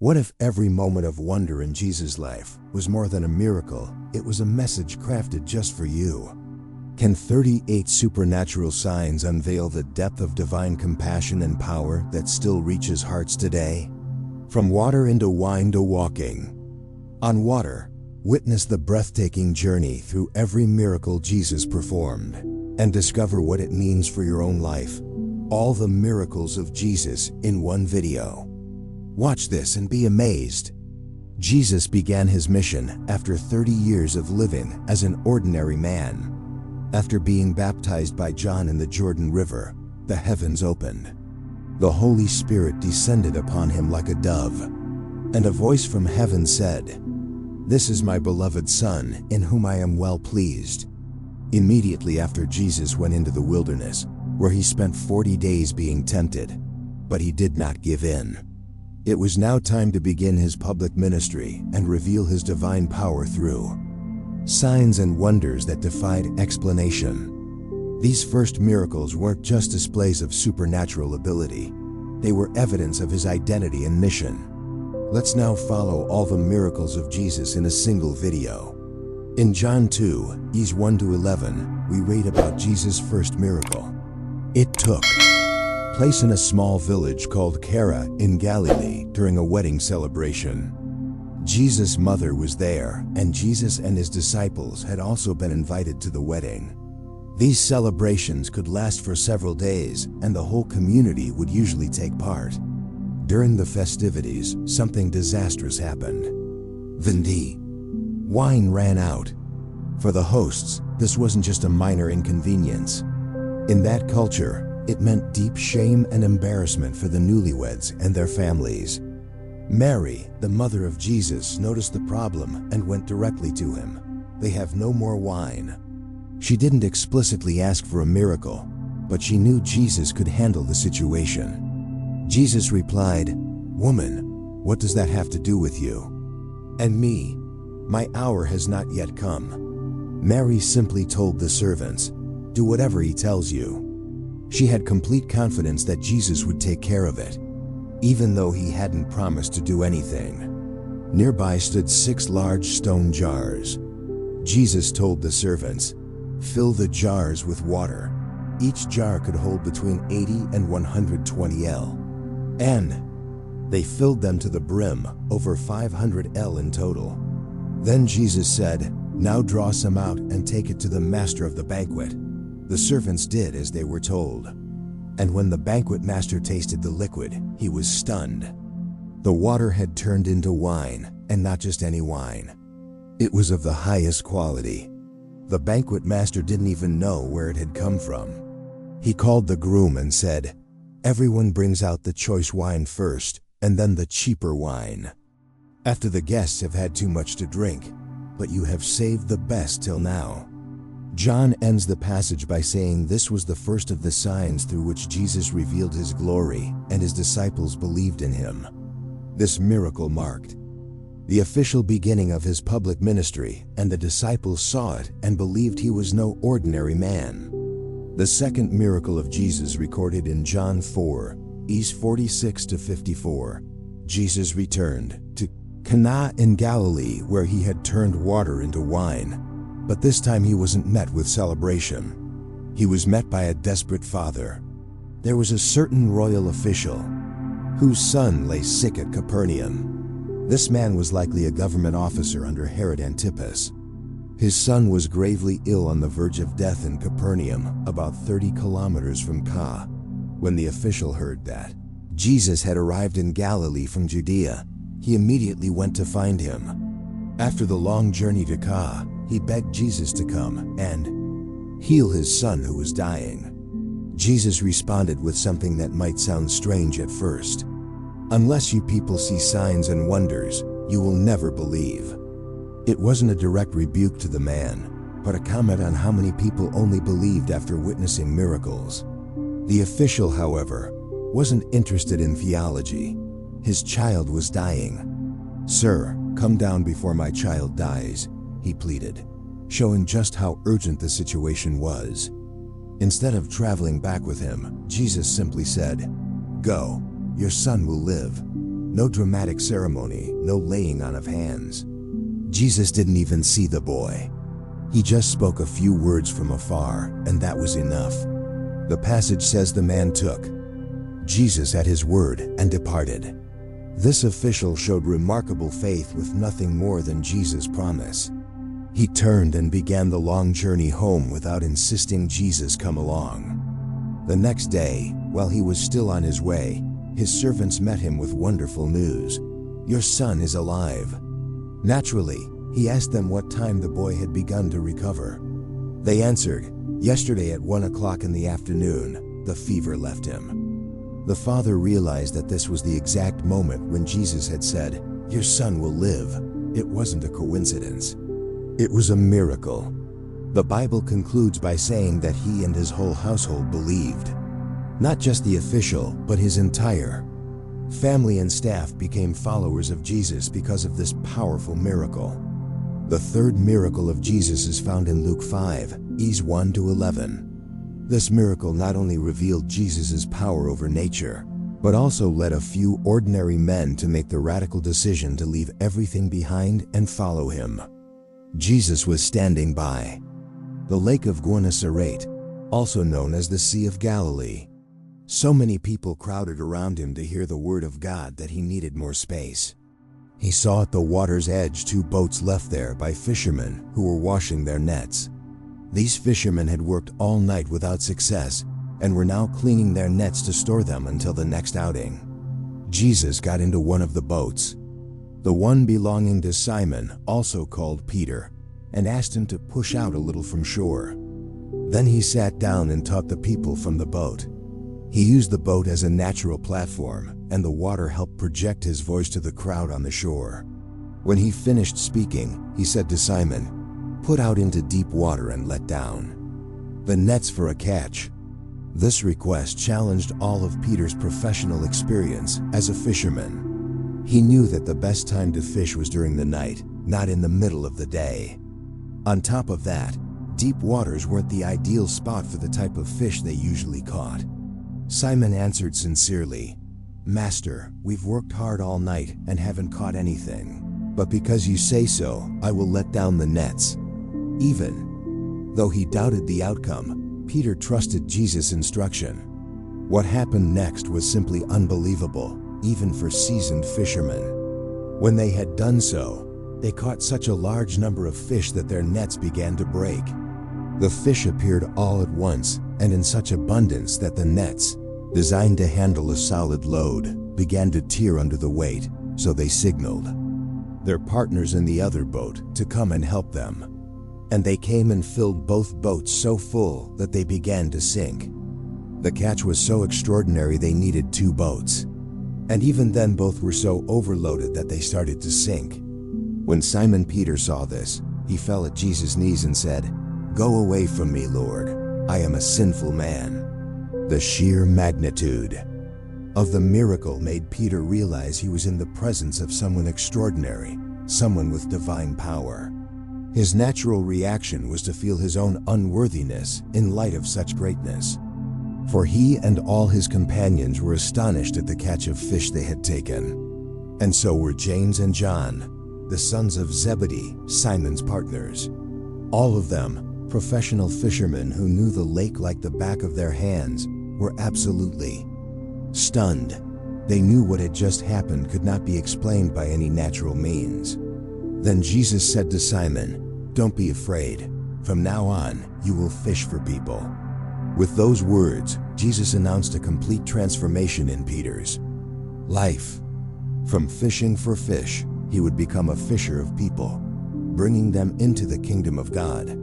What if every moment of wonder in Jesus' life was more than a miracle? It was a message crafted just for you. Can 38 supernatural signs unveil the depth of divine compassion and power that still reaches hearts today? From water into wine to walking on water, witness the breathtaking journey through every miracle Jesus performed and discover what it means for your own life. All the miracles of Jesus in one video. Watch this and be amazed. Jesus began his mission after 30 years of living as an ordinary man. After being baptized by John in the Jordan River, the heavens opened. The Holy Spirit descended upon him like a dove, and a voice from heaven said, "This is my beloved Son, in whom I am well pleased." Immediately after, Jesus went into the wilderness, where he spent 40 days being tempted, but he did not give in. It was now time to begin his public ministry and reveal his divine power through signs and wonders that defied explanation. These first miracles weren't just displays of supernatural ability. They were evidence of his identity and mission. Let's now follow all the miracles of Jesus in a single video. In John 2:1-11, we read about Jesus' first miracle. It took place in a small village called Cana in Galilee during a wedding celebration. Jesus' mother was there, and Jesus and his disciples had also been invited to the wedding. These celebrations could last for several days, and the whole community would usually take part. During the festivities, something disastrous happened. The wine ran out. For the hosts, this wasn't just a minor inconvenience. In that culture, it meant deep shame and embarrassment for the newlyweds and their families. Mary, the mother of Jesus, noticed the problem and went directly to him. "They have no more wine." She didn't explicitly ask for a miracle, but she knew Jesus could handle the situation. Jesus replied, "Woman, what does that have to do with you and me? My hour has not yet come." Mary simply told the servants, "Do whatever he tells you." She had complete confidence that Jesus would take care of it, even though he hadn't promised to do anything. Nearby stood 6 large stone jars. Jesus told the servants, "Fill the jars with water." Each jar could hold between 80 and 120 L. And they filled them to the brim, over 500 L in total. Then Jesus said, "Now draw some out and take it to the master of the banquet." The servants did as they were told. And when the banquet master tasted the liquid, he was stunned. The water had turned into wine, and not just any wine. It was of the highest quality. The banquet master didn't even know where it had come from. He called the groom and said, "Everyone brings out the choice wine first, and then the cheaper wine, after the guests have had too much to drink, but you have saved the best till now." John ends the passage by saying this was the first of the signs through which Jesus revealed his glory, and his disciples believed in him. This miracle marked the official beginning of his public ministry, and the disciples saw it and believed he was no ordinary man. The second miracle of Jesus recorded in John 4:46-54. Jesus returned to Cana in Galilee, where he had turned water into wine. But this time he wasn't met with celebration. He was met by a desperate father. There was a certain royal official whose son lay sick at Capernaum. This man was likely a government officer under Herod Antipas. His son was gravely ill on the verge of death in Capernaum, about 30 kilometers from Cana. When the official heard that Jesus had arrived in Galilee from Judea, he immediately went to find him. After the long journey to Cana, he begged Jesus to come and heal his son who was dying. Jesus responded with something that might sound strange at first. "Unless you people see signs and wonders, you will never believe." It wasn't a direct rebuke to the man, but a comment on how many people only believed after witnessing miracles. The official, however, wasn't interested in theology. His child was dying. "Sir, come down before my child dies," he pleaded, showing just how urgent the situation was. Instead of traveling back with him, Jesus simply said, "Go, your son will live." No dramatic ceremony, no laying on of hands. Jesus didn't even see the boy. He just spoke a few words from afar, and that was enough. The passage says the man took Jesus at his word and departed. This official showed remarkable faith with nothing more than Jesus' promise. He turned and began the long journey home without insisting Jesus come along. The next day, while he was still on his way, his servants met him with wonderful news. "Your son is alive." Naturally, he asked them what time the boy had begun to recover. They answered, "Yesterday at 1 o'clock in the afternoon, the fever left him." The father realized that this was the exact moment when Jesus had said, "Your son will live." It wasn't a coincidence. It was a miracle. The Bible concludes by saying that he and his whole household believed. Not just the official, but his entire family and staff became followers of Jesus because of this powerful miracle. The third miracle of Jesus is found in Luke 5, 1 to 11. This miracle not only revealed Jesus' power over nature, but also led a few ordinary men to make the radical decision to leave everything behind and follow him. Jesus was standing by the Lake of Gennesaret, also known as the Sea of Galilee. So many people crowded around him to hear the word of God that he needed more space. He saw at the water's edge 2 boats left there by fishermen who were washing their nets. These fishermen had worked all night without success and were now cleaning their nets to store them until the next outing. Jesus got into one of the boats, the one belonging to Simon, also called Peter, and asked him to push out a little from shore. Then he sat down and taught the people from the boat. He used the boat as a natural platform, and the water helped project his voice to the crowd on the shore. When he finished speaking, he said to Simon, "Put out into deep water and let down the nets for a catch." This request challenged all of Peter's professional experience as a fisherman. He knew that the best time to fish was during the night, not in the middle of the day. On top of that, deep waters weren't the ideal spot for the type of fish they usually caught. Simon answered sincerely, "Master, we've worked hard all night and haven't caught anything. But because you say so, I will let down the nets." Even though he doubted the outcome, Peter trusted Jesus' instruction. What happened next was simply unbelievable, even for seasoned fishermen. When they had done so, they caught such a large number of fish that their nets began to break. The fish appeared all at once and in such abundance that the nets, designed to handle a solid load, began to tear under the weight, so they signaled their partners in the other boat to come and help them. And they came and filled both boats so full that they began to sink. The catch was so extraordinary they needed 2 boats. And even then both were so overloaded that they started to sink. When Simon Peter saw this, he fell at Jesus' knees and said, "Go away from me, Lord. I am a sinful man." The sheer magnitude of the miracle made Peter realize he was in the presence of someone extraordinary, someone with divine power. His natural reaction was to feel his own unworthiness in light of such greatness. For he and all his companions were astonished at the catch of fish they had taken. And so were James and John, the sons of Zebedee, Simon's partners. All of them, professional fishermen who knew the lake like the back of their hands, were absolutely stunned. They knew what had just happened could not be explained by any natural means. Then Jesus said to Simon, "Don't be afraid. From now on, you will fish for people." With those words, Jesus announced a complete transformation in Peter's life. From fishing for fish, he would become a fisher of people, bringing them into the kingdom of God.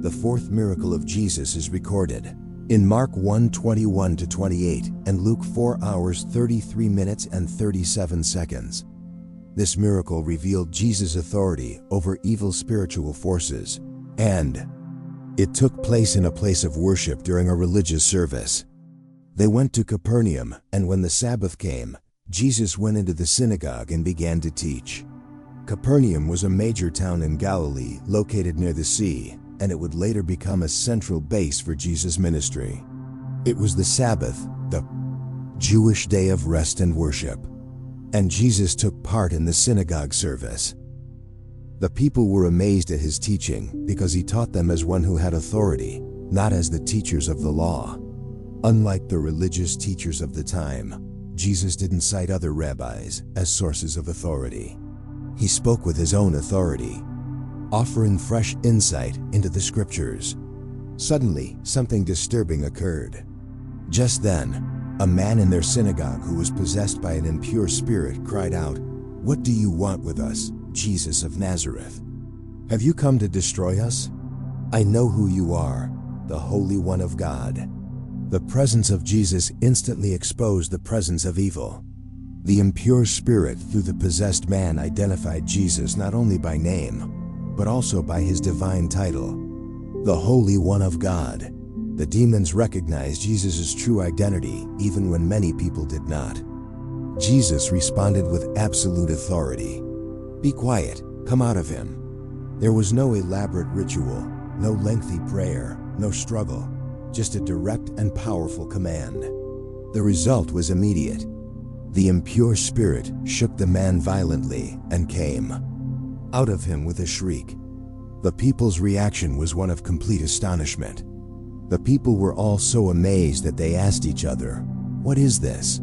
The 4th miracle of Jesus is recorded in Mark 1:21-28 and Luke 4:33 and 37 seconds. This miracle revealed Jesus' authority over evil spiritual forces, and it took place in a place of worship during a religious service. They went to Capernaum, and when the Sabbath came, Jesus went into the synagogue and began to teach. Capernaum was a major town in Galilee located near the sea, and it would later become a central base for Jesus' ministry. It was the Sabbath, the Jewish day of rest and worship. and Jesus took part in the synagogue service. The people were amazed at his teaching because he taught them as one who had authority, not as the teachers of the law. Unlike the religious teachers of the time, Jesus didn't cite other rabbis as sources of authority. He spoke with his own authority, offering fresh insight into the scriptures. Suddenly, something disturbing occurred. Just then, a man in their synagogue who was possessed by an impure spirit cried out, "What do you want with us, Jesus of Nazareth? Have you come to destroy us? I know who you are, the Holy One of God." The presence of Jesus instantly exposed the presence of evil. The impure spirit through the possessed man identified Jesus not only by name, but also by his divine title, the Holy One of God. The demons recognized Jesus' true identity even when many people did not. Jesus responded with absolute authority. "Be quiet, come out of him." There was no elaborate ritual, no lengthy prayer, no struggle, just a direct and powerful command. The result was immediate. The impure spirit shook the man violently and came out of him with a shriek. The people's reaction was one of complete astonishment. The people were all so amazed that they asked each other, "What is this?"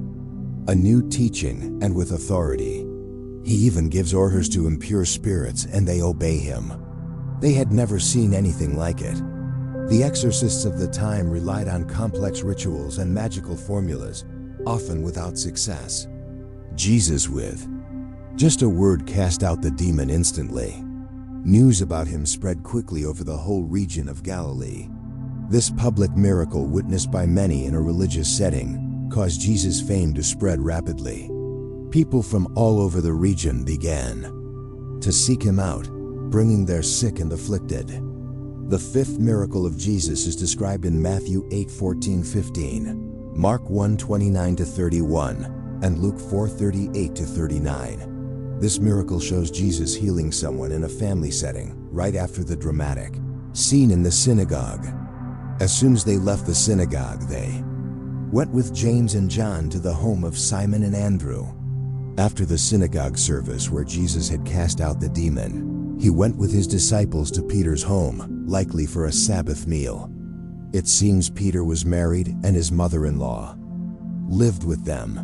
A new teaching and with authority. He even gives orders to impure spirits and they obey him. They had never seen anything like it. The exorcists of the time relied on complex rituals and magical formulas, often without success. Jesus, with just a word, cast out the demon instantly. News about him spread quickly over the whole region of Galilee. This public miracle, witnessed by many in a religious setting, caused Jesus' fame to spread rapidly. People from all over the region began to seek him out, bringing their sick and afflicted. The fifth miracle of Jesus is described in Matthew 8:14-15, Mark 1:29-31, and Luke 4:38-39. This miracle shows Jesus healing someone in a family setting, right after the dramatic scene in the synagogue. As soon as they left the synagogue, they went with James and John to the home of Simon and Andrew. After the synagogue service where Jesus had cast out the demon, he went with his disciples to Peter's home, likely for a Sabbath meal. It seems Peter was married and his mother-in-law lived with them.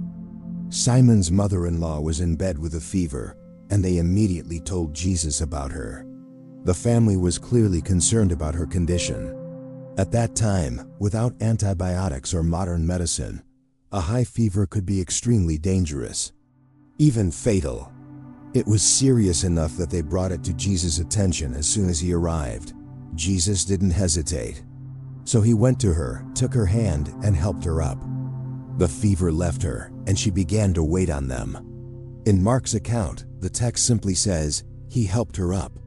Simon's mother-in-law was in bed with a fever, and they immediately told Jesus about her. The family was clearly concerned about her condition. At that time, without antibiotics or modern medicine, a high fever could be extremely dangerous, even fatal. It was serious enough that they brought it to Jesus' attention as soon as he arrived. Jesus didn't hesitate. So he went to her, took her hand, and helped her up. The fever left her, and she began to wait on them. In Mark's account, the text simply says, "He helped her up."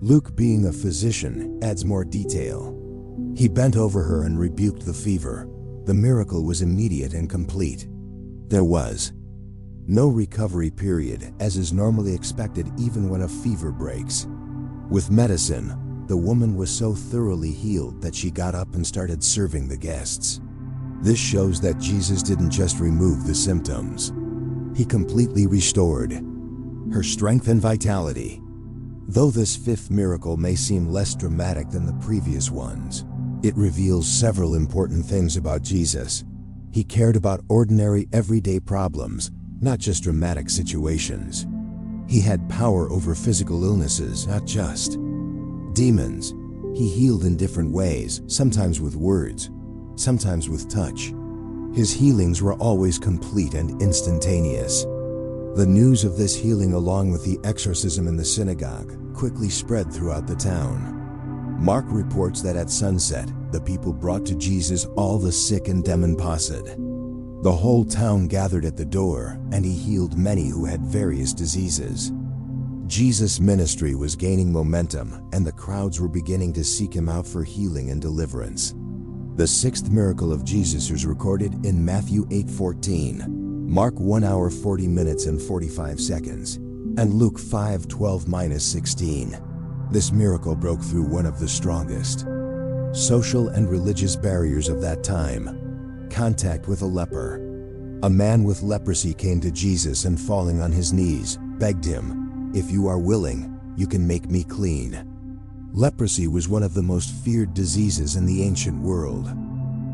Luke, being a physician, adds more detail. He bent over her and rebuked the fever. The miracle was immediate and complete. There was no recovery period, as is normally expected even when a fever breaks. With medicine, the woman was so thoroughly healed that she got up and started serving the guests. This shows that Jesus didn't just remove the symptoms. He completely restored her strength and vitality. Though this fifth miracle may seem less dramatic than the previous ones, it reveals several important things about Jesus. He cared about ordinary, everyday problems, not just dramatic situations. He had power over physical illnesses, not just demons. He healed in different ways, sometimes with words, sometimes with touch. His healings were always complete and instantaneous. The news of this healing, along with the exorcism in the synagogue, quickly spread throughout the town. Mark reports that at sunset, the people brought to Jesus all the sick and demon-possessed. The whole town gathered at the door, and he healed many who had various diseases. Jesus' ministry was gaining momentum, and the crowds were beginning to seek him out for healing and deliverance. The sixth miracle of Jesus is recorded in Matthew 8:14, Mark 1 hour 40 minutes and 45 seconds, and Luke 5:12-16. This miracle broke through one of the strongest social and religious barriers of that time: contact with a leper. A man with leprosy came to Jesus and, falling on his knees, begged him, "If you are willing, you can make me clean." Leprosy was one of the most feared diseases in the ancient world.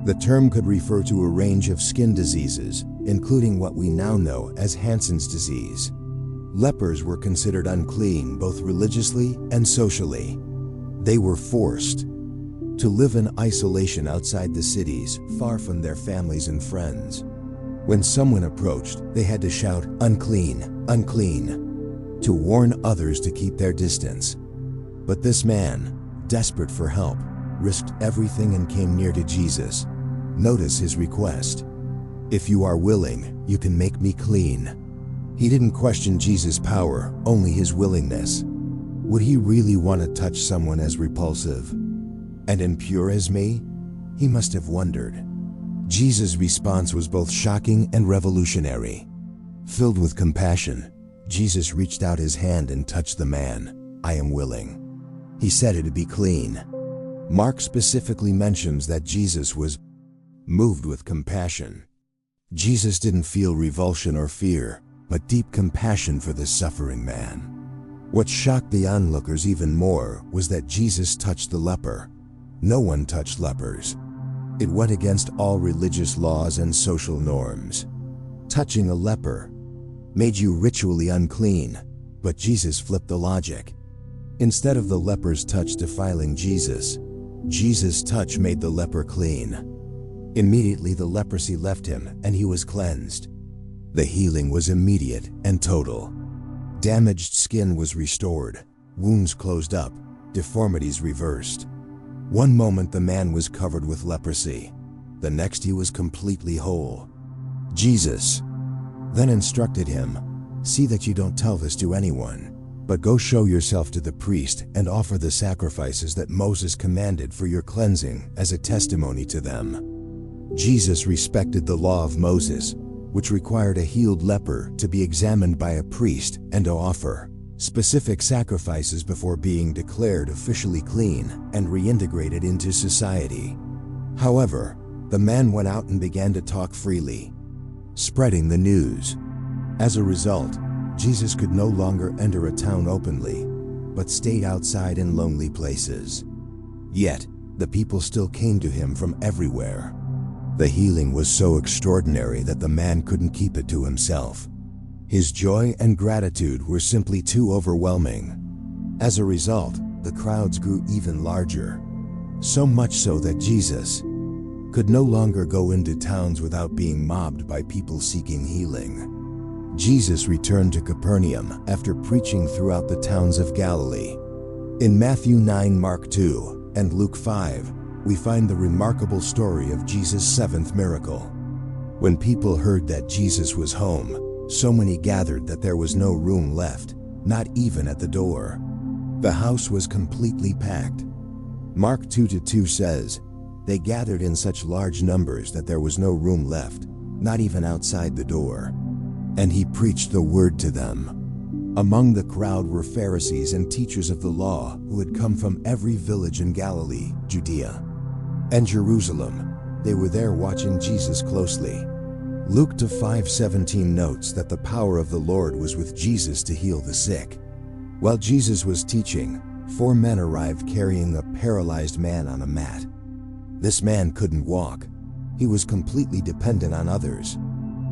The term could refer to a range of skin diseases, including what we now know as Hansen's disease. Lepers were considered unclean both religiously and socially. They were forced to live in isolation outside the cities, far from their families and friends. When someone approached, they had to shout, "Unclean, unclean," to warn others to keep their distance. But this man, desperate for help, risked everything and came near to Jesus. Notice his request. "If you are willing, you can make me clean." He didn't question Jesus' power, only his willingness. Would he really want to touch someone as repulsive and impure as me? He must have wondered. Jesus' response was both shocking and revolutionary. Filled with compassion, Jesus reached out his hand and touched the man. "I am willing," he said, "to be clean." Mark specifically mentions that Jesus was moved with compassion. Jesus didn't feel revulsion or fear, but deep compassion for this suffering man. What shocked the onlookers even more was that Jesus touched the leper. No one touched lepers. It went against all religious laws and social norms. Touching a leper made you ritually unclean, but Jesus flipped the logic. Instead of the leper's touch defiling Jesus, Jesus' touch made the leper clean. Immediately the leprosy left him and he was cleansed. The healing was immediate and total. Damaged skin was restored, wounds closed up, deformities reversed. One moment the man was covered with leprosy, the next he was completely whole. Jesus then instructed him, "See that you don't tell this to anyone, but go show yourself to the priest and offer the sacrifices that Moses commanded for your cleansing as a testimony to them." Jesus respected the law of Moses, which required a healed leper to be examined by a priest and to offer specific sacrifices before being declared officially clean and reintegrated into society. However, the man went out and began to talk freely, spreading the news. As a result, Jesus could no longer enter a town openly, but stayed outside in lonely places. Yet, the people still came to him from everywhere. The healing was so extraordinary that the man couldn't keep it to himself. His joy and gratitude were simply too overwhelming. As a result, the crowds grew even larger. So much so that Jesus could no longer go into towns without being mobbed by people seeking healing. Jesus returned to Capernaum after preaching throughout the towns of Galilee. In Matthew 9, Mark 2, and Luke 5, we find the remarkable story of Jesus' seventh miracle. When people heard that Jesus was home, so many gathered that there was no room left, not even at the door. The house was completely packed. Mark 2:2 says, "They gathered in such large numbers that there was no room left, not even outside the door. And he preached the word to them." Among the crowd were Pharisees and teachers of the law who had come from every village in Galilee, Judea, and Jerusalem. They were there watching Jesus closely. Luke 5:17 notes that the power of the Lord was with Jesus to heal the sick. While Jesus was teaching, 4 men arrived carrying a paralyzed man on a mat. This man couldn't walk. He was completely dependent on others.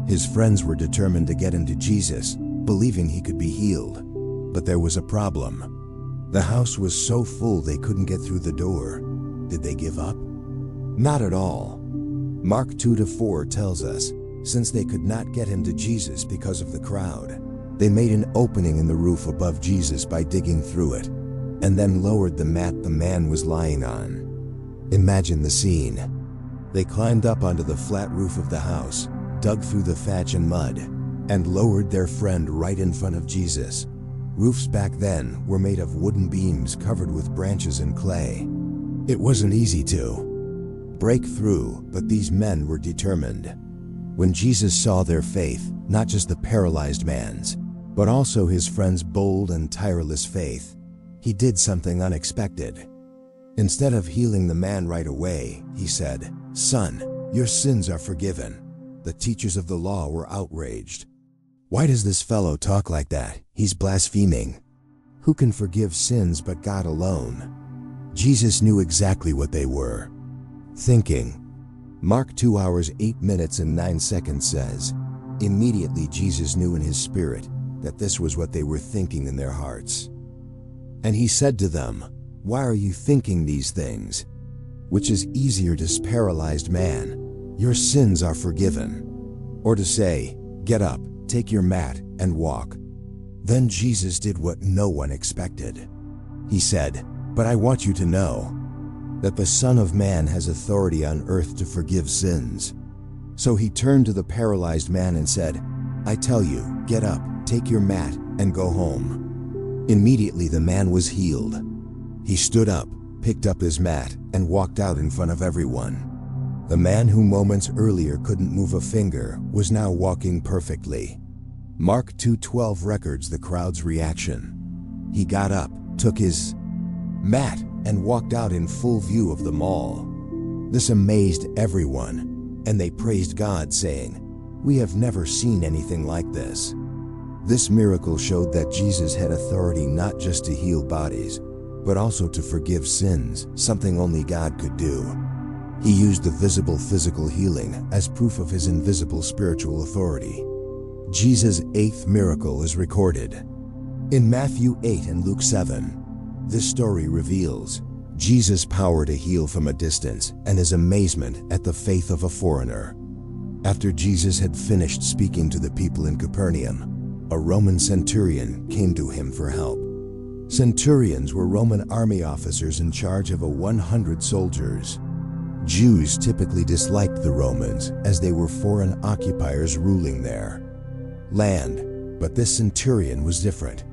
His friends were determined to get him to Jesus, believing he could be healed. But there was a problem. The house was so full they couldn't get through the door. Did they give up? Not at all. Mark 2-4 tells us, since they could not get him to Jesus because of the crowd, they made an opening in the roof above Jesus by digging through it, and then lowered the mat the man was lying on. Imagine the scene. They climbed up onto the flat roof of the house, dug through the thatch and mud, and lowered their friend right in front of Jesus. Roofs back then were made of wooden beams covered with branches and clay. It wasn't easy to break through, but these men were determined. When Jesus saw their faith, not just the paralyzed man's, but also his friend's bold and tireless faith, he did something unexpected. Instead of healing the man right away, he said, "Son, your sins are forgiven." The teachers of the law were outraged. "Why does this fellow talk like that? He's blaspheming. Who can forgive sins but God alone?" Jesus knew exactly what they were thinking. Mark 2 hours 8 minutes and 9 seconds says, "Immediately Jesus knew in his spirit that this was what they were thinking in their hearts. And he said to them, 'Why are you thinking these things? Which is easier to paralyzed man, your sins are forgiven, or to say, get up, take your mat, and walk?'" Then Jesus did what no one expected. He said, "But I want you to know that the Son of Man has authority on earth to forgive sins." So he turned to the paralyzed man and said, "I tell you, get up, take your mat, and go home." Immediately the man was healed. He stood up, picked up his mat, and walked out in front of everyone. The man who moments earlier couldn't move a finger was now walking perfectly. Mark 2:12 records the crowd's reaction. He got up, took his mat, and walked out in full view of them all. This amazed everyone, and they praised God, saying, "We have never seen anything like this." This miracle showed that Jesus had authority not just to heal bodies, but also to forgive sins, something only God could do. He used the visible physical healing as proof of his invisible spiritual authority. Jesus' 8th miracle is recorded in Matthew 8 and Luke 7. This story reveals Jesus' power to heal from a distance and his amazement at the faith of a foreigner. After Jesus had finished speaking to the people in Capernaum, a Roman centurion came to him for help. Centurions were Roman army officers in charge of 100 soldiers. Jews typically disliked the Romans as they were foreign occupiers ruling their land, but this centurion was different.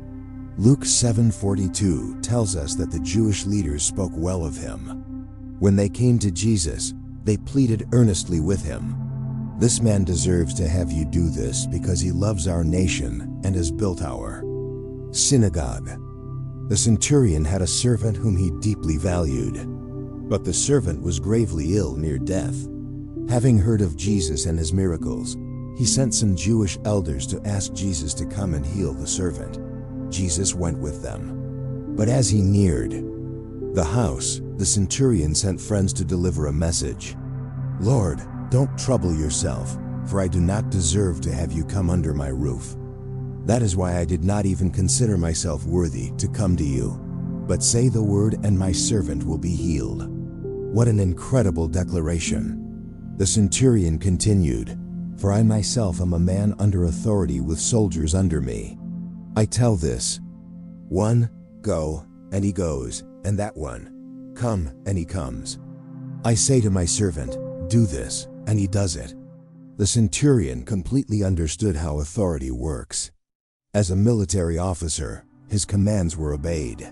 Luke 7:42 tells us that the Jewish leaders spoke well of him. When they came to Jesus, they pleaded earnestly with him, "This man deserves to have you do this because he loves our nation and has built our synagogue." The centurion had a servant whom he deeply valued, but the servant was gravely ill near death. Having heard of Jesus and his miracles, he sent some Jewish elders to ask Jesus to come and heal the servant. Jesus went with them. But as he neared the house, the centurion sent friends to deliver a message. "Lord, don't trouble yourself, for I do not deserve to have you come under my roof. That is why I did not even consider myself worthy to come to you. But say the word and my servant will be healed." What an incredible declaration. The centurion continued, "For I myself am a man under authority with soldiers under me. I tell this one, go, and he goes, and that one, come, and he comes. I say to my servant, do this, and he does it." The centurion completely understood how authority works. As a military officer, his commands were obeyed.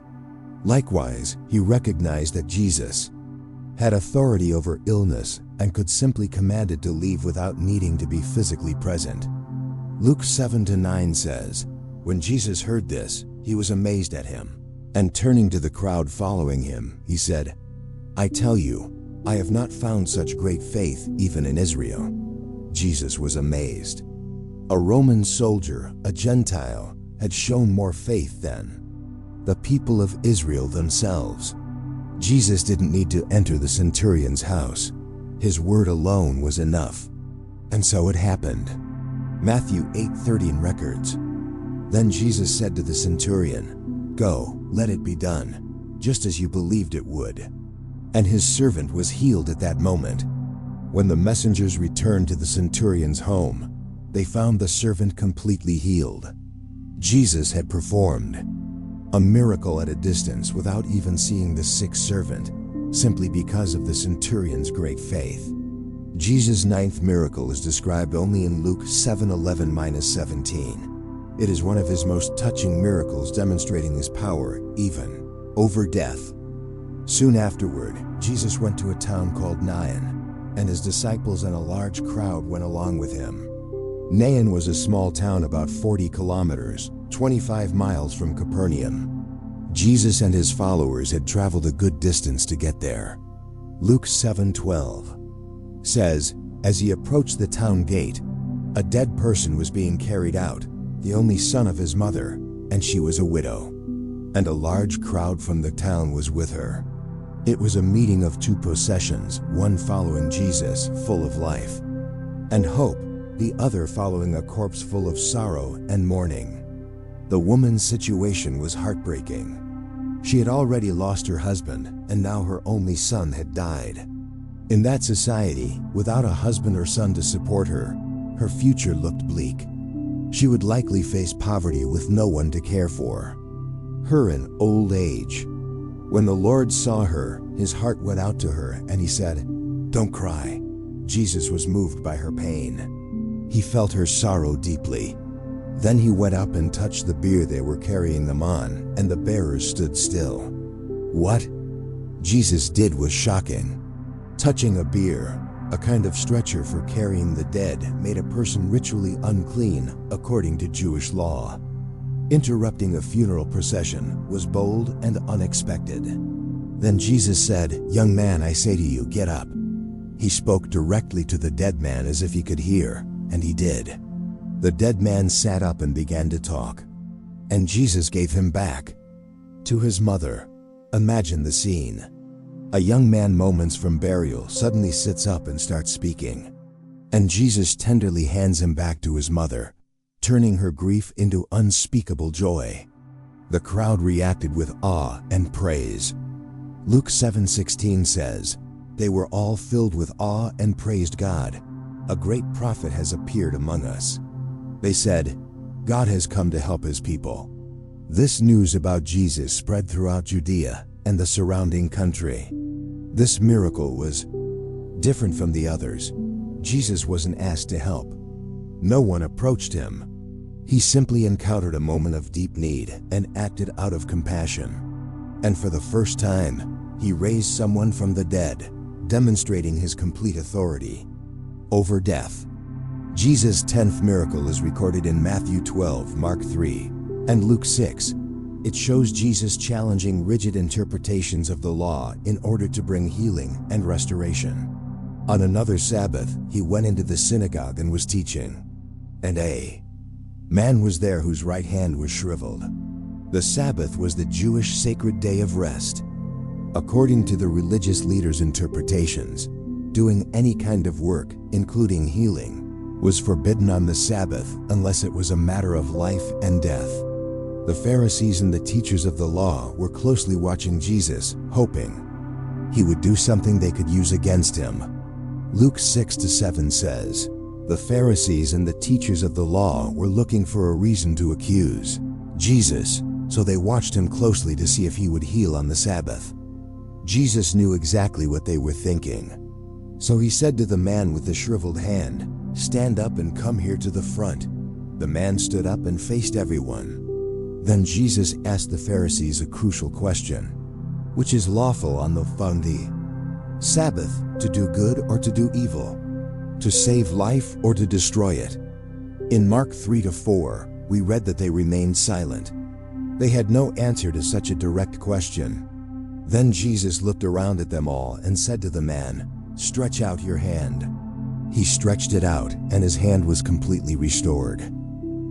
Likewise, he recognized that Jesus had authority over illness and could simply command it to leave without needing to be physically present. Luke 7-9 says, "When Jesus heard this, he was amazed at him, and turning to the crowd following him, he said, 'I tell you, I have not found such great faith even in Israel.'" Jesus was amazed. A Roman soldier, a Gentile, had shown more faith than the people of Israel themselves. Jesus didn't need to enter the centurion's house. His word alone was enough. And so it happened. Matthew 8:13 records, "Then Jesus said to the centurion, 'Go, let it be done, just as you believed it would.' And his servant was healed at that moment." When the messengers returned to the centurion's home, they found the servant completely healed. Jesus had performed a miracle at a distance without even seeing the sick servant, simply because of the centurion's great faith. Jesus' 9th miracle is described only in Luke 7:11-17. It is one of his most touching miracles, demonstrating his power even over death. Soon afterward, Jesus went to a town called Nain, and his disciples and a large crowd went along with him. Nain was a small town about 40 kilometers, 25 miles from Capernaum. Jesus and his followers had traveled a good distance to get there. Luke 7:12 says, As he approached the town gate, a dead person was being carried out, the only son of his mother, and she was a widow. And a large crowd from the town was with her. It was a meeting of two processions, one following Jesus, full of life and hope, the other following a corpse full of sorrow and mourning. The woman's situation was heartbreaking. She had already lost her husband, and now her only son had died. In that society, without a husband or son to support her, her future looked bleak. She would likely face poverty with no one to care for her in old age. When the Lord saw her, his heart went out to her, and he said, "Don't cry." Jesus was moved by her pain. He felt her sorrow deeply. Then he went up and touched the bier they were carrying them on, and the bearers stood still. What Jesus did was shocking. Touching a bier, a kind of stretcher for carrying the dead, made a person ritually unclean according to Jewish law. Interrupting a funeral procession was bold and unexpected. Then Jesus said, "Young man, I say to you, get up." He spoke directly to the dead man as if he could hear, and he did. The dead man sat up and began to talk, and Jesus gave him back to his mother. Imagine the scene. A young man moments from burial suddenly sits up and starts speaking, and Jesus tenderly hands him back to his mother, turning her grief into unspeakable joy. The crowd reacted with awe and praise. Luke 7:16 says, "They were all filled with awe and praised God. A great prophet has appeared among us." They said, "God has come to help his people." This news about Jesus spread throughout Judea and the surrounding country. This miracle was different from the others. Jesus wasn't asked to help. No one approached him. He simply encountered a moment of deep need and acted out of compassion. And for the first time, he raised someone from the dead, demonstrating his complete authority over death. Jesus' 10th miracle is recorded in Matthew 12, Mark 3, and Luke 6. It shows Jesus challenging rigid interpretations of the law in order to bring healing and restoration. On another Sabbath, he went into the synagogue and was teaching. And a man was there whose right hand was shriveled. The Sabbath was the Jewish sacred day of rest. According to the religious leaders' interpretations, doing any kind of work, including healing, was forbidden on the Sabbath unless it was a matter of life and death. The Pharisees and the teachers of the law were closely watching Jesus, hoping he would do something they could use against him. Luke 6-7 says, "The Pharisees and the teachers of the law were looking for a reason to accuse Jesus, so they watched him closely to see if he would heal on the Sabbath." Jesus knew exactly what they were thinking. So he said to the man with the shriveled hand, "Stand up and come here to the front." The man stood up and faced everyone. Then Jesus asked the Pharisees a crucial question: which is lawful on the Sabbath, to do good or to do evil, to save life or to destroy it? In Mark 3-4, we read that they remained silent. They had no answer to such a direct question. Then Jesus looked around at them all and said to the man, "Stretch out your hand." He stretched it out, and his hand was completely restored.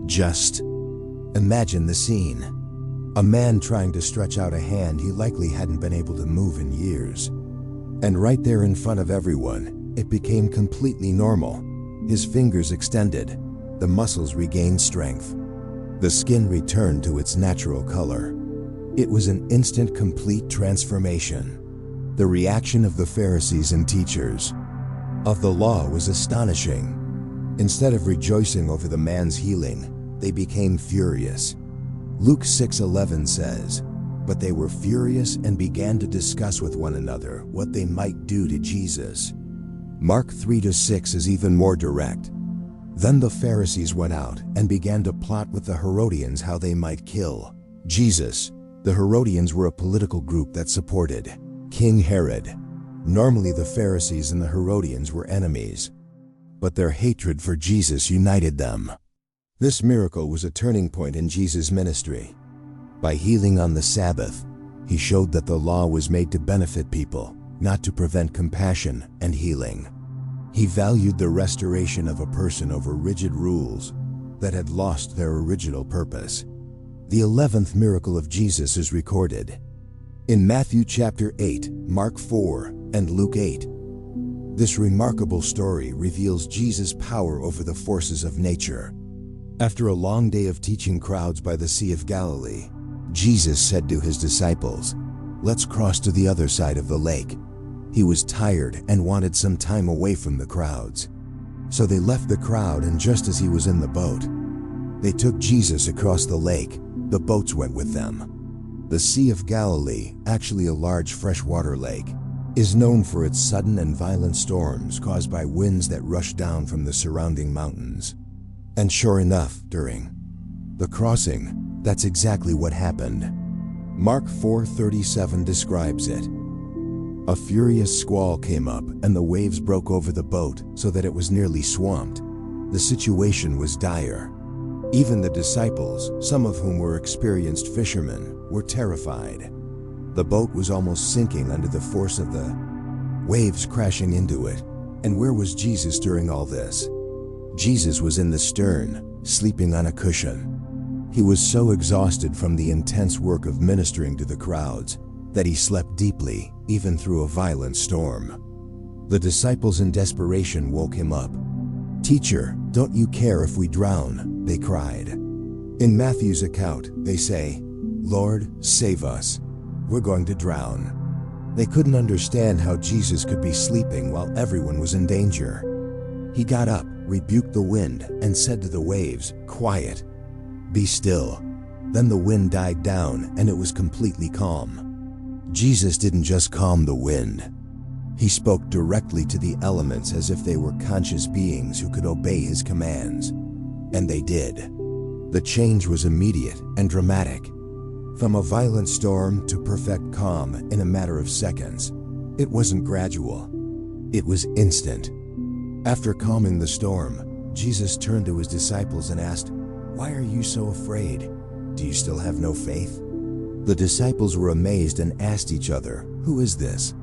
Just imagine the scene. A man trying to stretch out a hand he likely hadn't been able to move in years. And right there in front of everyone, it became completely normal. His fingers extended, the muscles regained strength. The skin returned to its natural color. It was an instant, complete transformation. The reaction of the Pharisees and teachers of the law was astonishing. Instead of rejoicing over the man's healing, they became furious. Luke 6:11 says, "But they were furious and began to discuss with one another what they might do to Jesus." Mark 3-6 is even more direct. Then the Pharisees went out and began to plot with the Herodians how they might kill Jesus. The Herodians were a political group that supported King Herod. Normally the Pharisees and the Herodians were enemies, but their hatred for Jesus united them. This miracle was a turning point in Jesus' ministry. By healing on the Sabbath, he showed that the law was made to benefit people, not to prevent compassion and healing. He valued the restoration of a person over rigid rules that had lost their original purpose. The 11th miracle of Jesus is recorded in Matthew chapter 8, Mark 4, and Luke 8. This remarkable story reveals Jesus' power over the forces of nature. After a long day of teaching crowds by the Sea of Galilee, Jesus said to his disciples, "Let's cross to the other side of the lake." He was tired and wanted some time away from the crowds. So they left the crowd, and just as he was in the boat, they took Jesus across the lake. The boats went with them. The Sea of Galilee, actually a large freshwater lake, is known for its sudden and violent storms caused by winds that rush down from the surrounding mountains. And sure enough, during the crossing, that's exactly what happened. Mark 4:37 describes it. A furious squall came up, and the waves broke over the boat so that it was nearly swamped. The situation was dire. Even the disciples, some of whom were experienced fishermen, were terrified. The boat was almost sinking under the force of the waves crashing into it. And where was Jesus during all this? Jesus was in the stern, sleeping on a cushion. He was so exhausted from the intense work of ministering to the crowds that he slept deeply, even through a violent storm. The disciples in desperation woke him up. "Teacher, don't you care if we drown?" they cried. In Matthew's account, they say, "Lord, save us. We're going to drown." They couldn't understand how Jesus could be sleeping while everyone was in danger. He got up, rebuked the wind, and said to the waves, "Quiet, be still." Then the wind died down, and it was completely calm. Jesus didn't just calm the wind. He spoke directly to the elements as if they were conscious beings who could obey his commands. And they did. The change was immediate and dramatic. From a violent storm to perfect calm in a matter of seconds. It wasn't gradual. It was instant. After calming the storm, Jesus turned to his disciples and asked, "Why are you so afraid? Do you still have no faith?" The disciples were amazed and asked each other, "Who is this?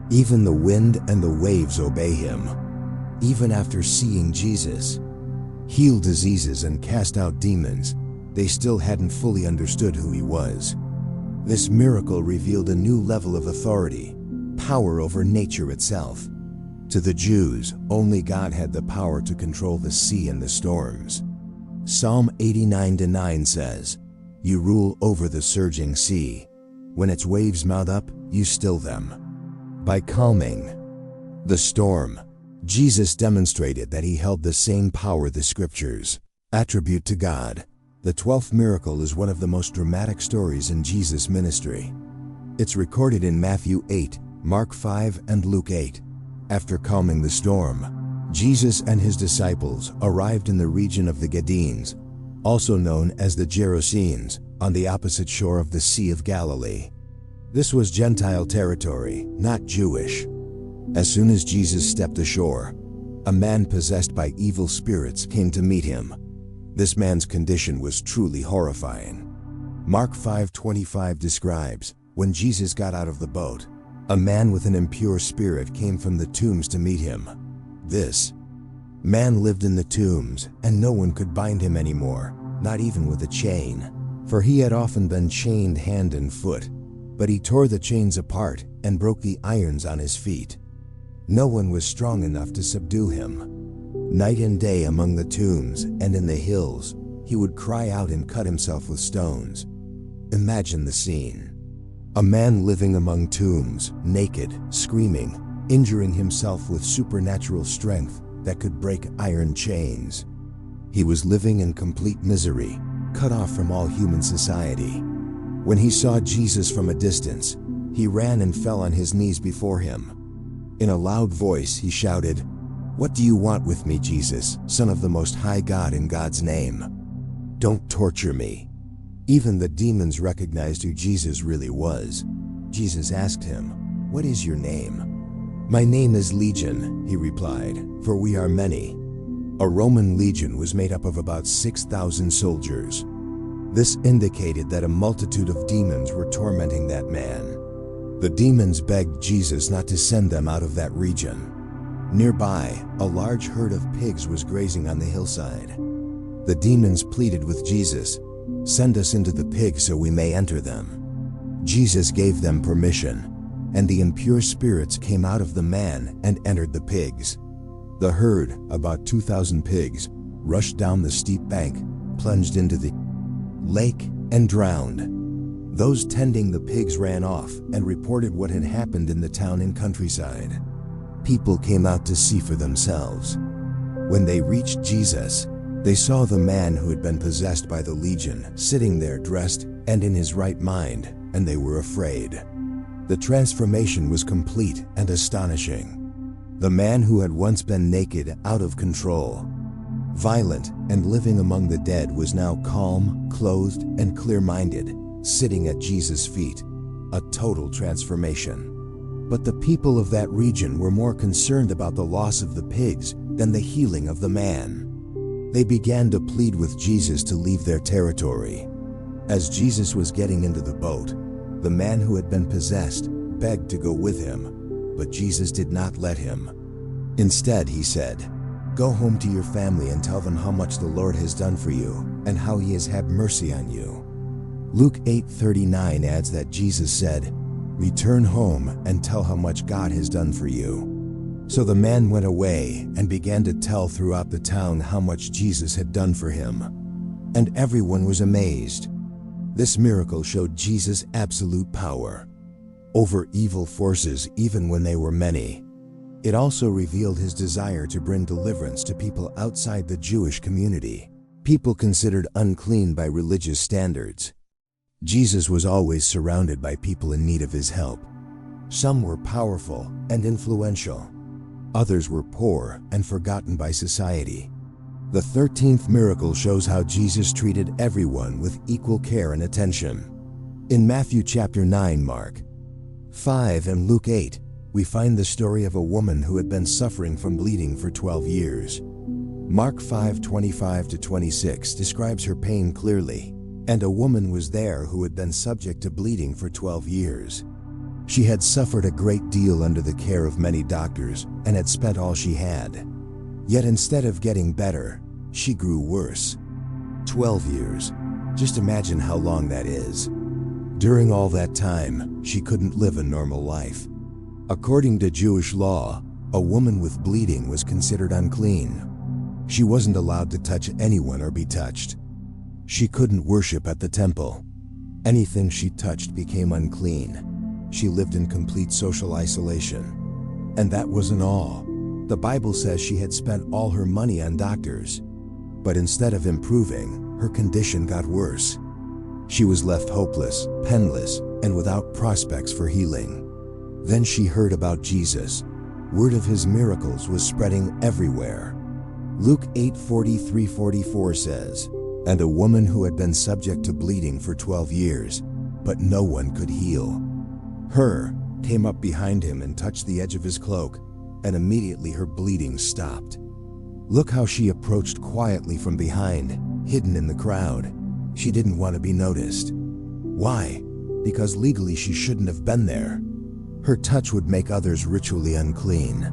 Even the wind and the waves obey him." Even after seeing Jesus heal diseases and cast out demons, they still hadn't fully understood who he was. This miracle revealed a new level of authority, power over nature itself. To the Jews, only God had the power to control the sea and the storms. Psalm 89:9 says, "You rule over the surging sea. When its waves mount up, you still them." By calming the storm, Jesus demonstrated that he held the same power the scriptures attribute to God. The 12th miracle is one of the most dramatic stories in Jesus' ministry. It's recorded in Matthew 8, Mark 5, and Luke 8. After calming the storm, Jesus and his disciples arrived in the region of the Gadarenes, also known as the Gerasenes, on the opposite shore of the Sea of Galilee. This was Gentile territory, not Jewish. As soon as Jesus stepped ashore, a man possessed by evil spirits came to meet him. This man's condition was truly horrifying. Mark 5:25 describes, when Jesus got out of the boat, a man with an impure spirit came from the tombs to meet him. This man lived in the tombs, and no one could bind him anymore, not even with a chain, for he had often been chained hand and foot. But he tore the chains apart and broke the irons on his feet. No one was strong enough to subdue him. Night and day among the tombs and in the hills, he would cry out and cut himself with stones. Imagine the scene. A man living among tombs, naked, screaming, injuring himself with supernatural strength that could break iron chains. He was living in complete misery, cut off from all human society. When he saw Jesus from a distance, he ran and fell on his knees before him. In a loud voice, he shouted, "What do you want with me, Jesus, Son of the Most High God, in God's name? Don't torture me." Even the demons recognized who Jesus really was. Jesus asked him, "What is your name?" "My name is Legion," he replied, "for we are many." A Roman legion was made up of about 6,000 soldiers. This indicated that a multitude of demons were tormenting that man. The demons begged Jesus not to send them out of that region. Nearby, a large herd of pigs was grazing on the hillside. The demons pleaded with Jesus, "Send us into the pigs so we may enter them." Jesus gave them permission, and the impure spirits came out of the man and entered the pigs. The herd, about 2,000 pigs, rushed down the steep bank, plunged into the lake, and drowned. Those tending the pigs ran off and reported what had happened in the town and countryside. People came out to see for themselves. When they reached Jesus, they saw the man who had been possessed by the legion sitting there dressed and in his right mind, and they were afraid. The transformation was complete and astonishing. The man who had once been naked, out of control, violent, and living among the dead was now calm, clothed, and clear-minded, sitting at Jesus' feet. A total transformation. But the people of that region were more concerned about the loss of the pigs than the healing of the man. They began to plead with Jesus to leave their territory. As Jesus was getting into the boat, the man who had been possessed begged to go with him, but Jesus did not let him. Instead, he said, "Go home to your family and tell them how much the Lord has done for you and how he has had mercy on you." Luke 8:39 adds that Jesus said, "Return home and tell how much God has done for you." So the man went away and began to tell throughout the town how much Jesus had done for him. And everyone was amazed. This miracle showed Jesus' absolute power over evil forces even when they were many. It also revealed his desire to bring deliverance to people outside the Jewish community, people considered unclean by religious standards. Jesus was always surrounded by people in need of his help. Some were powerful and influential. Others were poor and forgotten by society. The 13th miracle shows how Jesus treated everyone with equal care and attention. In Matthew chapter 9, Mark 5, and Luke 8, we find the story of a woman who had been suffering from bleeding for 12 years. Mark 5:25-26 describes her pain clearly. And a woman was there who had been subject to bleeding for 12 years. She had suffered a great deal under the care of many doctors and had spent all she had. Yet instead of getting better, she grew worse. 12 years. Just imagine how long that is. During all that time, she couldn't live a normal life. According to Jewish law, a woman with bleeding was considered unclean. She wasn't allowed to touch anyone or be touched. She couldn't worship at the temple. Anything she touched became unclean. She lived in complete social isolation. And that wasn't all. The Bible says she had spent all her money on doctors. But instead of improving, her condition got worse. She was left hopeless, penniless, and without prospects for healing. Then she heard about Jesus. Word of his miracles was spreading everywhere. Luke 8:43-44 says, "And a woman who had been subject to bleeding for 12 years, but no one could heal her, came up behind him and touched the edge of his cloak, and immediately her bleeding stopped." Look how she approached quietly from behind, hidden in the crowd. She didn't want to be noticed. Why? Because legally she shouldn't have been there. Her touch would make others ritually unclean.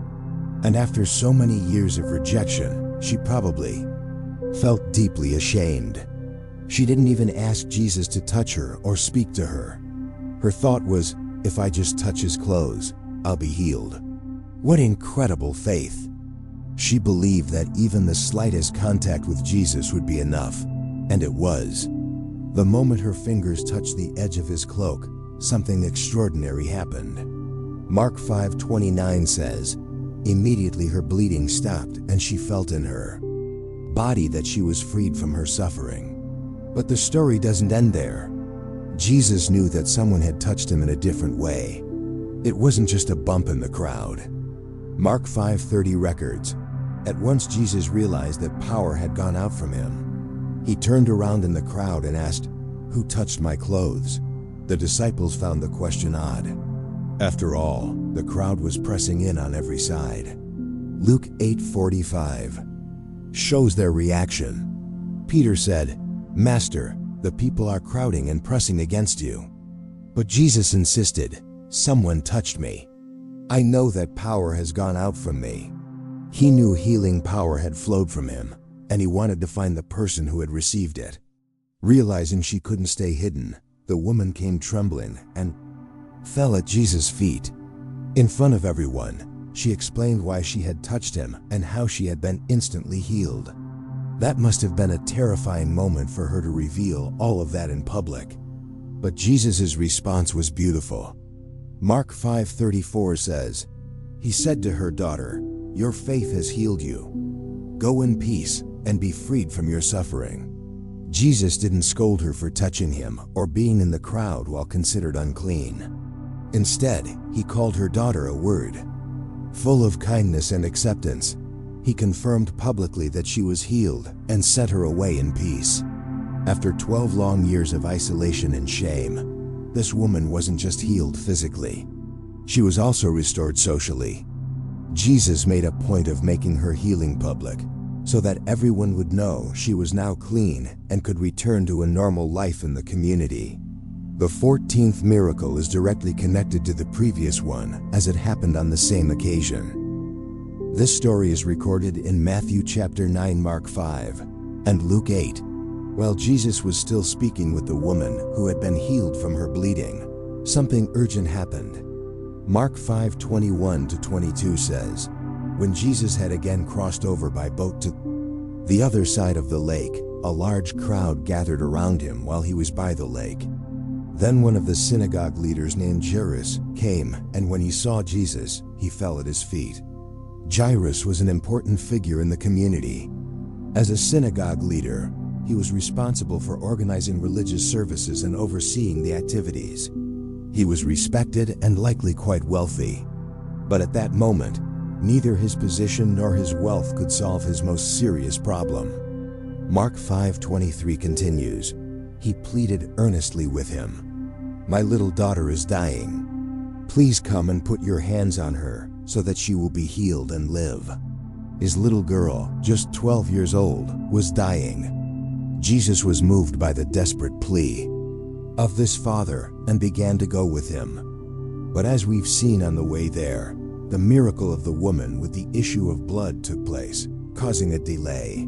And after so many years of rejection, she probably felt deeply ashamed. She didn't even ask Jesus to touch her or speak to her. Her thought was, if I just touch his clothes, I'll be healed. What incredible faith! She believed that even the slightest contact with Jesus would be enough, and it was. The moment her fingers touched the edge of his cloak, something extraordinary happened. Mark 5:29 says, "Immediately her bleeding stopped and she felt in her body that she was freed from her suffering." But the story doesn't end there. Jesus knew that someone had touched him in a different way. It wasn't just a bump in the crowd. Mark 5:30 records, "At once Jesus realized that power had gone out from him. He turned around in the crowd and asked, 'Who touched my clothes?' The disciples found the question odd. After all, the crowd was pressing in on every side. Luke 8:45 shows their reaction. Peter said, "Master, the people are crowding and pressing against you." But Jesus insisted, "Someone touched me. I know that power has gone out from me." He knew healing power had flowed from him, and he wanted to find the person who had received it. Realizing she couldn't stay hidden, the woman came trembling and fell at Jesus' feet. In front of everyone, she explained why she had touched him and how she had been instantly healed. That must have been a terrifying moment for her to reveal all of that in public. But Jesus' response was beautiful. Mark 5:34 says, "He said to her, 'Daughter, your faith has healed you. Go in peace and be freed from your suffering.'" Jesus didn't scold her for touching him or being in the crowd while considered unclean. Instead, he called her daughter a word. Full of kindness and acceptance, he confirmed publicly that she was healed and sent her away in peace. After 12 long years of isolation and shame, this woman wasn't just healed physically. She was also restored socially. Jesus made a point of making her healing public, so that everyone would know she was now clean and could return to a normal life in the community. The 14th miracle is directly connected to the previous one, as it happened on the same occasion. This story is recorded in Matthew chapter 9, Mark 5, and Luke 8. While Jesus was still speaking with the woman who had been healed from her bleeding, something urgent happened. Mark 5:21-22 says, "When Jesus had again crossed over by boat to the other side of the lake, a large crowd gathered around him while he was by the lake. Then one of the synagogue leaders named Jairus came, and when he saw Jesus, he fell at his feet." Jairus was an important figure in the community. As a synagogue leader, he was responsible for organizing religious services and overseeing the activities. He was respected and likely quite wealthy. But at that moment, neither his position nor his wealth could solve his most serious problem. Mark 5:23 continues, "He pleaded earnestly with him, 'My little daughter is dying. Please come and put your hands on her so that she will be healed and live.' His little girl, just 12 years old, was dying. Jesus was moved by the desperate plea of this father and began to go with him. But as we've seen on the way there, the miracle of the woman with the issue of blood took place, causing a delay.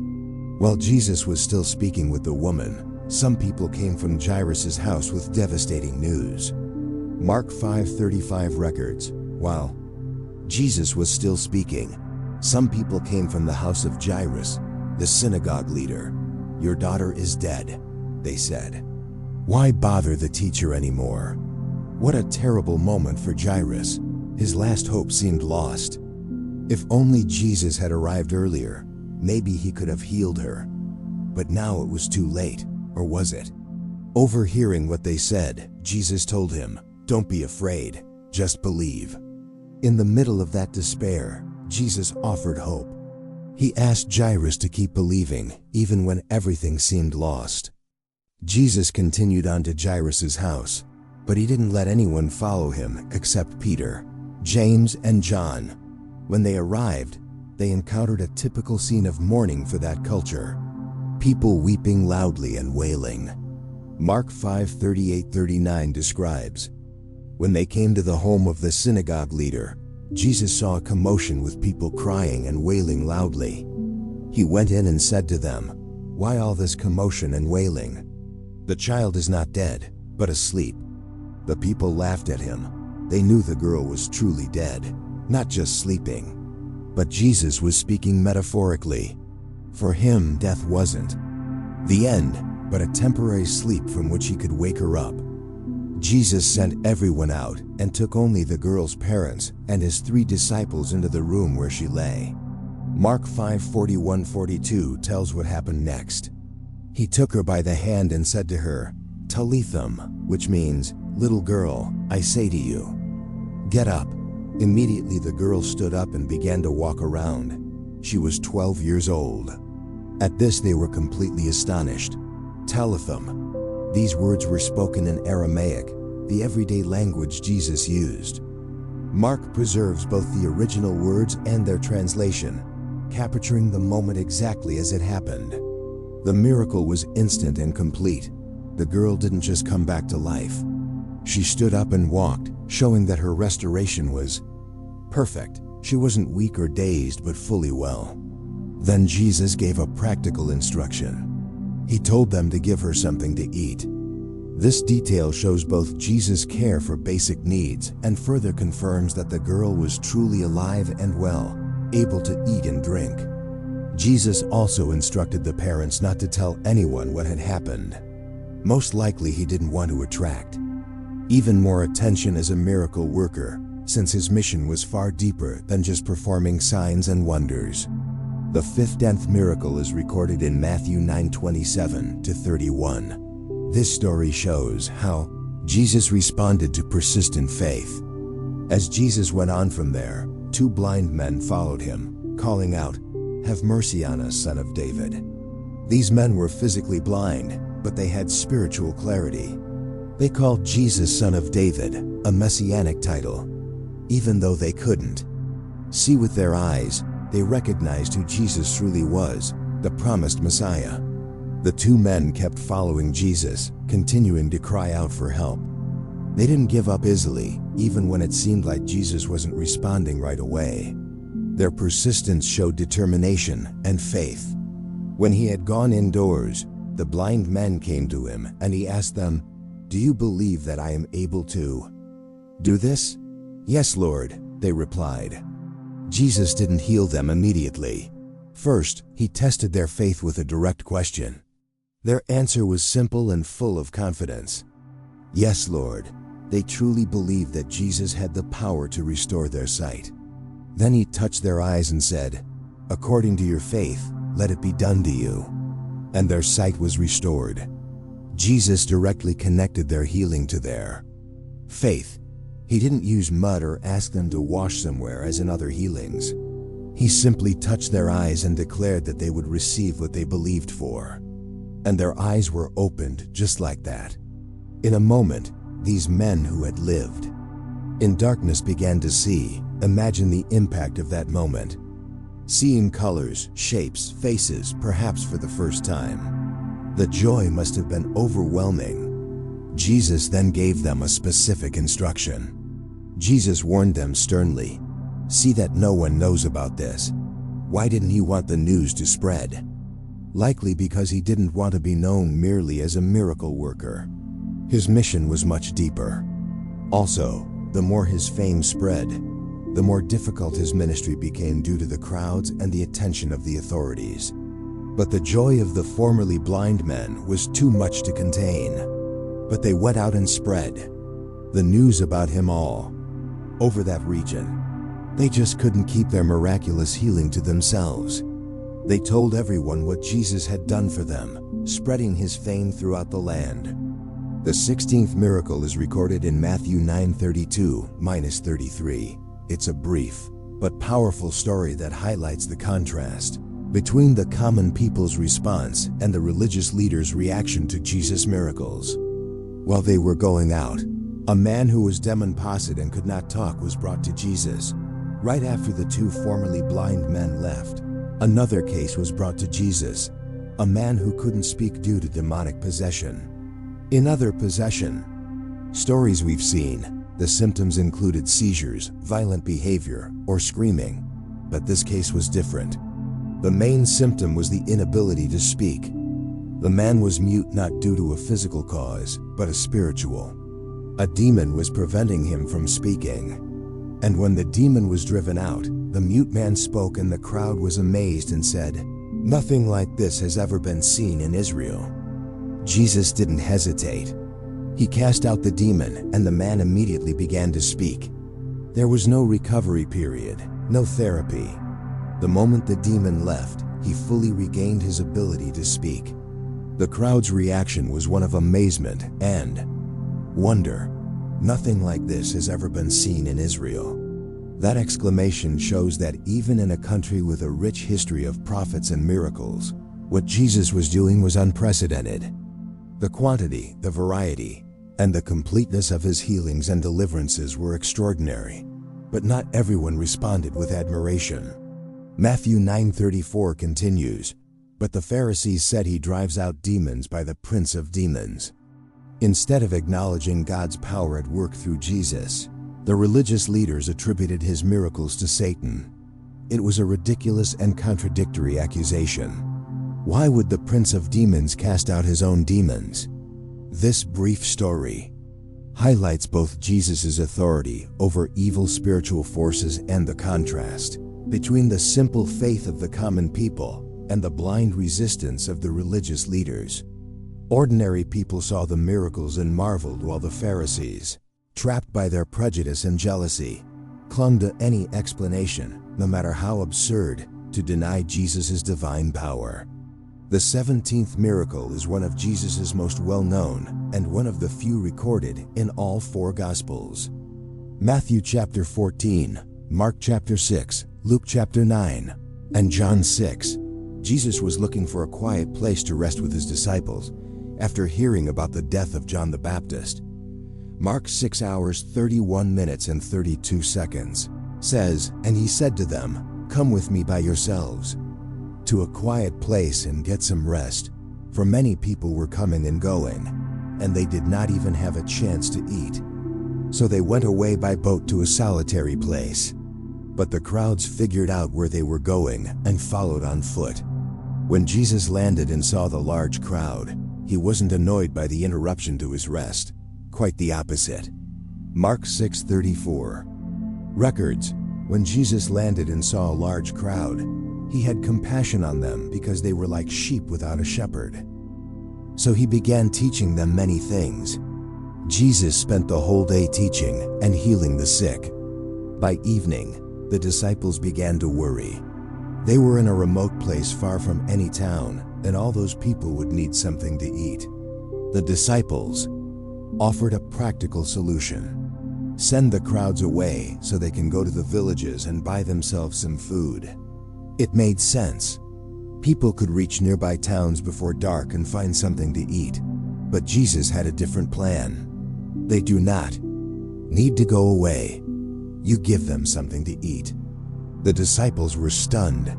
While Jesus was still speaking with the woman, some people came from Jairus' house with devastating news. Mark 5:35 records, while Jesus was still speaking, some people came from the house of Jairus, the synagogue leader. "Your daughter is dead," they said. Why bother the teacher anymore? What a terrible moment for Jairus. His last hope seemed lost. If only Jesus had arrived earlier, maybe he could have healed her. But now it was too late, or was it? Overhearing what they said, Jesus told him, "Don't be afraid, just believe." In the middle of that despair, Jesus offered hope. He asked Jairus to keep believing, even when everything seemed lost. Jesus continued on to Jairus' house, but he didn't let anyone follow him except Peter, James, and John. When they arrived, they encountered a typical scene of mourning for that culture. People weeping loudly and wailing. Mark 5:38-39 describes, "When they came to the home of the synagogue leader, Jesus saw a commotion with people crying and wailing loudly. He went in and said to them, 'Why all this commotion and wailing? The child is not dead, but asleep.' The people laughed at him. They knew the girl was truly dead, not just sleeping. But Jesus was speaking metaphorically. For him, death wasn't the end, but a temporary sleep from which he could wake her up. Jesus sent everyone out and took only the girl's parents and his 3 disciples into the room where she lay. Mark 5:41-42 tells what happened next. He took her by the hand and said to her, "Talitha," which means, "Little girl, I say to you, get up." Immediately the girl stood up and began to walk around. She was 12 years old. At this they were completely astonished. Talitha. These words were spoken in Aramaic, the everyday language Jesus used. Mark preserves both the original words and their translation, capturing the moment exactly as it happened. The miracle was instant and complete. The girl didn't just come back to life. She stood up and walked, showing that her restoration was perfect, She wasn't weak or dazed, but fully well. Then Jesus gave a practical instruction. He told them to give her something to eat. This detail shows both Jesus' care for basic needs and further confirms that the girl was truly alive and well, able to eat and drink. Jesus also instructed the parents not to tell anyone what had happened. Most likely he didn't want to attract even more attention as a miracle worker, since his mission was far deeper than just performing signs and wonders. The fifth miracle is recorded in Matthew 9:27-31. This story shows how Jesus responded to persistent faith. As Jesus went on from there, 2 blind men followed him, calling out, "Have mercy on us, Son of David." These men were physically blind, but they had spiritual clarity. They called Jesus Son of David, a messianic title. Even though they couldn't see with their eyes, they recognized who Jesus truly was, the promised Messiah. The 2 men kept following Jesus, continuing to cry out for help. They didn't give up easily, even when it seemed like Jesus wasn't responding right away. Their persistence showed determination and faith. When he had gone indoors, the blind men came to him and he asked them, "Do you believe that I am able to do this?" "Yes, Lord," they replied. Jesus didn't heal them immediately. First, he tested their faith with a direct question. Their answer was simple and full of confidence. Yes, Lord. They truly believed that Jesus had the power to restore their sight. Then he touched their eyes and said, "According to your faith, let it be done to you." And their sight was restored. Jesus directly connected their healing to their faith. He didn't use mud or ask them to wash somewhere as in other healings. He simply touched their eyes and declared that they would receive what they believed for. And their eyes were opened just like that. In a moment, these men who had lived in darkness began to see. Imagine the impact of that moment. Seeing colors, shapes, faces, perhaps for the first time. The joy must have been overwhelming. Jesus then gave them a specific instruction. Jesus warned them sternly, "See that no one knows about this." Why didn't he want the news to spread? Likely because he didn't want to be known merely as a miracle worker. His mission was much deeper. Also, the more his fame spread, the more difficult his ministry became due to the crowds and the attention of the authorities. But the joy of the formerly blind men was too much to contain. But they went out and spread the news about him all over that region. They just couldn't keep their miraculous healing to themselves. They told everyone what Jesus had done for them, spreading his fame throughout the land. The 16th miracle is recorded in Matthew 9:32-33. It's a brief but powerful story that highlights the contrast between the common people's response and the religious leaders' reaction to Jesus' miracles. While they were going out, a man who was demon-possessed and could not talk was brought to Jesus. Right after the 2 formerly blind men left, another case was brought to Jesus, a man who couldn't speak due to demonic possession. In other possession stories we've seen, the symptoms included seizures, violent behavior, or screaming. But this case was different. The main symptom was the inability to speak. The man was mute not due to a physical cause, but a spiritual. A demon was preventing him from speaking. And when the demon was driven out, the mute man spoke and the crowd was amazed and said, "Nothing like this has ever been seen in Israel." Jesus didn't hesitate. He cast out the demon and the man immediately began to speak. There was no recovery period, no therapy. The moment the demon left, he fully regained his ability to speak. The crowd's reaction was one of amazement and wonder. Nothing like this has ever been seen in Israel. That exclamation shows that even in a country with a rich history of prophets and miracles, what Jesus was doing was unprecedented. The quantity, the variety, and the completeness of his healings and deliverances were extraordinary. But not everyone responded with admiration. Matthew 9:34 continues, "But the Pharisees said he drives out demons by the prince of demons." Instead of acknowledging God's power at work through Jesus, The religious leaders attributed his miracles to Satan. It was a ridiculous and contradictory accusation. Why would the prince of demons cast out his own demons? This brief story highlights both Jesus' authority over evil spiritual forces and the contrast between the simple faith of the common people and the blind resistance of the religious leaders. Ordinary people saw the miracles and marveled, while the Pharisees, trapped by their prejudice and jealousy, clung to any explanation, no matter how absurd, to deny Jesus' divine power. The 17th miracle is one of Jesus' most well-known and one of the few recorded in all four Gospels. Matthew chapter 14, Mark chapter 6, Luke chapter 9, and John 6. Jesus was looking for a quiet place to rest with his disciples after hearing about the death of John the Baptist. Mark 6 hours 31 minutes and 32 seconds says, "And he said to them, 'Come with me by yourselves to a quiet place and get some rest,' for many people were coming and going, and they did not even have a chance to eat. So they went away by boat to a solitary place. But the crowds figured out where they were going and followed on foot. When Jesus landed and saw the large crowd, he wasn't annoyed by the interruption to his rest. Quite the opposite." Mark 6:34 records, "When Jesus landed and saw a large crowd, he had compassion on them because they were like sheep without a shepherd. So he began teaching them many things." Jesus spent the whole day teaching and healing the sick. By evening, the disciples began to worry. They were in a remote place far from any town, and all those people would need something to eat. The disciples offered a practical solution. Send the crowds away so they can go to the villages and buy themselves some food. It made sense. People could reach nearby towns before dark and find something to eat. But Jesus had a different plan. They do not need to go away. You give them something to eat. The disciples were stunned.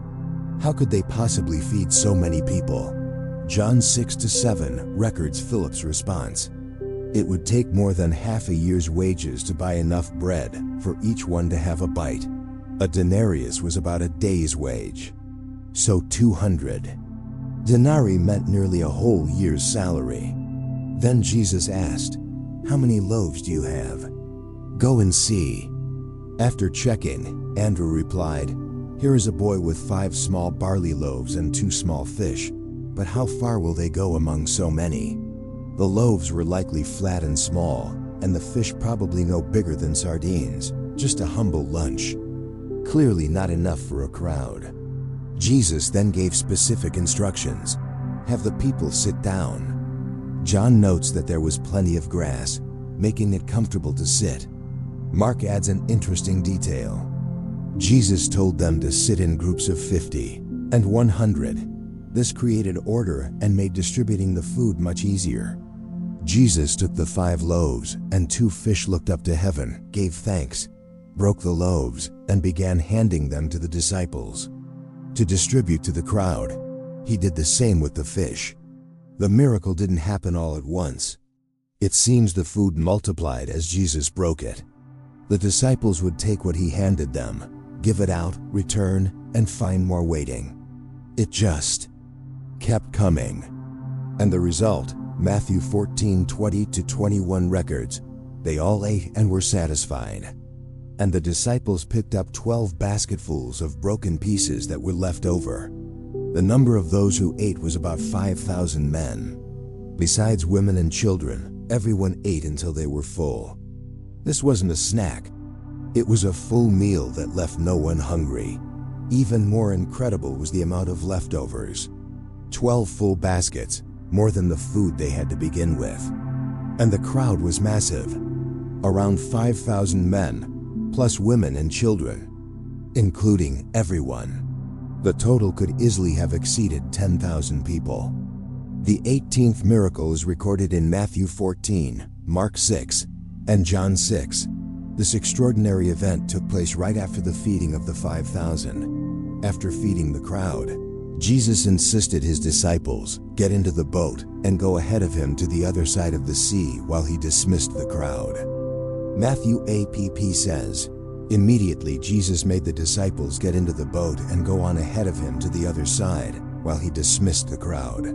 How could they possibly feed so many people? John 6-7 records Philip's response. It would take more than half a year's wages to buy enough bread for each one to have a bite. A denarius was about a day's wage. So 200 denarii meant nearly a whole year's salary. Then Jesus asked, "How many loaves do you have? Go and see." After checking, Andrew replied, "Here is a boy with 5 small barley loaves and 2 small fish. But how far will they go among so many?" The loaves were likely flat and small, and the fish probably no bigger than sardines, just a humble lunch. Clearly not enough for a crowd. Jesus then gave specific instructions. Have the people sit down. John notes that there was plenty of grass, making it comfortable to sit. Mark adds an interesting detail. Jesus told them to sit in groups of 50 and 100. This created order and made distributing the food much easier. Jesus took the 5 loaves and 2 fish, looked up to heaven, gave thanks, broke the loaves, and began handing them to the disciples to distribute to the crowd. He did the same with the fish. The miracle didn't happen all at once. It seems the food multiplied as Jesus broke it. The disciples would take what he handed them, give it out, return, and find more waiting. It just kept coming. And the result, Matthew 14:20-21 records, they all ate and were satisfied. And the disciples picked up 12 basketfuls of broken pieces that were left over. The number of those who ate was about 5,000 men. Besides women and children, everyone ate until they were full. This wasn't a snack. It was a full meal that left no one hungry. Even more incredible was the amount of leftovers. 12 full baskets, more than the food they had to begin with. And the crowd was massive. Around 5,000 men, plus women and children, including everyone. The total could easily have exceeded 10,000 people. The 18th miracle is recorded in Matthew 14, Mark 6, and John 6. This extraordinary event took place right after the feeding of the 5,000. After feeding the crowd, Jesus insisted his disciples get into the boat and go ahead of him to the other side of the sea while he dismissed the crowd. Matthew APP says, "Immediately Jesus made the disciples get into the boat and go on ahead of him to the other side, while he dismissed the crowd.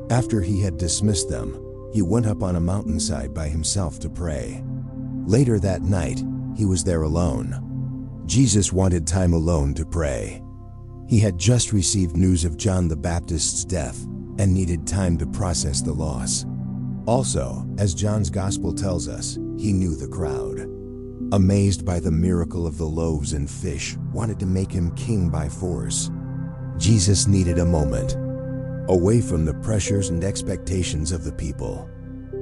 After he had dismissed them, he went up on a mountainside by himself to pray. Later that night, he was there alone. Jesus wanted time alone to pray. He had just received news of John the Baptist's death and needed time to process the loss. Also, as John's Gospel tells us, he knew the crowd, amazed by the miracle of the loaves and fish, wanted to make him king by force. Jesus needed a moment, away from the pressures and expectations of the people.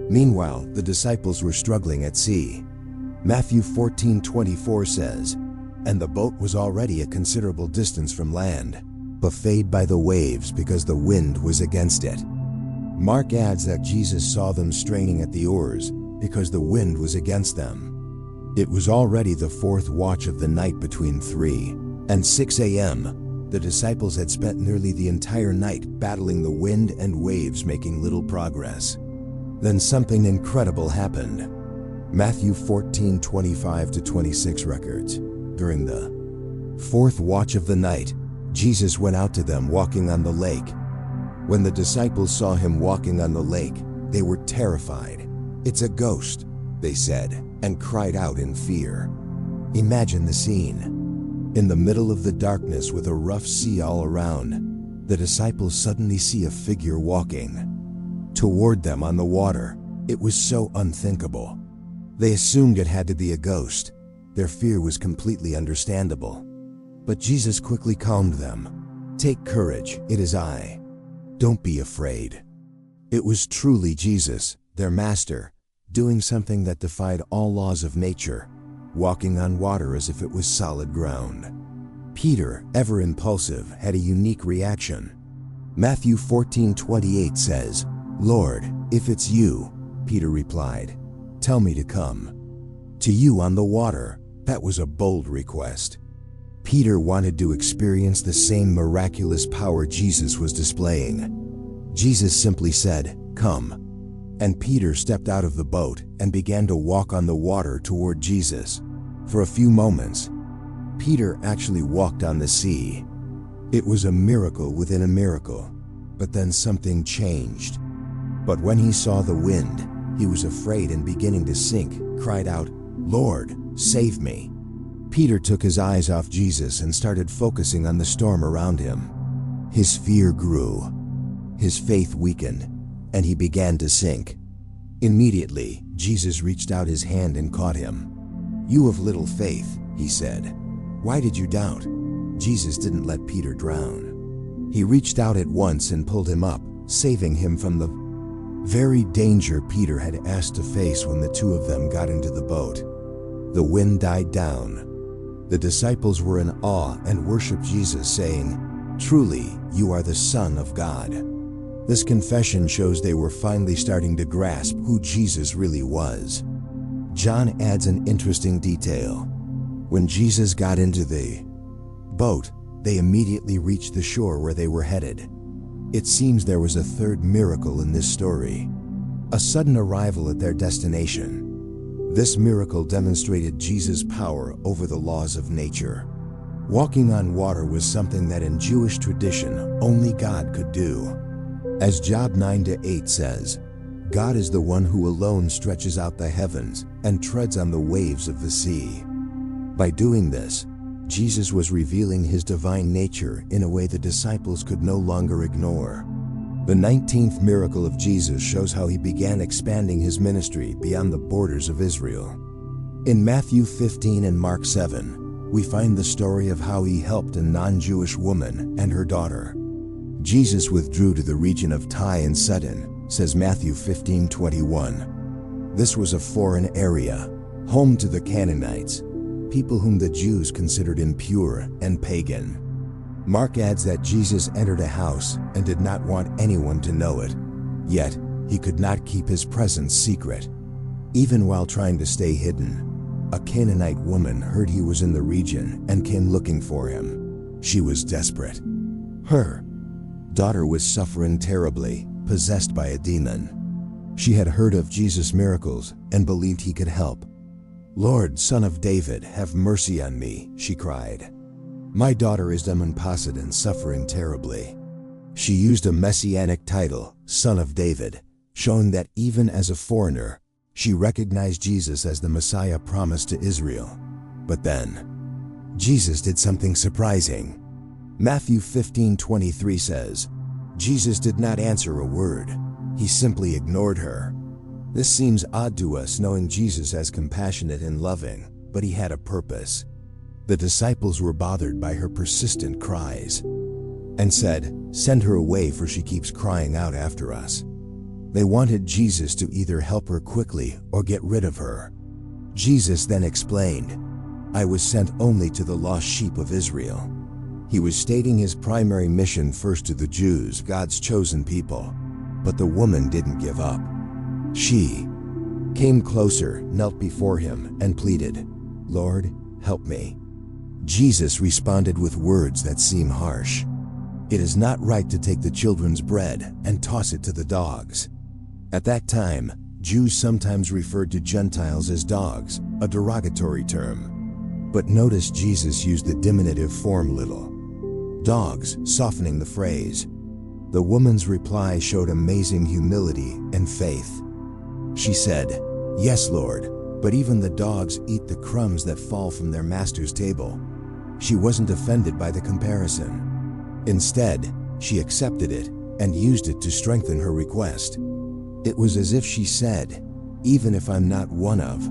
Meanwhile, the disciples were struggling at sea. Matthew 14:24 says, "And the boat was already a considerable distance from land, buffeted by the waves because the wind was against it." Mark adds that Jesus saw them straining at the oars because the wind was against them. It was already the fourth watch of the night between 3 and 6 a.m. The disciples had spent nearly the entire night battling the wind and waves, making little progress. Then something incredible happened. Matthew 14:25-26 records, "During the fourth watch of the night, Jesus went out to them walking on the lake. When the disciples saw him walking on the lake, they were terrified. 'It's a ghost,' they said, and cried out in fear." Imagine the scene. In the middle of the darkness with a rough sea all around, the disciples suddenly see a figure walking toward them on the water. It was so unthinkable. They assumed it had to be a ghost. Their fear was completely understandable. But Jesus quickly calmed them. "Take courage, it is I. Don't be afraid." It was truly Jesus, their master, doing something that defied all laws of nature, walking on water as if it was solid ground. Peter, ever impulsive, had a unique reaction. Matthew 14:28 says, "Lord, if it's you," Peter replied, "tell me to come to you on the water." That was a bold request. Peter wanted to experience the same miraculous power Jesus was displaying. Jesus simply said, "Come." And Peter stepped out of the boat and began to walk on the water toward Jesus. For a few moments, Peter actually walked on the sea. It was a miracle within a miracle. But then something changed. But when he saw the wind, he was afraid and beginning to sink, cried out, "Lord, save me." Peter took his eyes off Jesus and started focusing on the storm around him. His fear grew, his faith weakened, and he began to sink. Immediately, Jesus reached out his hand and caught him. "You of little faith," he said. "Why did you doubt?" Jesus didn't let Peter drown. He reached out at once and pulled him up, saving him from the very danger Peter had asked to face when the two of them got into the boat. The wind died down. The disciples were in awe and worshiped Jesus, saying, "Truly, you are the Son of God." This confession shows they were finally starting to grasp who Jesus really was. John adds an interesting detail. When Jesus got into the boat, they immediately reached the shore where they were headed. It seems there was a third miracle in this story, a sudden arrival at their destination. This miracle demonstrated Jesus' power over the laws of nature. Walking on water was something that in Jewish tradition only God could do. As Job 9-8 says, "God is the one who alone stretches out the heavens and treads on the waves of the sea." By doing this, Jesus was revealing his divine nature in a way the disciples could no longer ignore. The 19th miracle of Jesus shows how he began expanding his ministry beyond the borders of Israel. In Matthew 15 and Mark 7, we find the story of how he helped a non-Jewish woman and her daughter. Jesus withdrew to the region of Tyre and Sidon, says Matthew 15:21. This was a foreign area, home to the Canaanites, people whom the Jews considered impure and pagan. Mark adds that Jesus entered a house and did not want anyone to know it. Yet, he could not keep his presence secret. Even while trying to stay hidden, a Canaanite woman heard he was in the region and came looking for him. She was desperate. Her daughter was suffering terribly, possessed by a demon. She had heard of Jesus' miracles and believed he could help. "Lord, Son of David, have mercy on me," she cried. "My daughter is demon-possessed and suffering terribly." She used a messianic title, Son of David, showing that even as a foreigner, she recognized Jesus as the Messiah promised to Israel. But then, Jesus did something surprising. Matthew 15:23 says, "Jesus did not answer a word. He simply ignored her." This seems odd to us, knowing Jesus as compassionate and loving, but he had a purpose. The disciples were bothered by her persistent cries and said, "Send her away, for she keeps crying out after us." They wanted Jesus to either help her quickly or get rid of her. Jesus then explained, "I was sent only to the lost sheep of Israel." He was stating his primary mission first to the Jews, God's chosen people. But the woman didn't give up. She came closer, knelt before him, and pleaded, "Lord, help me." Jesus responded with words that seem harsh. "It is not right to take the children's bread and toss it to the dogs." At that time, Jews sometimes referred to Gentiles as dogs, a derogatory term. But notice Jesus used the diminutive form little dogs, softening the phrase. The woman's reply showed amazing humility and faith. She said, "Yes, Lord, but even the dogs eat the crumbs that fall from their master's table." She wasn't offended by the comparison. Instead, she accepted it and used it to strengthen her request. It was as if she said, "Even if I'm not one of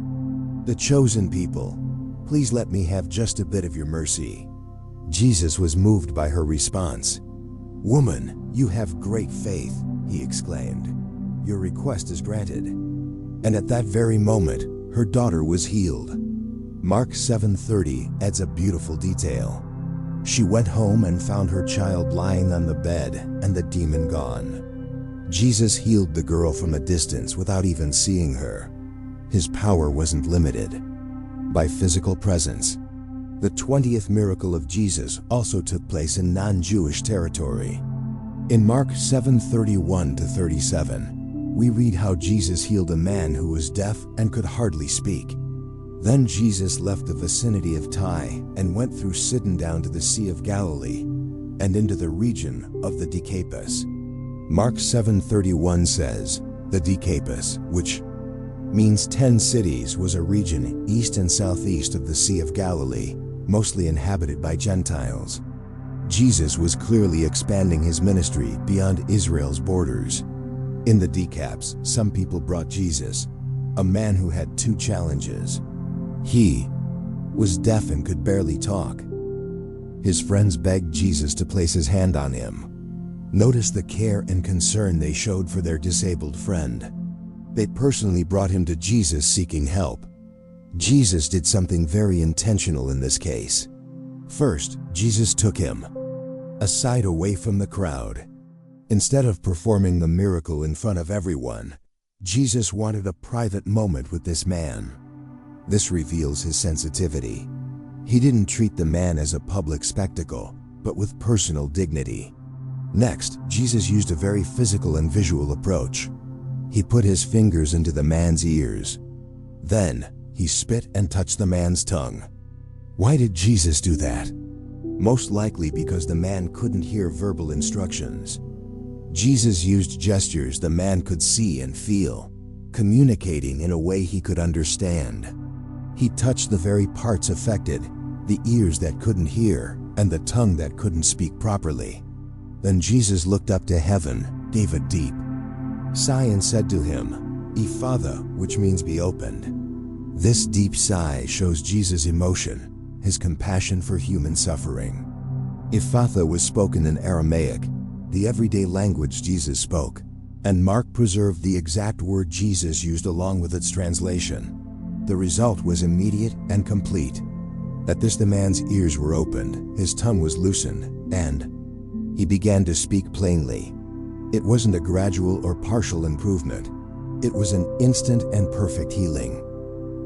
the chosen people, please let me have just a bit of your mercy." Jesus was moved by her response. "Woman, you have great faith," he exclaimed. "Your request is granted." And at that very moment, her daughter was healed. Mark 7:30 adds a beautiful detail. She went home and found her child lying on the bed and the demon gone. Jesus healed the girl from a distance without even seeing her. His power wasn't limited by physical presence. The 20th miracle of Jesus also took place in non-Jewish territory. In Mark 7:31-37, we read how Jesus healed a man who was deaf and could hardly speak. Then Jesus left the vicinity of Tyre and went through Sidon down to the Sea of Galilee and into the region of the Decapolis. Mark 7:31 says, the Decapolis, which means 10 cities, was a region east and southeast of the Sea of Galilee, mostly inhabited by Gentiles. Jesus was clearly expanding his ministry beyond Israel's borders. In the Decapolis, some people brought Jesus, a man who had 2 challenges. He was deaf and could barely talk. His friends begged Jesus to place his hand on him. Notice the care and concern they showed for their disabled friend. They personally brought him to Jesus seeking help. Jesus did something very intentional in this case. First, Jesus took him aside away from the crowd. Instead of performing the miracle in front of everyone, Jesus wanted a private moment with this man. This reveals his sensitivity. He didn't treat the man as a public spectacle, but with personal dignity. Next, Jesus used a very physical and visual approach. He put his fingers into the man's ears. Then, he spit and touched the man's tongue. Why did Jesus do that? Most likely because the man couldn't hear verbal instructions. Jesus used gestures the man could see and feel, communicating in a way he could understand. He touched the very parts affected, the ears that couldn't hear, and the tongue that couldn't speak properly. Then Jesus looked up to heaven, gave a deep sigh and said to him, "Ephphatha," which means be opened. This deep sigh shows Jesus' emotion, his compassion for human suffering. Ephphatha was spoken in Aramaic, the everyday language Jesus spoke, and Mark preserved the exact word Jesus used along with its translation. The result was immediate and complete. At this, the man's ears were opened, his tongue was loosened, and he began to speak plainly. It wasn't a gradual or partial improvement. It was an instant and perfect healing.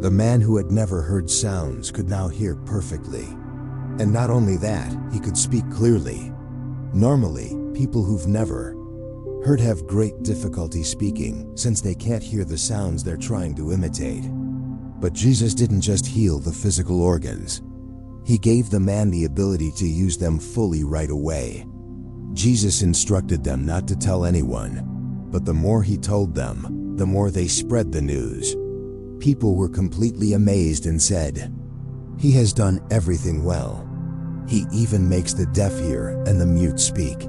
The man who had never heard sounds could now hear perfectly. And not only that, he could speak clearly. Normally, people who've never heard have great difficulty speaking since they can't hear the sounds they're trying to imitate. But Jesus didn't just heal the physical organs. He gave the man the ability to use them fully right away. Jesus instructed them not to tell anyone, but the more he told them, the more they spread the news. People were completely amazed and said, "He has done everything well. He even makes the deaf hear and the mute speak."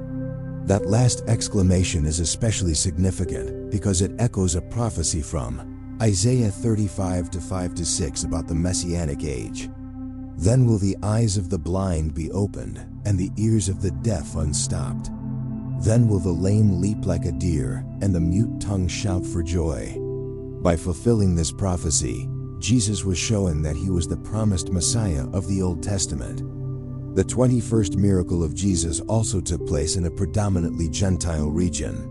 That last exclamation is especially significant because it echoes a prophecy from Isaiah 35:5-6 about the Messianic age. "Then will the eyes of the blind be opened, and the ears of the deaf unstopped. Then will the lame leap like a deer, and the mute tongue shout for joy." By fulfilling this prophecy, Jesus was showing that he was the promised Messiah of the Old Testament. The 21st miracle of Jesus also took place in a predominantly Gentile region.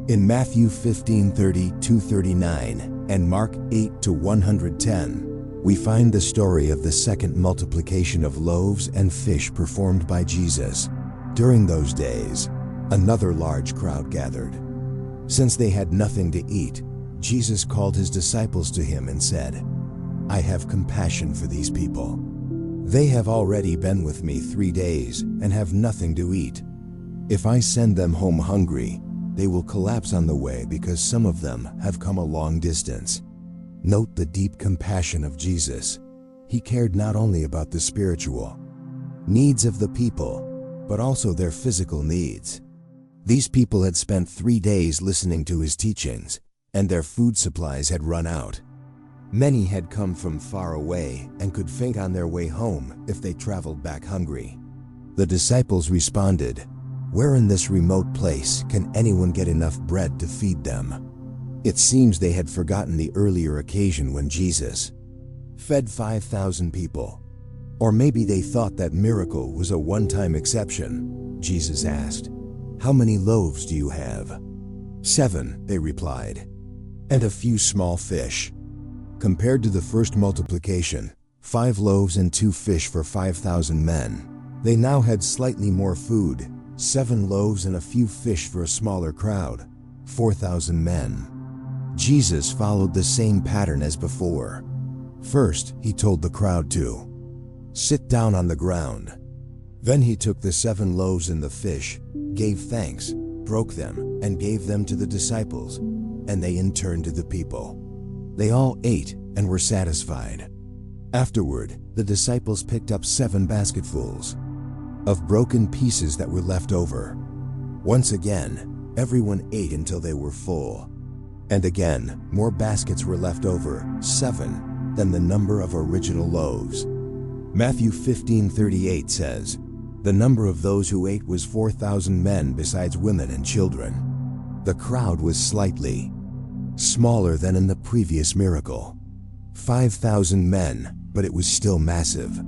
In Matthew 15:30-39 and Mark 8-110, we find the story of the second multiplication of loaves and fish performed by Jesus. During those days, another large crowd gathered. Since they had nothing to eat, Jesus called his disciples to him and said, "I have compassion for these people. They have already been with me 3 days and have nothing to eat. If I send them home hungry, they will collapse on the way because some of them have come a long distance." Note the deep compassion of Jesus. He cared not only about the spiritual needs of the people, but also their physical needs. These people had spent 3 days listening to his teachings, and their food supplies had run out. Many had come from far away and could faint on their way home if they traveled back hungry. The disciples responded, "Where in this remote place can anyone get enough bread to feed them?" It seems they had forgotten the earlier occasion when Jesus fed 5,000 people. Or maybe they thought that miracle was a one-time exception. Jesus asked, "How many loaves do you have?" "7," they replied, "and a few small fish." Compared to the first multiplication, 5 loaves and 2 fish for 5,000 men, they now had slightly more food, 7 loaves and a few fish for a smaller crowd, 4,000 men. Jesus followed the same pattern as before. First, he told the crowd to sit down on the ground. Then he took the 7 loaves and the fish, gave thanks, broke them, and gave them to the disciples, and they in turn to the people. They all ate and were satisfied. Afterward, the disciples picked up 7 basketfuls of broken pieces that were left over. Once again, everyone ate until they were full. And again, more baskets were left over, 7, than the number of original loaves. Matthew 15:38 says, "The number of those who ate was 4,000 men besides women and children." The crowd was slightly smaller than in the previous miracle. 5,000 men, but it was still massive.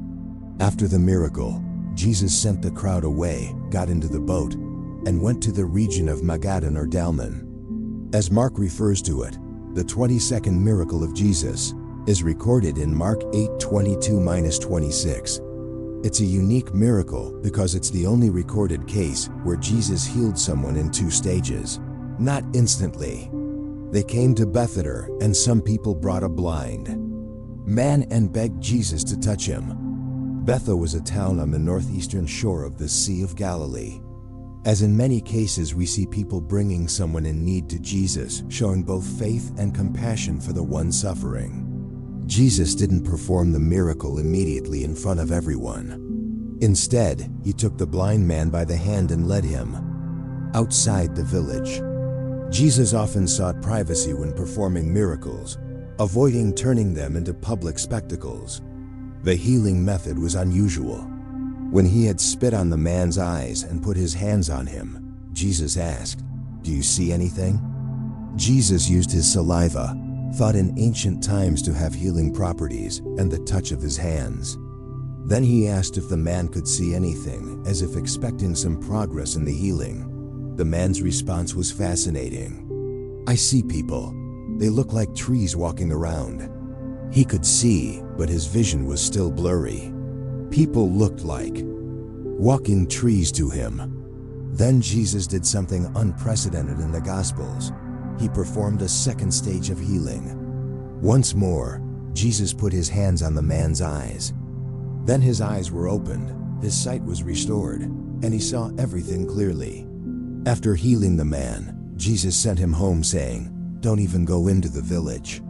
After the miracle, Jesus sent the crowd away, got into the boat, and went to the region of Magadan or Dalman. As Mark refers to it, the 22nd miracle of Jesus is recorded in Mark 8:22-26. It's a unique miracle because it's the only recorded case where Jesus healed someone in 2 stages, not instantly. They came to Bethesda, and some people brought a blind man and begged Jesus to touch him. Bethesda was a town on the northeastern shore of the Sea of Galilee. As in many cases, we see people bringing someone in need to Jesus, showing both faith and compassion for the one suffering. Jesus didn't perform the miracle immediately in front of everyone. Instead, he took the blind man by the hand and led him outside the village. Jesus often sought privacy when performing miracles, avoiding turning them into public spectacles. The healing method was unusual. When he had spit on the man's eyes and put his hands on him, Jesus asked, "Do you see anything?" Jesus used his saliva, thought in ancient times to have healing properties, and the touch of his hands. Then he asked if the man could see anything, as if expecting some progress in the healing. The man's response was fascinating. "I see people. They look like trees walking around." He could see, but his vision was still blurry. People looked like walking trees to him. Then Jesus did something unprecedented in the Gospels. He performed a second stage of healing. Once more, Jesus put his hands on the man's eyes. Then his eyes were opened, his sight was restored, and he saw everything clearly. After healing the man, Jesus sent him home saying, "Don't even go into the village."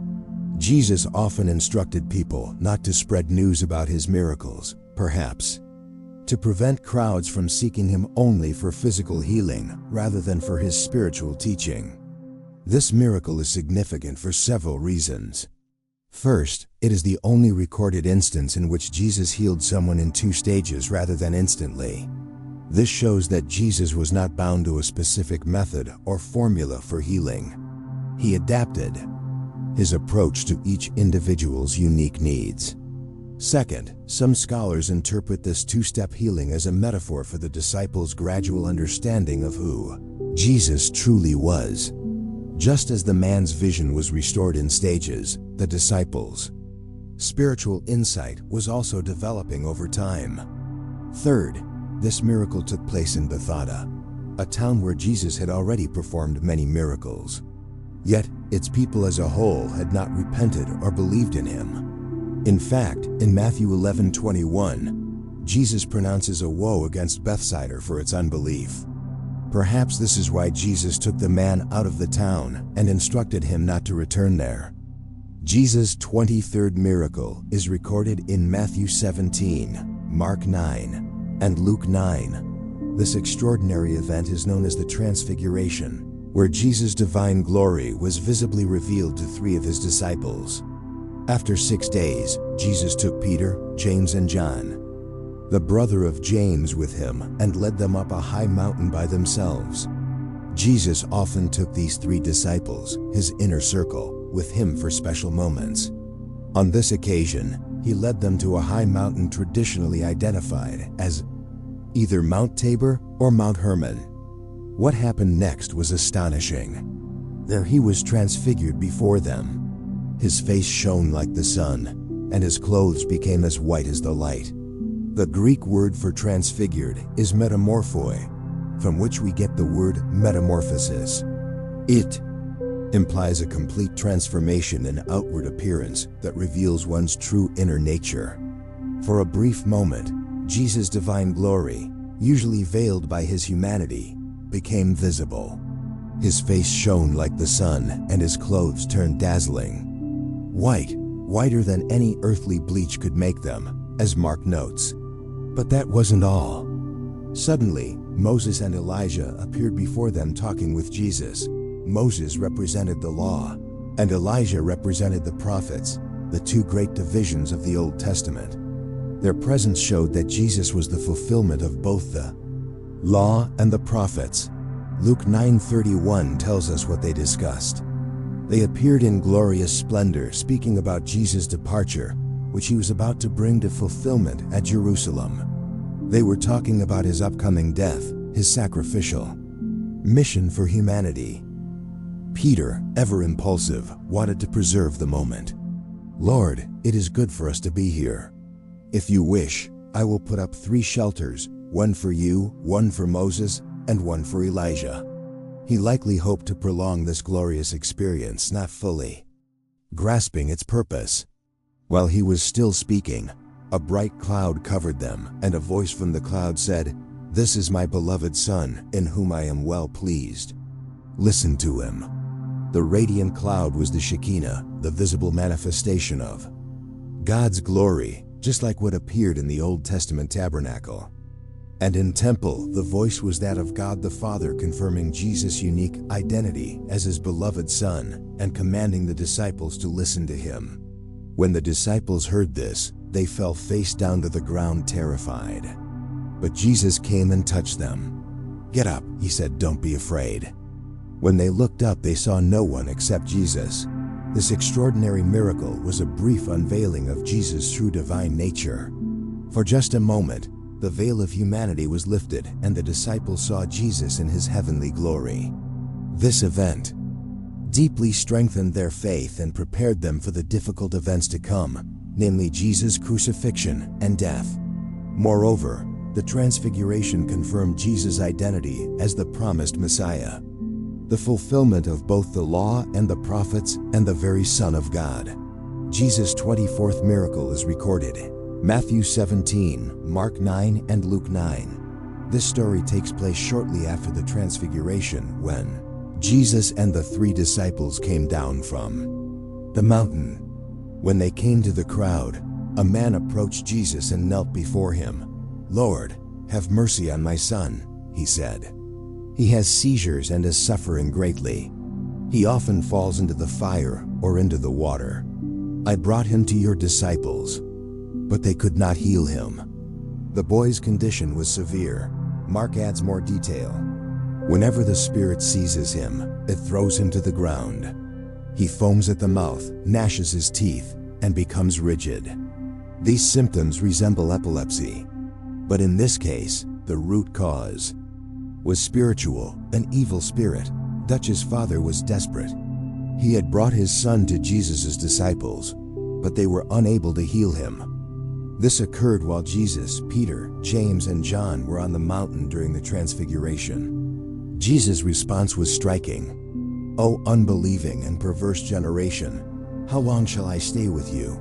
Jesus often instructed people not to spread news about his miracles, perhaps to prevent crowds from seeking him only for physical healing rather than for his spiritual teaching. This miracle is significant for several reasons. First, it is the only recorded instance in which Jesus healed someone in 2 stages rather than instantly. This shows that Jesus was not bound to a specific method or formula for healing. He adapted his approach to each individual's unique needs. Second, some scholars interpret this 2-step healing as a metaphor for the disciples' gradual understanding of who Jesus truly was. Just as the man's vision was restored in stages, the disciples' spiritual insight was also developing over time. Third, this miracle took place in Bethsaida, a town where Jesus had already performed many miracles. Yet, its people as a whole had not repented or believed in him. In fact, in Matthew 11:21, Jesus pronounces a woe against Bethsaida for its unbelief. Perhaps this is why Jesus took the man out of the town and instructed him not to return there. Jesus' 23rd miracle is recorded in Matthew 17, Mark 9, and Luke 9. This extraordinary event is known as the Transfiguration, where Jesus' divine glory was visibly revealed to 3 of his disciples. After 6 days, Jesus took Peter, James, and John, the brother of James, with him and led them up a high mountain by themselves. Jesus often took these 3 disciples, his inner circle, with him for special moments. On this occasion, he led them to a high mountain traditionally identified as either Mount Tabor or Mount Hermon. What happened next was astonishing. There he was transfigured before them. His face shone like the sun, and his clothes became as white as the light. The Greek word for transfigured is metamorphoi, from which we get the word metamorphosis. It implies a complete transformation in outward appearance that reveals one's true inner nature. For a brief moment, Jesus' divine glory, usually veiled by his humanity, became visible. His face shone like the sun, and his clothes turned dazzling white, whiter than any earthly bleach could make them, as Mark notes. But that wasn't all. Suddenly, Moses and Elijah appeared before them talking with Jesus. Moses represented the law, and Elijah represented the prophets, the 2 great divisions of the Old Testament. Their presence showed that Jesus was the fulfillment of both the law and the prophets. Luke 9:31 tells us what they discussed. They appeared in glorious splendor, speaking about Jesus' departure, which he was about to bring to fulfillment at Jerusalem. They were talking about his upcoming death, his sacrificial mission for humanity. Peter, ever impulsive, wanted to preserve the moment. "Lord, it is good for us to be here. If you wish, I will put up 3 shelters, one for you, one for Moses, and one for Elijah." He likely hoped to prolong this glorious experience, not fully grasping its purpose. While he was still speaking, a bright cloud covered them, and a voice from the cloud said, "This is my beloved Son, in whom I am well pleased. Listen to him." The radiant cloud was the Shekinah, the visible manifestation of God's glory, just like what appeared in the Old Testament tabernacle. And in temple, the voice was that of God the Father, confirming Jesus' unique identity as his beloved Son and commanding the disciples to listen to him. When the disciples heard this, they fell face down to the ground, terrified. But Jesus came and touched them. "Get up," he said, "don't be afraid." When they looked up, they saw no one except Jesus. This extraordinary miracle was a brief unveiling of Jesus' true divine nature. For just a moment, the veil of humanity was lifted, and the disciples saw Jesus in his heavenly glory. This event deeply strengthened their faith and prepared them for the difficult events to come, namely Jesus' crucifixion and death. Moreover, the Transfiguration confirmed Jesus' identity as the promised Messiah, the fulfillment of both the law and the prophets, and the very Son of God. Jesus' 24th miracle is recorded. Matthew 17, Mark 9, and Luke 9. This story takes place shortly after the Transfiguration, when Jesus and the 3 disciples came down from the mountain. When they came to the crowd, a man approached Jesus and knelt before him. "Lord, have mercy on my son," he said. "He has seizures and is suffering greatly. He often falls into the fire or into the water. I brought him to your disciples, but they could not heal him." The boy's condition was severe. Mark adds more detail. Whenever the spirit seizes him, it throws him to the ground. He foams at the mouth, gnashes his teeth, and becomes rigid. These symptoms resemble epilepsy, but in this case, the root cause was spiritual, an evil spirit. Dutch's father was desperate. He had brought his son to Jesus' disciples, but they were unable to heal him. This occurred while Jesus, Peter, James, and John were on the mountain during the Transfiguration. Jesus' response was striking. "O unbelieving and perverse generation, how long shall I stay with you?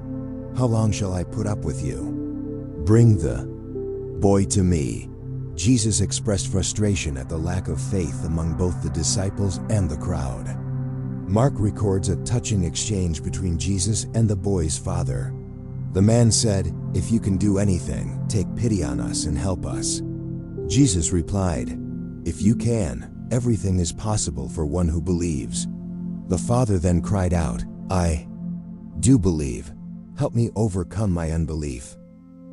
How long shall I put up with you? Bring the boy to me." Jesus expressed frustration at the lack of faith among both the disciples and the crowd. Mark records a touching exchange between Jesus and the boy's father. The man said, "If you can do anything, take pity on us and help us." Jesus replied, "If you can, everything is possible for one who believes." The father then cried out, "I do believe. Help me overcome my unbelief."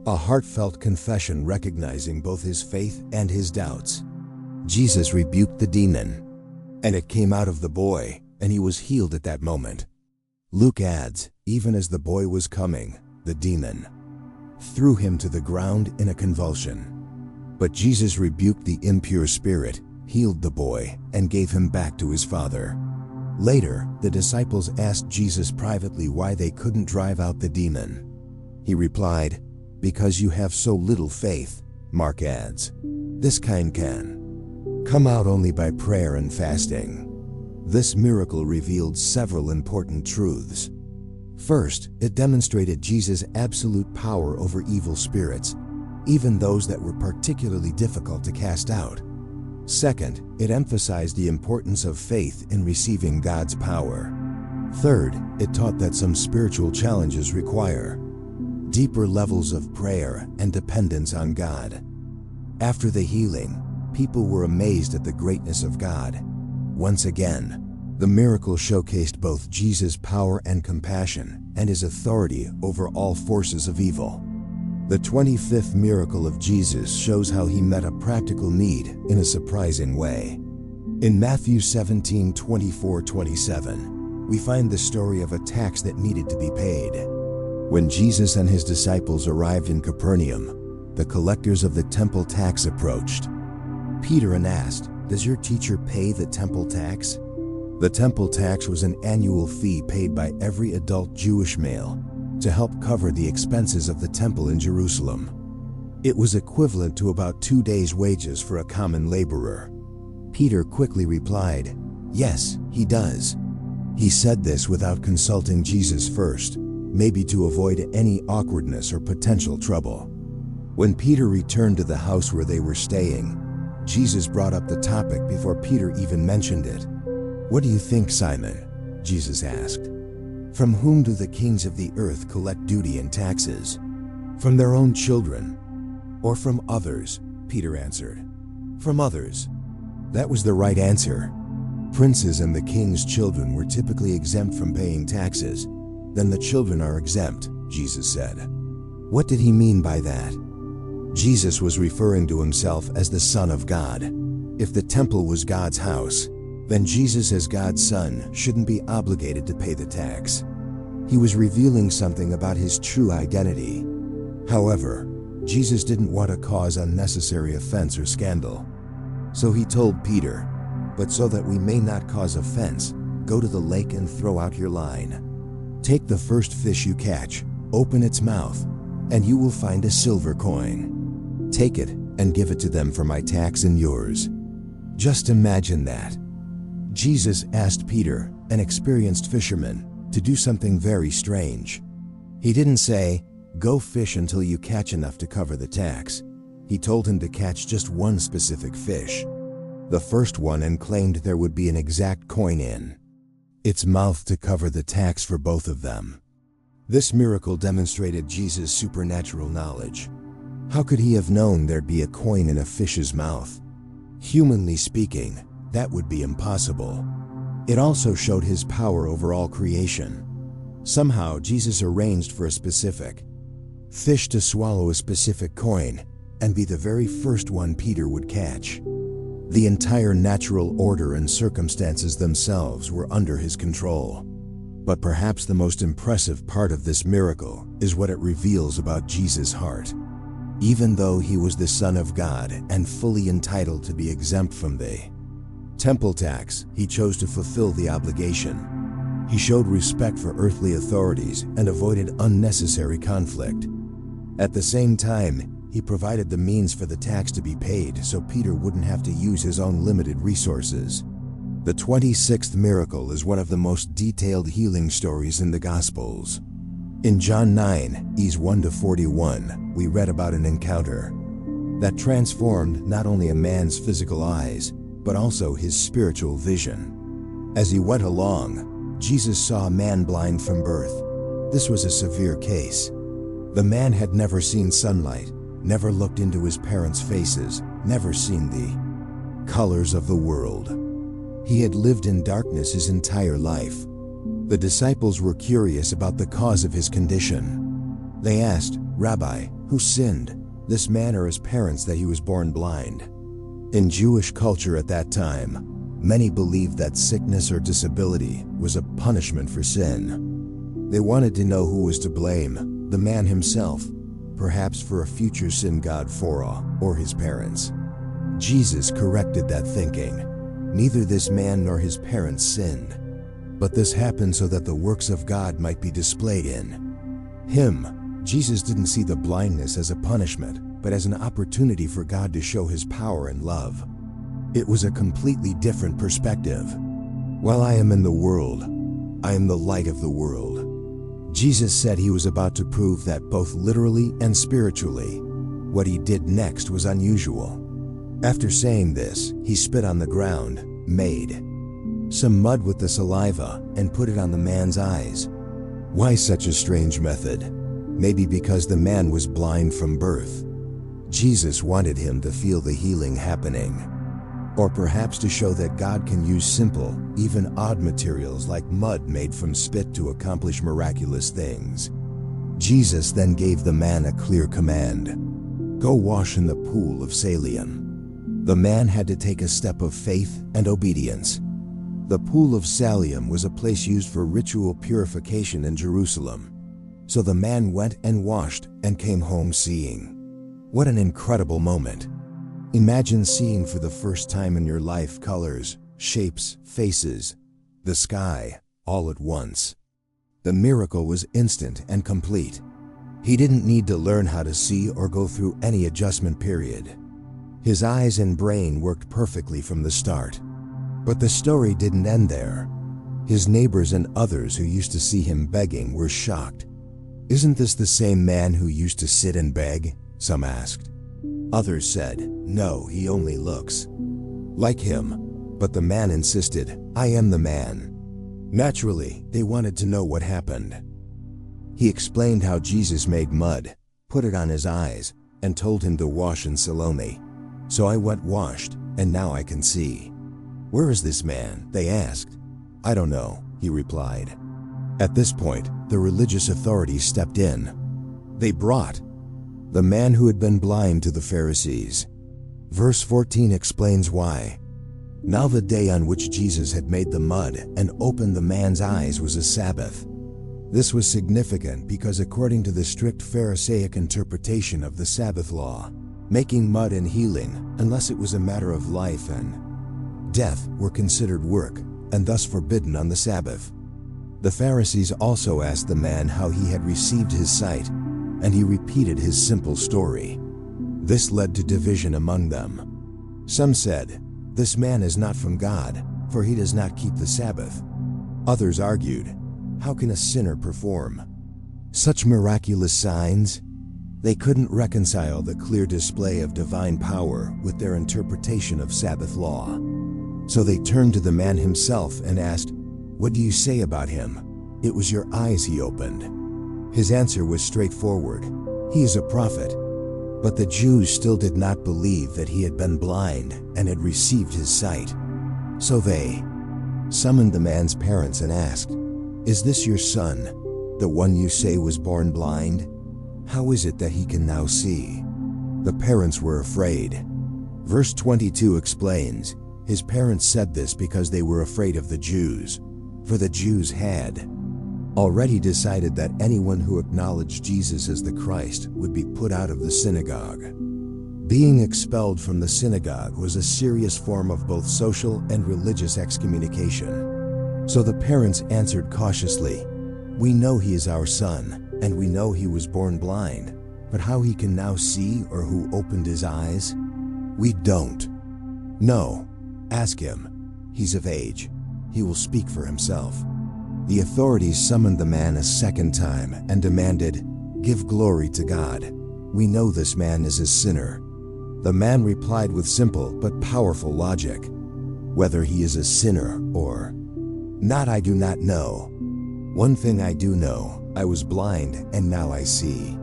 A heartfelt confession recognizing both his faith and his doubts. Jesus rebuked the demon, and it came out of the boy, and he was healed at that moment. Luke adds, even as the boy was coming, the demon threw him to the ground in a convulsion. But Jesus rebuked the impure spirit, healed the boy, and gave him back to his father. Later, the disciples asked Jesus privately why they couldn't drive out the demon. He replied, "Because you have so little faith," Mark adds. "This kind can come out only by prayer and fasting." This miracle revealed several important truths. First, it demonstrated Jesus' absolute power over evil spirits, even those that were particularly difficult to cast out. Second, it emphasized the importance of faith in receiving God's power. Third, it taught that some spiritual challenges require deeper levels of prayer and dependence on God. After the healing, people were amazed at the greatness of God. Once again, the miracle showcased both Jesus' power and compassion, and his authority over all forces of evil. The 25th miracle of Jesus shows how he met a practical need in a surprising way. In Matthew 17:24-27, we find the story of a tax that needed to be paid. When Jesus and his disciples arrived in Capernaum, the collectors of the temple tax approached Peter and asked, "Does your teacher pay the temple tax?" The temple tax was an annual fee paid by every adult Jewish male to help cover the expenses of the temple in Jerusalem. It was equivalent to about 2 days' wages for a common laborer. Peter quickly replied, "Yes, he does." He said this without consulting Jesus first, maybe to avoid any awkwardness or potential trouble. When Peter returned to the house where they were staying, Jesus brought up the topic before Peter even mentioned it. "What do you think, Simon?" Jesus asked. "From whom do the kings of the earth collect duty and taxes? From their own children, or from others?" Peter answered. "From others." That was the right answer. Princes and the king's children were typically exempt from paying taxes. "Then the children are exempt," Jesus said. What did he mean by that? Jesus was referring to himself as the Son of God. If the temple was God's house, then Jesus as God's Son shouldn't be obligated to pay the tax. He was revealing something about his true identity. However, Jesus didn't want to cause unnecessary offense or scandal. So he told Peter, "But so that we may not cause offense, go to the lake and throw out your line. Take the first fish you catch, open its mouth, and you will find a silver coin. Take it and give it to them for my tax and yours." Just imagine that. Jesus asked Peter, an experienced fisherman, to do something very strange. He didn't say, "Go fish until you catch enough to cover the tax." He told him to catch just one specific fish, the first one, and claimed there would be an exact coin in its mouth to cover the tax for both of them. This miracle demonstrated Jesus' supernatural knowledge. How could he have known there'd be a coin in a fish's mouth? Humanly speaking, that would be impossible. It also showed his power over all creation. Somehow, Jesus arranged for a specific fish to swallow a specific coin and be the very first one Peter would catch. The entire natural order and circumstances themselves were under his control. But perhaps the most impressive part of this miracle is what it reveals about Jesus' heart. Even though he was the Son of God and fully entitled to be exempt from the temple tax, he chose to fulfill the obligation. He showed respect for earthly authorities and avoided unnecessary conflict. At the same time, he provided the means for the tax to be paid so Peter wouldn't have to use his own limited resources. The 26th miracle is one of the most detailed healing stories in the Gospels. In John 9:1-41, we read about an encounter that transformed not only a man's physical eyes, but also his spiritual vision. As he went along, Jesus saw a man blind from birth. This was a severe case. The man had never seen sunlight, never looked into his parents' faces, never seen the colors of the world. He had lived in darkness his entire life. The disciples were curious about the cause of his condition. They asked, "Rabbi, who sinned, this man or his parents, that he was born blind?" In Jewish culture at that time, many believed that sickness or disability was a punishment for sin. They wanted to know who was to blame, the man himself, perhaps for a future sin God foresaw, or his parents. Jesus corrected that thinking. Neither this man nor his parents sinned, but this happened so that the works of God might be displayed in him. Jesus didn't see the blindness as a punishment, but as an opportunity for God to show his power and love. It was a completely different perspective. "While I am in the world, I am the light of the world." Jesus said he was about to prove that both literally and spiritually. What he did next was unusual. After saying this, he spit on the ground, made some mud with the saliva, and put it on the man's eyes. Why such a strange method? Maybe because the man was blind from birth. Jesus wanted him to feel the healing happening. Or perhaps to show that God can use simple, even odd materials like mud made from spit to accomplish miraculous things. Jesus then gave the man a clear command: "Go wash in the pool of Siloam." The man had to take a step of faith and obedience. The pool of Siloam was a place used for ritual purification in Jerusalem. So the man went and washed and came home seeing. What an incredible moment. Imagine seeing for the first time in your life colors, shapes, faces, the sky, all at once. The miracle was instant and complete. He didn't need to learn how to see or go through any adjustment period. His eyes and brain worked perfectly from the start. But the story didn't end there. His neighbors and others who used to see him begging were shocked. "Isn't this the same man who used to sit and beg?" some asked. Others said, "No, he only looks like him." But the man insisted, "I am the man." Naturally, they wanted to know what happened. He explained how Jesus made mud, put it on his eyes, and told him to wash in Siloam. "So I went washed, and now I can see." "Where is this man?" they asked. "I don't know," he replied. At this point, the religious authorities stepped in. They brought the man who had been blind to the Pharisees. Verse 14 explains why. Now the day on which Jesus had made the mud and opened the man's eyes was a Sabbath. This was significant because according to the strict Pharisaic interpretation of the Sabbath law, making mud and healing, unless it was a matter of life and death, were considered work, and thus forbidden on the Sabbath. The Pharisees also asked the man how he had received his sight, and he repeated his simple story. This led to division among them. Some said, "This man is not from God, for he does not keep the Sabbath." Others argued, "How can a sinner perform Such miraculous signs? They couldn't reconcile the clear display of divine power with their interpretation of Sabbath law. So they turned to the man himself and asked, "What do you say about him? It was your eyes he opened." His answer was straightforward. He is a prophet. But the Jews still did not believe that he had been blind and had received his sight. So they summoned the man's parents and asked, "Is this your son, the one you say was born blind? How is it that he can now see?" The parents were afraid. Verse 22 explains, his parents said this because they were afraid of the Jews, for the Jews had already decided that anyone who acknowledged Jesus as the Christ would be put out of the synagogue. Being expelled from the synagogue was a serious form of both social and religious excommunication. So the parents answered cautiously, "We know he is our son, and we know he was born blind, but how he can now see or who opened his eyes? We don't know. Ask him. He's of age. He will speak for himself." The authorities summoned the man a second time and demanded, "Give glory to God. We know this man is a sinner." The man replied with simple but powerful logic, "Whether he is a sinner or not, I do not know. One thing I do know, I was blind and now I see."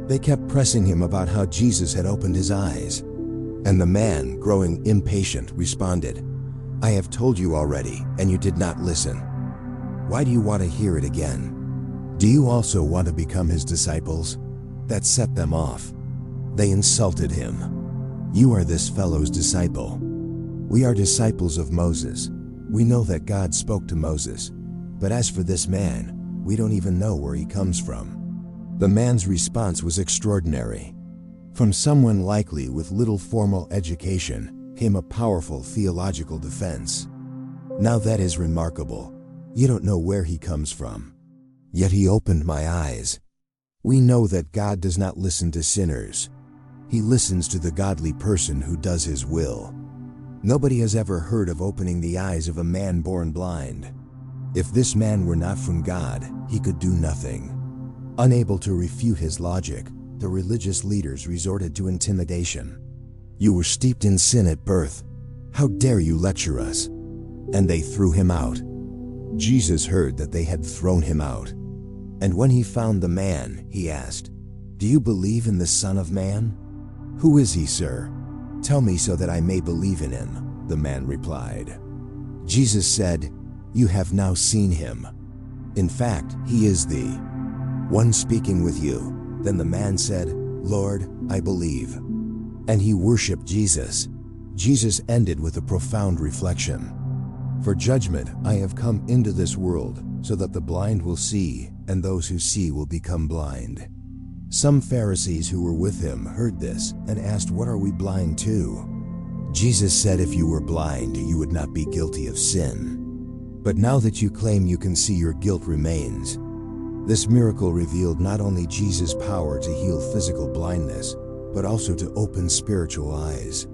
They kept pressing him about how Jesus had opened his eyes. And the man, growing impatient, responded, "I have told you already, and you did not listen. Why do you want to hear it again? Do you also want to become his disciples?" That set them off. They insulted him. "You are this fellow's disciple. We are disciples of Moses. We know that God spoke to Moses. But as for this man, we don't even know where he comes from." The man's response was extraordinary. From someone likely with little formal education came a powerful theological defense. "Now that is remarkable. You don't know where he comes from. Yet he opened my eyes. We know that God does not listen to sinners. He listens to the godly person who does his will." Nobody has ever heard of opening the eyes of a man born blind. If this man were not from God, he could do nothing. Unable to refute his logic, the religious leaders resorted to intimidation. "You were steeped in sin at birth. How dare you lecture us?" And they threw him out. Jesus heard that they had thrown him out. And when he found the man, he asked, "Do you believe in the Son of Man?" "Who is he, sir? Tell me so that I may believe in him," the man replied. Jesus said, "You have now seen him. In fact, he is the one speaking with you." Then the man said, "Lord, I believe." And he worshiped Jesus. Jesus ended with a profound reflection. "For judgment I have come into this world, so that the blind will see, and those who see will become blind." Some Pharisees who were with him heard this and asked, "What are we blind to?" Jesus said, "If you were blind, you would not be guilty of sin. But now that you claim you can see, your guilt remains." This miracle revealed not only Jesus' power to heal physical blindness, but also to open spiritual eyes.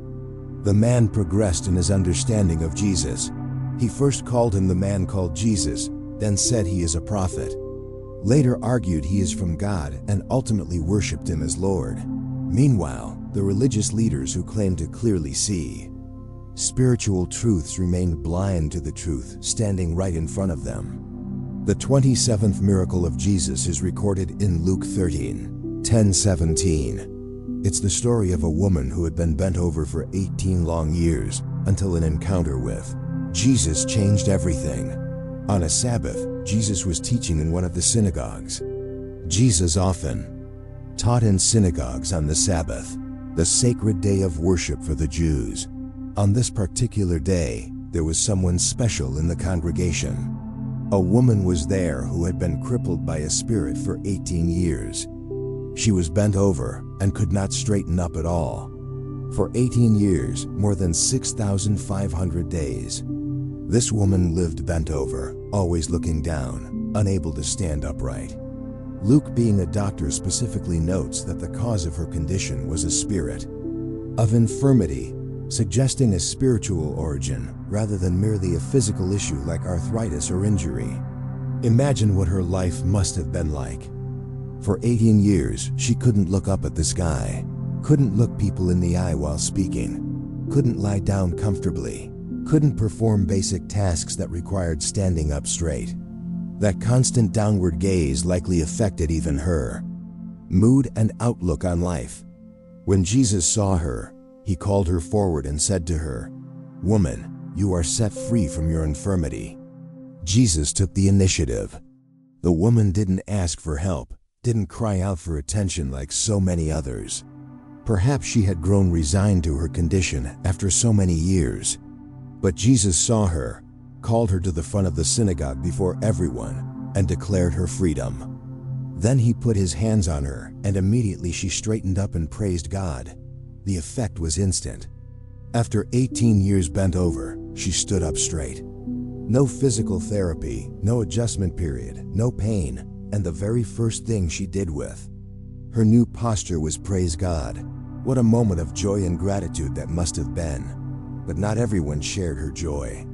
The man progressed in his understanding of Jesus. He first called him the man called Jesus, then said he is a prophet. Later argued he is from God and ultimately worshipped him as Lord. Meanwhile, the religious leaders who claimed to clearly see spiritual truths remained blind to the truth standing right in front of them. The 27th miracle of Jesus is recorded in Luke 13:10-17. It's the story of a woman who had been bent over for 18 long years until an encounter with Jesus changed everything. On a Sabbath, Jesus was teaching in one of the synagogues. Jesus often taught in synagogues on the Sabbath, the sacred day of worship for the Jews. On this particular day, there was someone special in the congregation. A woman was there who had been crippled by a spirit for 18 years. She was bent over and could not straighten up at all. For 18 years, more than 6,500 days, this woman lived bent over, always looking down, unable to stand upright. Luke, being a doctor, specifically notes that the cause of her condition was a spirit of infirmity, suggesting a spiritual origin rather than merely a physical issue like arthritis or injury. Imagine what her life must have been like. For 18 years, she couldn't look up at the sky, couldn't look people in the eye while speaking, couldn't lie down comfortably, couldn't perform basic tasks that required standing up straight. That constant downward gaze likely affected even her mood and outlook on life. When Jesus saw her, he called her forward and said to her, "Woman, you are set free from your infirmity." Jesus took the initiative. The woman didn't ask for help, didn't cry out for attention like so many others. Perhaps she had grown resigned to her condition after so many years. But Jesus saw her, called her to the front of the synagogue before everyone, and declared her freedom. Then he put his hands on her, and immediately she straightened up and praised God. The effect was instant. After 18 years bent over, she stood up straight. No physical therapy, no adjustment period, no pain, and the very first thing she did with her new posture was praise God. What a moment of joy and gratitude that must have been. But not everyone shared her joy.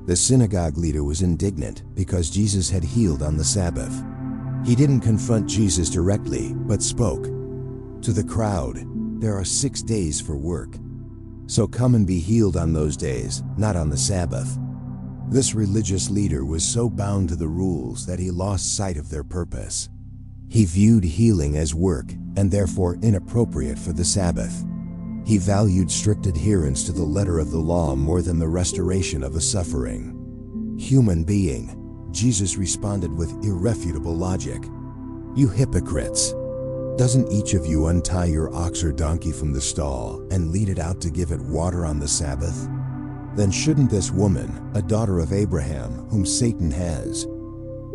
The synagogue leader was indignant because Jesus had healed on the Sabbath. He didn't confront Jesus directly, but spoke to the crowd. There are 6 days for work. So come and be healed on those days, not on the Sabbath. This religious leader was so bound to the rules that he lost sight of their purpose. He viewed healing as work and therefore inappropriate for the Sabbath. He valued strict adherence to the letter of the law more than the restoration of a suffering human being. Jesus responded with irrefutable logic. "You hypocrites! Doesn't each of you untie your ox or donkey from the stall and lead it out to give it water on the Sabbath? Then shouldn't this woman, a daughter of Abraham, whom Satan has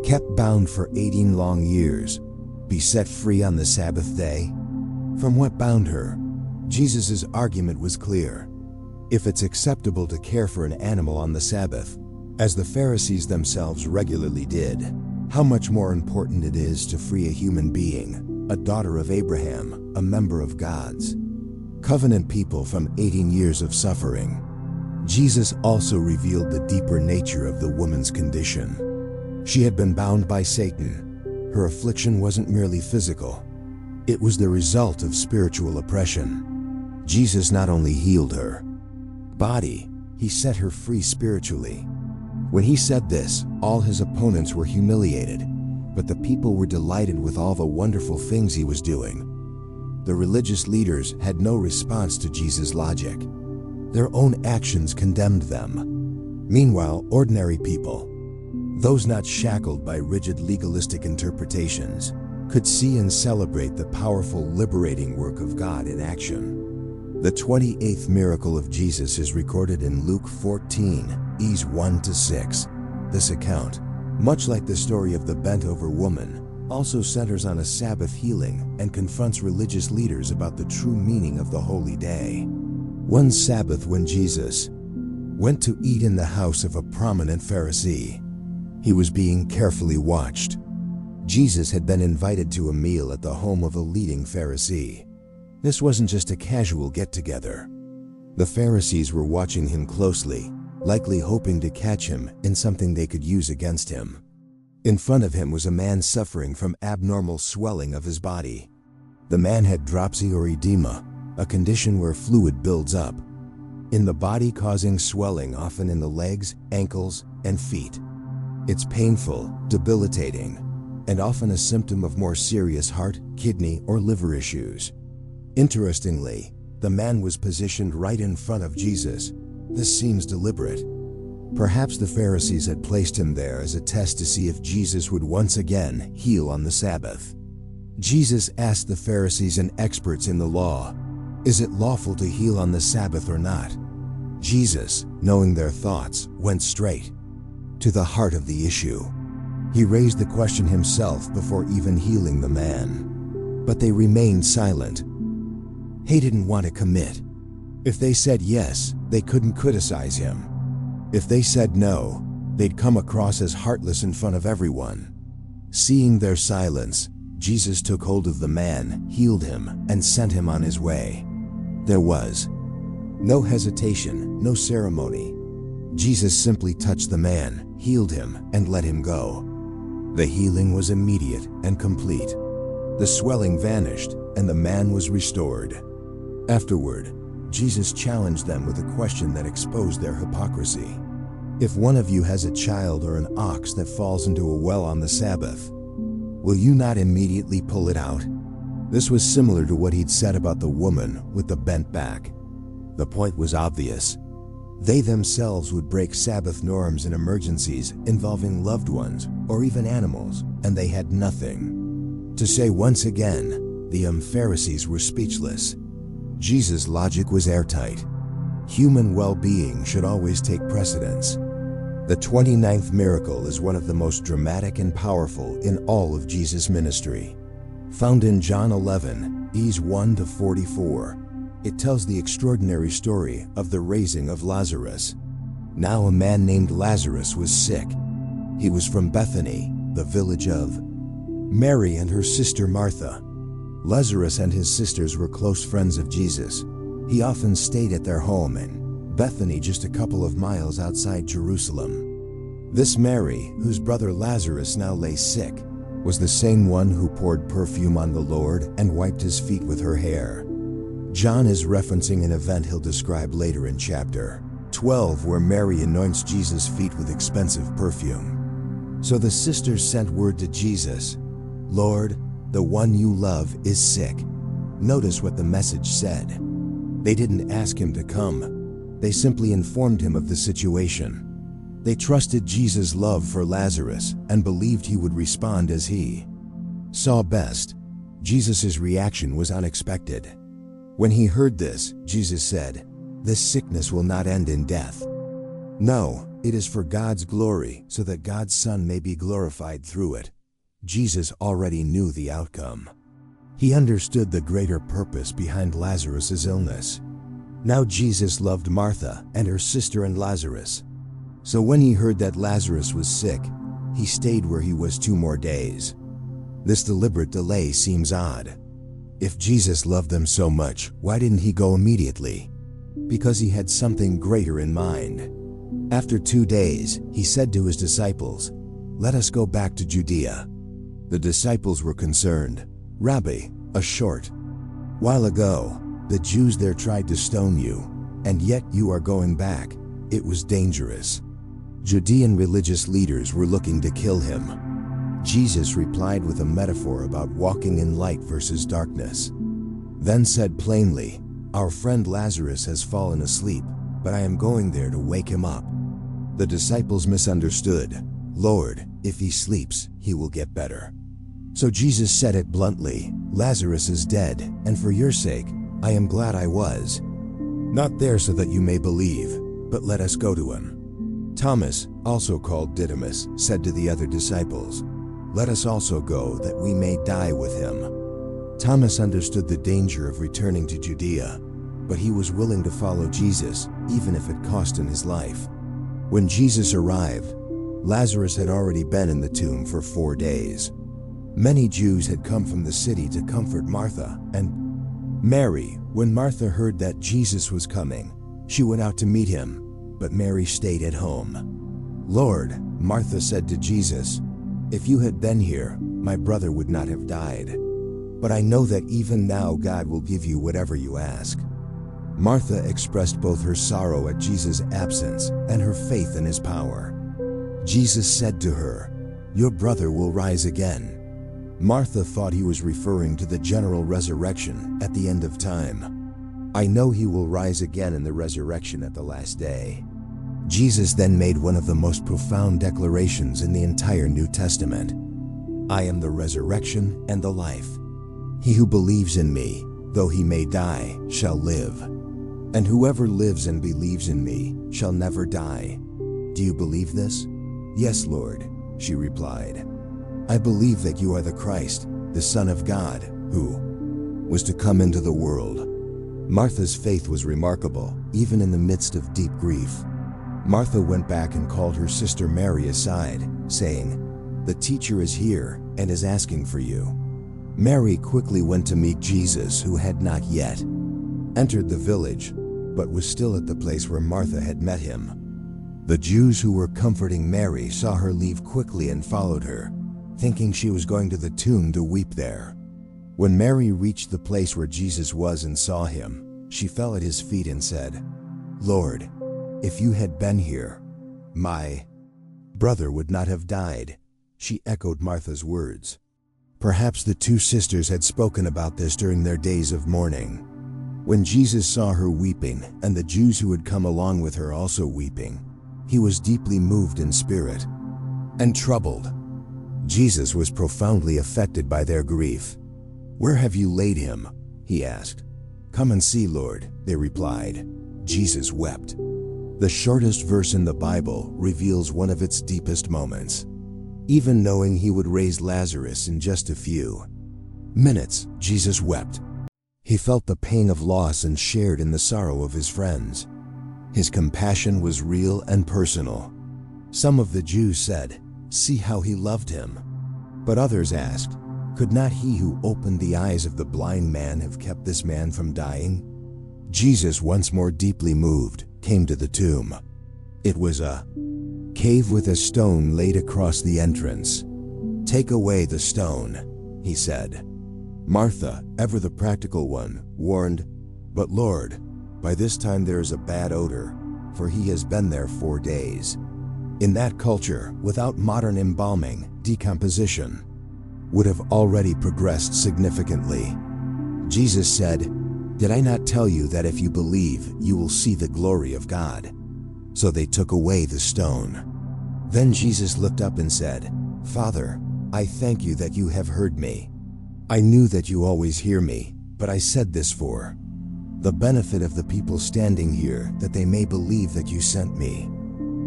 kept bound for 18 long years, be set free on the Sabbath day?" From what bound her, Jesus' argument was clear. If it's acceptable to care for an animal on the Sabbath, as the Pharisees themselves regularly did, how much more important it is to free a human being, a daughter of Abraham, a member of God's covenant people, from 18 years of suffering. Jesus also revealed the deeper nature of the woman's condition. She had been bound by Satan. Her affliction wasn't merely physical. It was the result of spiritual oppression. Jesus not only healed her body, he set her free spiritually. When he said this, all his opponents were humiliated, but the people were delighted with all the wonderful things he was doing. The religious leaders had no response to Jesus' logic. Their own actions condemned them. Meanwhile, ordinary people, those not shackled by rigid legalistic interpretations, could see and celebrate the powerful, liberating work of God in action. The 28th miracle of Jesus is recorded in Luke 14, E's 1-6. This account, much like the story of the bent-over woman, also centers on a Sabbath healing and confronts religious leaders about the true meaning of the holy day. One Sabbath, when Jesus went to eat in the house of a prominent Pharisee, he was being carefully watched. Jesus had been invited to a meal at the home of a leading Pharisee. This wasn't just a casual get-together. The Pharisees were watching him closely, likely hoping to catch him in something they could use against him. In front of him was a man suffering from abnormal swelling of his body. The man had dropsy or edema, a condition where fluid builds up in the body, causing swelling often in the legs, ankles, and feet. It's painful, debilitating, and often a symptom of more serious heart, kidney, or liver issues. Interestingly, the man was positioned right in front of Jesus. This seems deliberate. Perhaps the Pharisees had placed him there as a test to see if Jesus would once again heal on the Sabbath. Jesus asked the Pharisees and experts in the law, "Is it lawful to heal on the Sabbath or not?" Jesus, knowing their thoughts, went straight to the heart of the issue. He raised the question himself before even healing the man. But they remained silent. He didn't want to commit. If they said yes, they couldn't criticize him. If they said no, they'd come across as heartless in front of everyone. Seeing their silence, Jesus took hold of the man, healed him, and sent him on his way. There was no hesitation, no ceremony. Jesus simply touched the man, healed him, and let him go. The healing was immediate and complete. The swelling vanished, and the man was restored. Afterward, Jesus challenged them with a question that exposed their hypocrisy. If one of you has a child or an ox that falls into a well on the Sabbath, will you not immediately pull it out? This was similar to what he'd said about the woman with the bent back. The point was obvious. They themselves would break Sabbath norms in emergencies involving loved ones or even animals, and they had nothing to say. Once again, the Pharisees were speechless. Jesus' logic was airtight. Human well-being should always take precedence. The 29th miracle is one of the most dramatic and powerful in all of Jesus' ministry. Found in John 11, E's 1-44, it tells the extraordinary story of the raising of Lazarus. Now a man named Lazarus was sick. He was from Bethany, the village of Mary and her sister Martha. Lazarus and his sisters were close friends of Jesus. He often stayed at their home in Bethany, just a couple of miles outside Jerusalem. This Mary, whose brother Lazarus now lay sick, was the same one who poured perfume on the Lord and wiped his feet with her hair. John is referencing an event he'll describe later in chapter 12, where Mary anoints Jesus' feet with expensive perfume. So the sisters sent word to Jesus, "Lord, the one you love is sick." Notice what the message said. They didn't ask him to come. They simply informed him of the situation. They trusted Jesus' love for Lazarus and believed he would respond as he saw best. Jesus' reaction was unexpected. When he heard this, Jesus said, "This sickness will not end in death. No, it is for God's glory, so that God's Son may be glorified through it." Jesus already knew the outcome. He understood the greater purpose behind Lazarus' illness. Now Jesus loved Martha and her sister and Lazarus. So when he heard that Lazarus was sick, he stayed where he was 2 more days. This deliberate delay seems odd. If Jesus loved them so much, why didn't he go immediately? Because he had something greater in mind. After 2 days, he said to his disciples, "Let us go back to Judea." The disciples were concerned. "Rabbi, a short while ago, the Jews there tried to stone you, and yet you are going back." It was dangerous. Judean religious leaders were looking to kill him. Jesus replied with a metaphor about walking in light versus darkness. Then said plainly, "Our friend Lazarus has fallen asleep, but I am going there to wake him up." The disciples misunderstood. "Lord, if he sleeps, he will get better." So Jesus said it bluntly, "Lazarus is dead, and for your sake, I am glad I was not there so that you may believe, but let us go to him." Thomas, also called Didymus, said to the other disciples, "Let us also go that we may die with him." Thomas understood the danger of returning to Judea, but he was willing to follow Jesus, even if it cost him his life. When Jesus arrived, Lazarus had already been in the tomb for 4 days. Many Jews had come from the city to comfort Martha and Mary. When Martha heard that Jesus was coming, she went out to meet him, but Mary stayed at home. "Lord," Martha said to Jesus, "if you had been here, my brother would not have died. But I know that even now God will give you whatever you ask." Martha expressed both her sorrow at Jesus' absence and her faith in his power. Jesus said to her, "Your brother will rise again." Martha thought he was referring to the general resurrection at the end of time. "I know he will rise again in the resurrection at the last day." Jesus then made one of the most profound declarations in the entire New Testament. "I am the resurrection and the life. He who believes in me, though he may die, shall live. And whoever lives and believes in me shall never die." "Do you believe this?" "Yes, Lord," she replied. "I believe that you are the Christ, the Son of God, who was to come into the world." Martha's faith was remarkable, even in the midst of deep grief. Martha went back and called her sister Mary aside, saying, "The teacher is here and is asking for you." Mary quickly went to meet Jesus, who had not yet entered the village, but was still at the place where Martha had met him. The Jews who were comforting Mary saw her leave quickly and followed her, thinking she was going to the tomb to weep there. When Mary reached the place where Jesus was and saw him, she fell at his feet and said, "Lord, if you had been here, my brother would not have died." She echoed Martha's words. Perhaps the two sisters had spoken about this during their days of mourning. When Jesus saw her weeping, and the Jews who had come along with her also weeping, he was deeply moved in spirit and troubled. Jesus was profoundly affected by their grief. "Where have you laid him?" he asked. "Come and see, Lord," they replied. Jesus wept. The shortest verse in the Bible reveals one of its deepest moments. Even knowing he would raise Lazarus in just a few minutes, Jesus wept. He felt the pain of loss and shared in the sorrow of his friends. His compassion was real and personal. Some of the Jews said, "See how he loved him." But others asked, "Could not he who opened the eyes of the blind man have kept this man from dying?" Jesus, once more deeply moved, came to the tomb. It was a cave with a stone laid across the entrance. "Take away the stone," he said. Martha, ever the practical one, warned, "But Lord, by this time there is a bad odor, for he has been there 4 days." In that culture, without modern embalming, decomposition would have already progressed significantly. Jesus said, "Did I not tell you that if you believe, you will see the glory of God?" So they took away the stone. Then Jesus looked up and said, "Father, I thank you that you have heard me. I knew that you always hear me, but I said this for the benefit of the people standing here, that they may believe that you sent me."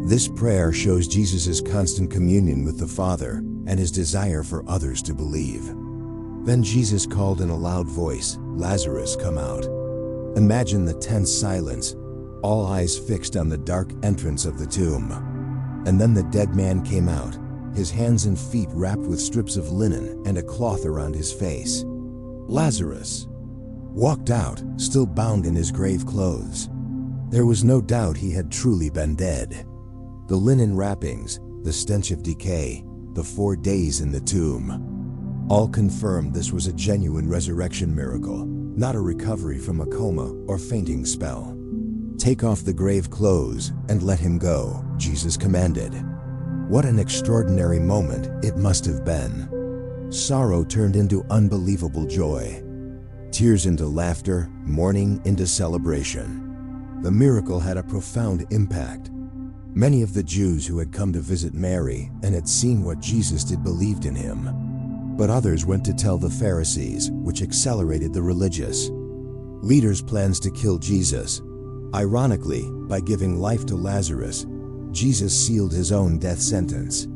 This prayer shows Jesus' constant communion with the Father and his desire for others to believe. Then Jesus called in a loud voice, "Lazarus, come out." Imagine the tense silence, all eyes fixed on the dark entrance of the tomb. And then the dead man came out, his hands and feet wrapped with strips of linen and a cloth around his face. Lazarus walked out, still bound in his grave clothes. There was no doubt he had truly been dead. The linen wrappings, the stench of decay, the 4 days in the tomb, all confirmed this was a genuine resurrection miracle, not a recovery from a coma or fainting spell. "Take off the grave clothes and let him go," Jesus commanded. What an extraordinary moment it must have been. Sorrow turned into unbelievable joy, tears into laughter, mourning into celebration. The miracle had a profound impact. Many of the Jews who had come to visit Mary and had seen what Jesus did believed in him. But others went to tell the Pharisees, which accelerated the religious leaders' plans to kill Jesus. Ironically, by giving life to Lazarus, Jesus sealed his own death sentence.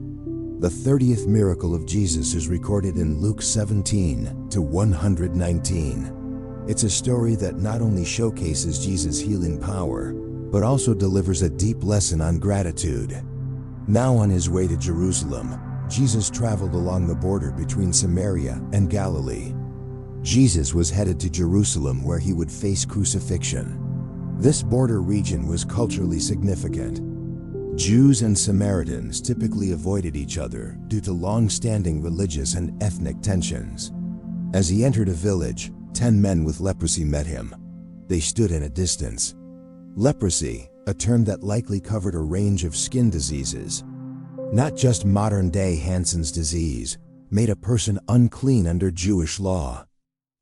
The 30th miracle of Jesus is recorded in Luke 17 to 119. It's a story that not only showcases Jesus' healing power, but also delivers a deep lesson on gratitude. Now on his way to Jerusalem, Jesus traveled along the border between Samaria and Galilee. Jesus was headed to Jerusalem where he would face crucifixion. This border region was culturally significant. Jews and Samaritans typically avoided each other due to long-standing religious and ethnic tensions. As he entered a village, 10 men with leprosy met him. They stood in a distance. Leprosy, a term that likely covered a range of skin diseases, not just modern-day Hansen's disease, made a person unclean under Jewish law.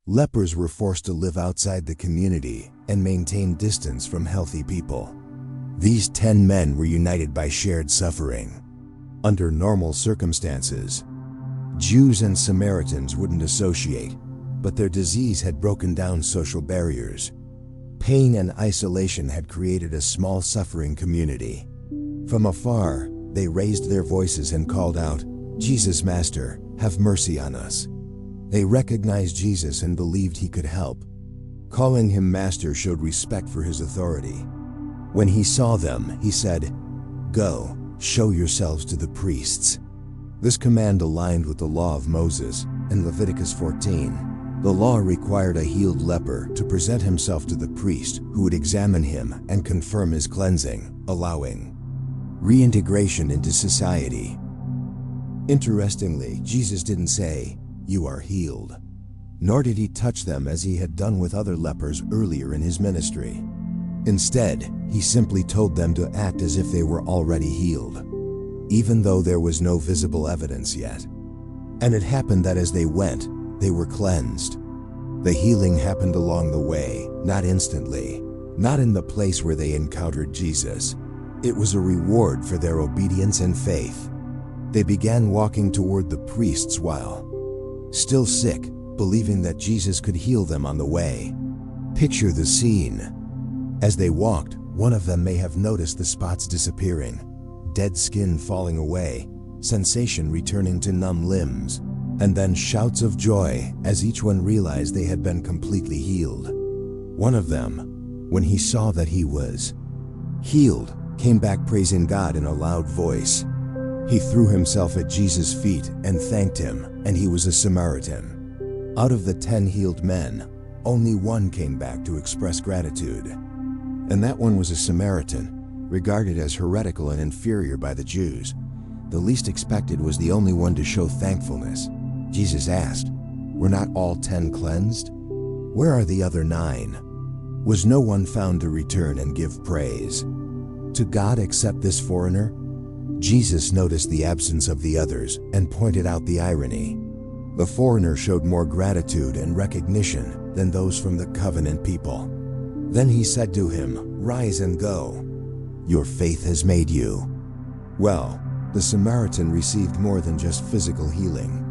Lepers were forced to live outside the community and maintain distance from healthy people. These 10 men were united by shared suffering. Under normal circumstances, Jews and Samaritans wouldn't associate, but their disease had broken down social barriers. Pain and isolation had created a small suffering community. From afar, they raised their voices and called out, "Jesus, Master, have mercy on us." They recognized Jesus and believed he could help. Calling him Master showed respect for his authority. When he saw them, he said, "Go, show yourselves to the priests." This command aligned with the law of Moses. In Leviticus 14, the law required a healed leper to present himself to the priest, who would examine him and confirm his cleansing, allowing reintegration into society. Interestingly, Jesus didn't say, "You are healed." nor did he touch them as he had done with other lepers earlier in his ministry. Instead, he simply told them to act as if they were already healed, even though there was no visible evidence yet. And it happened that as they went, they were cleansed. The healing happened along the way, not instantly, not in the place where they encountered Jesus. It was a reward for their obedience and faith. They began walking toward the priests while still sick, believing that Jesus could heal them on the way. Picture the scene. As they walked, one of them may have noticed the spots disappearing, dead skin falling away, sensation returning to numb limbs, and then shouts of joy as each one realized they had been completely healed. One of them, when he saw that he was healed, came back praising God in a loud voice. He threw himself at Jesus' feet and thanked him, and he was a Samaritan. Out of the 10 healed men, only one came back to express gratitude. And that one was a Samaritan, regarded as heretical and inferior by the Jews. The least expected was the only one to show thankfulness. Jesus asked, "Were not all 10 cleansed? Where are the other 9? Was no one found to return and give praise to God except this foreigner?" Jesus noticed the absence of the others and pointed out the irony. The foreigner showed more gratitude and recognition than those from the covenant people. Then he said to him, "Rise and go. Your faith has made you well." The Samaritan received more than just physical healing.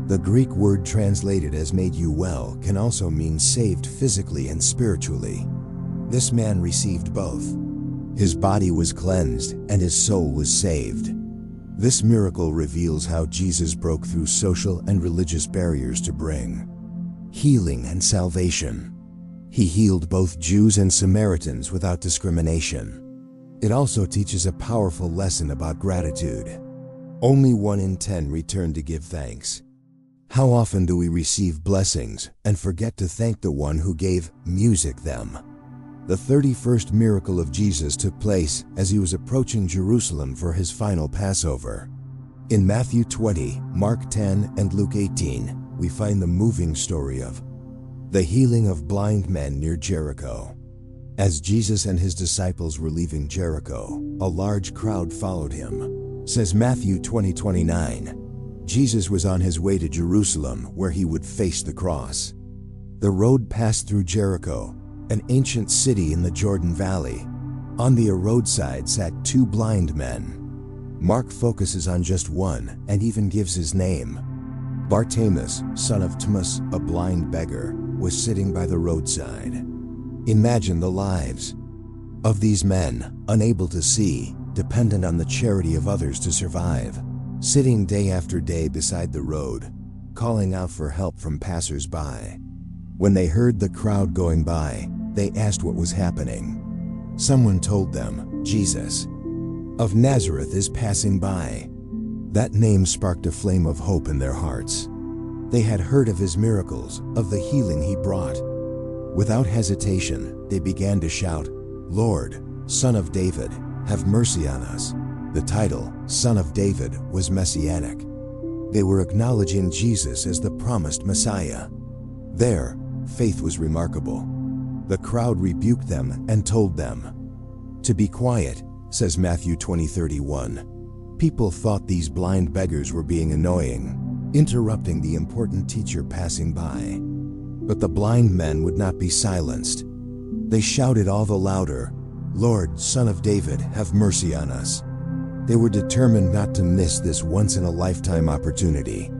The Greek word translated as "made you well" can also mean saved physically and spiritually. This man received both. His body was cleansed and his soul was saved. This miracle reveals how Jesus broke through social and religious barriers to bring healing and salvation. He healed both Jews and Samaritans without discrimination. It also teaches a powerful lesson about gratitude. Only 1 in 10 return to give thanks. How often do we receive blessings and forget to thank the one who gave them? The 31st miracle of Jesus took place as he was approaching Jerusalem for his final Passover. In Matthew 20, Mark 10, and Luke 18, we find the moving story of the healing of blind men near Jericho. As Jesus and his disciples were leaving Jericho, a large crowd followed him. Says Matthew 20:29. Jesus was on his way to Jerusalem where he would face the cross. The road passed through Jericho, an ancient city in the Jordan Valley. On the roadside sat 2 blind men. Mark focuses on just one and even gives his name. Bartimaeus, son of Timaeus, a blind beggar, was sitting by the roadside. Imagine the lives of these men, unable to see, dependent on the charity of others to survive, sitting day after day beside the road, calling out for help from passers-by. When they heard the crowd going by, they asked what was happening. Someone told them, "Jesus of Nazareth is passing by." That name sparked a flame of hope in their hearts. They had heard of his miracles, of the healing he brought. Without hesitation, they began to shout, "Lord, Son of David, have mercy on us." The title, Son of David, was messianic. They were acknowledging Jesus as the promised Messiah. Their faith was remarkable. The crowd rebuked them and told them to be quiet, says Matthew 20:31. People thought these blind beggars were being annoying, interrupting the important teacher passing by. But the blind men would not be silenced. They shouted all the louder, "Lord, Son of David, have mercy on us." They were determined not to miss this once-in-a-lifetime opportunity.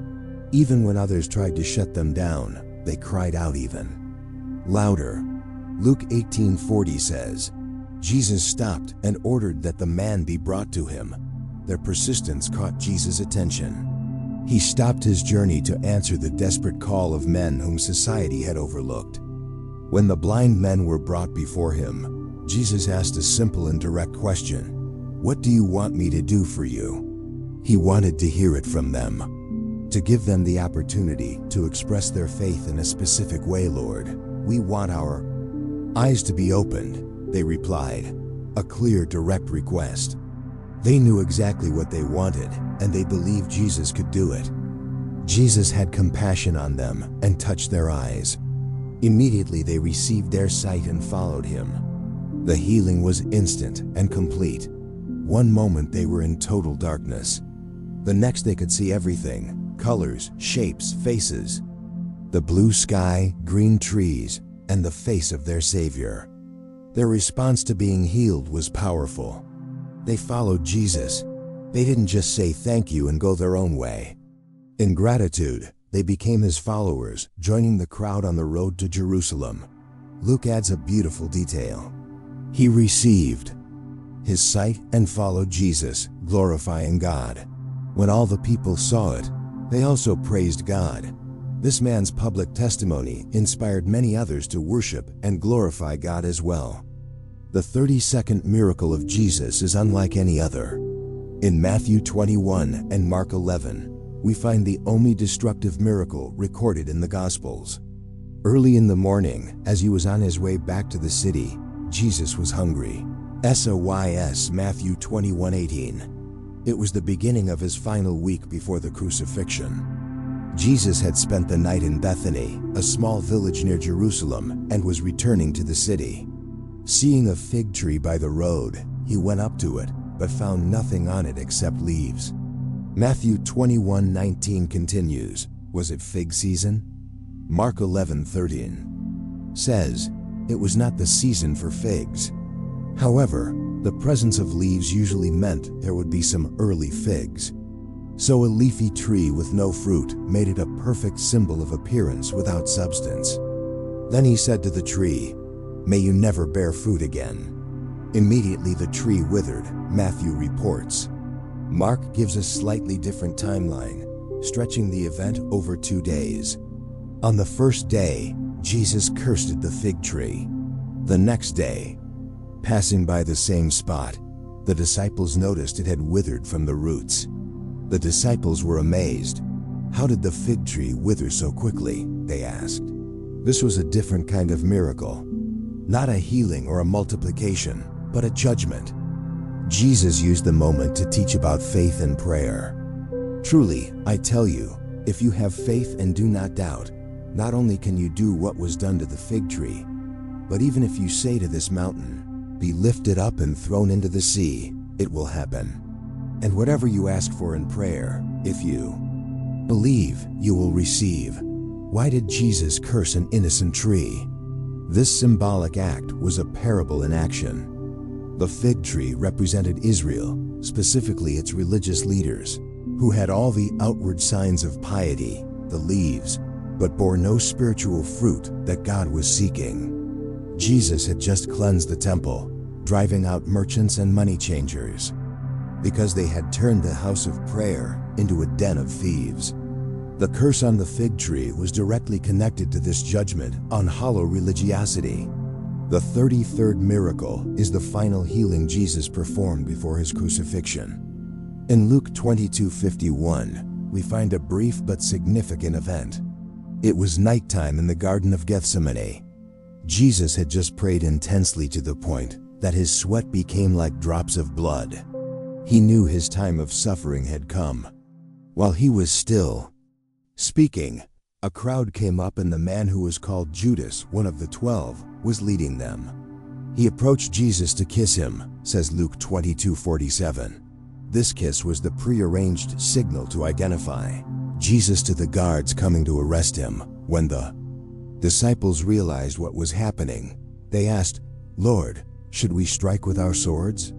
Even when others tried to shut them down, they cried out even louder. Luke 18:40 says, Jesus stopped and ordered that the man be brought to him. Their persistence caught Jesus' attention. He stopped his journey to answer the desperate call of men whom society had overlooked. When the blind men were brought before him, Jesus asked a simple and direct question. "What do you want me to do for you?" He wanted to hear it from them, to give them the opportunity to express their faith in a specific way. "Lord, we want our eyes to be opened," they replied, a clear, direct request. They knew exactly what they wanted, and they believed Jesus could do it. Jesus had compassion on them and touched their eyes. Immediately they received their sight and followed him. The healing was instant and complete. One moment they were in total darkness. The next they could see everything: colors, shapes, faces. The blue sky, green trees, and the face of their Savior. Their response to being healed was powerful. They followed Jesus. They didn't just say thank you and go their own way. In gratitude, they became his followers, joining the crowd on the road to Jerusalem. Luke adds a beautiful detail. He received his sight and followed Jesus, glorifying God. When all the people saw it, they also praised God. This man's public testimony inspired many others to worship and glorify God as well. The 32nd miracle of Jesus is unlike any other. In Matthew 21 and Mark 11, we find the only destructive miracle recorded in the Gospels. Early in the morning, as he was on his way back to the city, Jesus was hungry. SOYS Matthew 21:18. It was the beginning of his final week before the crucifixion. Jesus had spent the night in Bethany, a small village near Jerusalem, and was returning to the city. Seeing a fig tree by the road, he went up to it, but found nothing on it except leaves. Matthew 21:19 continues, was it fig season? Mark 11:13 says, it was not the season for figs. However, the presence of leaves usually meant there would be some early figs. So a leafy tree with no fruit made it a perfect symbol of appearance without substance. Then he said to the tree, may you never bear fruit again. Immediately the tree withered, Matthew reports. Mark gives a slightly different timeline, stretching the event over 2 days. On the first day, Jesus cursed the fig tree. The next day, passing by the same spot, the disciples noticed it had withered from the roots. The disciples were amazed. How did the fig tree wither so quickly? They asked. This was a different kind of miracle. Not a healing or a multiplication, but a judgment. Jesus used the moment to teach about faith and prayer. Truly, I tell you, if you have faith and do not doubt, not only can you do what was done to the fig tree, but even if you say to this mountain, be lifted up and thrown into the sea, it will happen. And whatever you ask for in prayer, if you believe, you will receive. Why did Jesus curse an innocent tree? This symbolic act was a parable in action. The fig tree represented Israel, specifically its religious leaders, who had all the outward signs of piety, the leaves, but bore no spiritual fruit that God was seeking. Jesus had just cleansed the temple, driving out merchants and money changers, because they had turned the house of prayer into a den of thieves. The curse on the fig tree was directly connected to this judgment on hollow religiosity. The 33rd miracle is the final healing Jesus performed before his crucifixion. In Luke 22:51, we find a brief but significant event. It was nighttime in the Garden of Gethsemane. Jesus had just prayed intensely to the point that his sweat became like drops of blood. He knew his time of suffering had come. While he was still speaking, a crowd came up and the man who was called Judas, one of the 12, was leading them. He approached Jesus to kiss him, says Luke 22:47. This kiss was the prearranged signal to identify Jesus to the guards coming to arrest him. When the disciples realized what was happening, they asked, Lord, should we strike with our swords?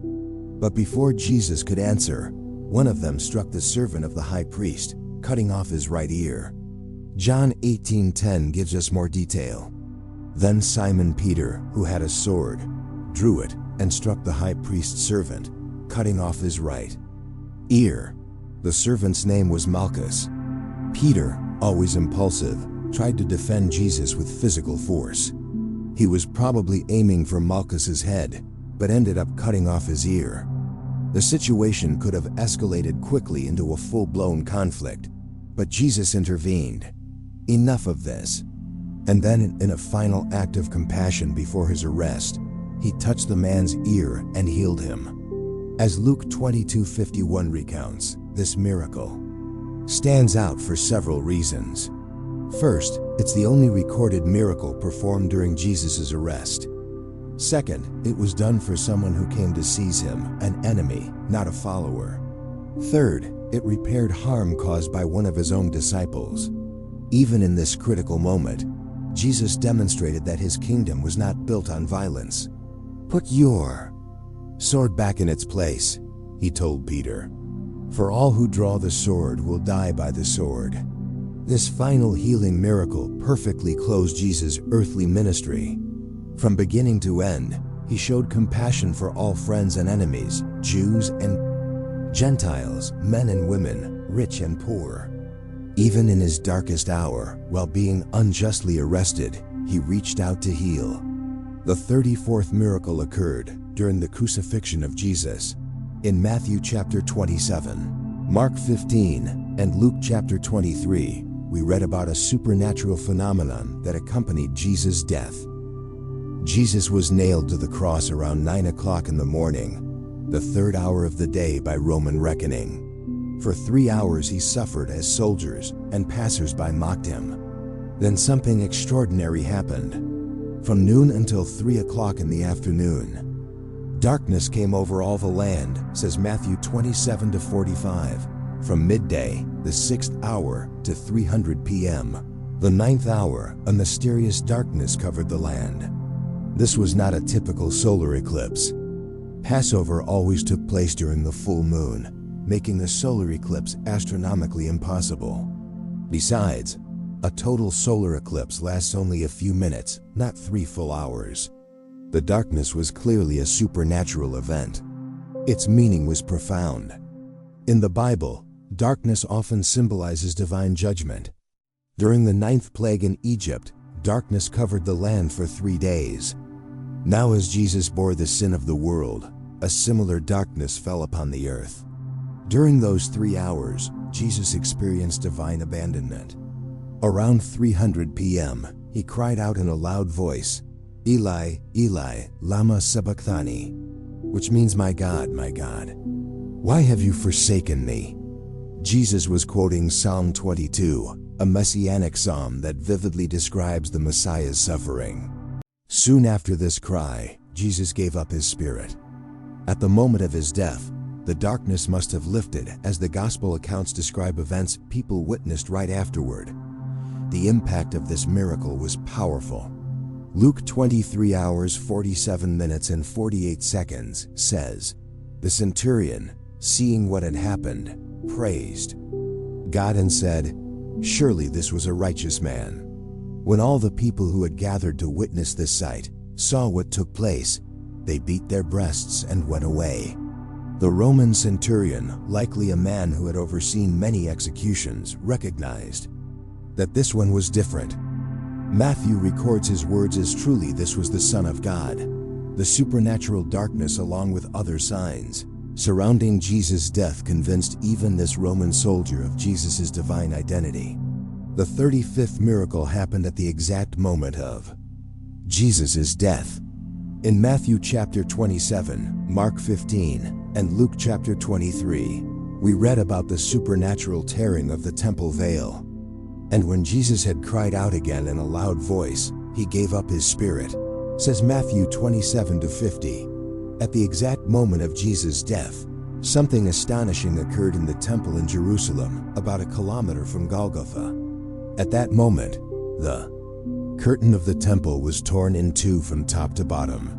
But before Jesus could answer, one of them struck the servant of the high priest, cutting off his right ear. John 18:10 gives us more detail. Then Simon Peter, who had a sword, drew it and struck the high priest's servant, cutting off his right ear. The servant's name was Malchus. Peter, always impulsive, tried to defend Jesus with physical force. He was probably aiming for Malchus's head, but ended up cutting off his ear. The situation could have escalated quickly into a full-blown conflict, but Jesus intervened. Enough of this. And then, in a final act of compassion before his arrest, he touched the man's ear and healed him. As Luke 22:51 recounts, this miracle stands out for several reasons. First, it's the only recorded miracle performed during Jesus' arrest. Second, it was done for someone who came to seize him, an enemy, not a follower. Third, it repaired harm caused by one of his own disciples. Even in this critical moment, Jesus demonstrated that his kingdom was not built on violence. "Put your sword back in its place," he told Peter. "For all who draw the sword will die by the sword." This final healing miracle perfectly closed Jesus' earthly ministry. From beginning to end, he showed compassion for all friends and enemies, Jews and Gentiles, men and women, rich and poor. Even in his darkest hour, while being unjustly arrested, he reached out to heal. The 34th miracle occurred during the crucifixion of Jesus. In Matthew chapter 27, Mark 15, and Luke chapter 23, we read about a supernatural phenomenon that accompanied Jesus' death. Jesus was nailed to the cross around 9 o'clock in the morning, the third hour of the day by Roman reckoning. For 3 hours he suffered as soldiers and passers-by mocked him. Then something extraordinary happened. From noon until 3 o'clock in the afternoon, darkness came over all the land, says Matthew 27-45. From midday, the 6th hour, to 300 p.m., the 9th hour, a mysterious darkness covered the land. This was not a typical solar eclipse. Passover always took place during the full moon, making the solar eclipse astronomically impossible. Besides, a total solar eclipse lasts only a few minutes, not 3 full hours. The darkness was clearly a supernatural event. Its meaning was profound. In the Bible, darkness often symbolizes divine judgment. During the 9th plague in Egypt, darkness covered the land for 3 days. Now as Jesus bore the sin of the world, a similar darkness fell upon the earth. During those 3 hours, Jesus experienced divine abandonment. Around 300 p.m., he cried out in a loud voice, "Eli, Eli, lama sabachthani," which means, my God, why have you forsaken me?" Jesus was quoting Psalm 22, a messianic psalm that vividly describes the Messiah's suffering. Soon after this cry, Jesus gave up his spirit. At the moment of his death, the darkness must have lifted, as the gospel accounts describe events people witnessed right afterward. The impact of this miracle was powerful. Luke 23 hours 47 minutes and 48 seconds says, "The centurion, seeing what had happened, praised God and said, 'Surely this was a righteous man.' When all the people who had gathered to witness this sight saw what took place, they beat their breasts and went away." The Roman centurion, likely a man who had overseen many executions, recognized that this one was different. Matthew records his words as truly this was the Son of God. The supernatural darkness, along with other signs surrounding Jesus' death, convinced even this Roman soldier of Jesus' divine identity. The 35th miracle happened at the exact moment of Jesus' death. In Matthew chapter 27, Mark 15, and Luke chapter 23, we read about the supernatural tearing of the temple veil. "And when Jesus had cried out again in a loud voice, he gave up his spirit," says Matthew 27-50. At the exact moment of Jesus' death, something astonishing occurred in the temple in Jerusalem, about a kilometer from Golgotha. At that moment, the curtain of the temple was torn in two from top to bottom.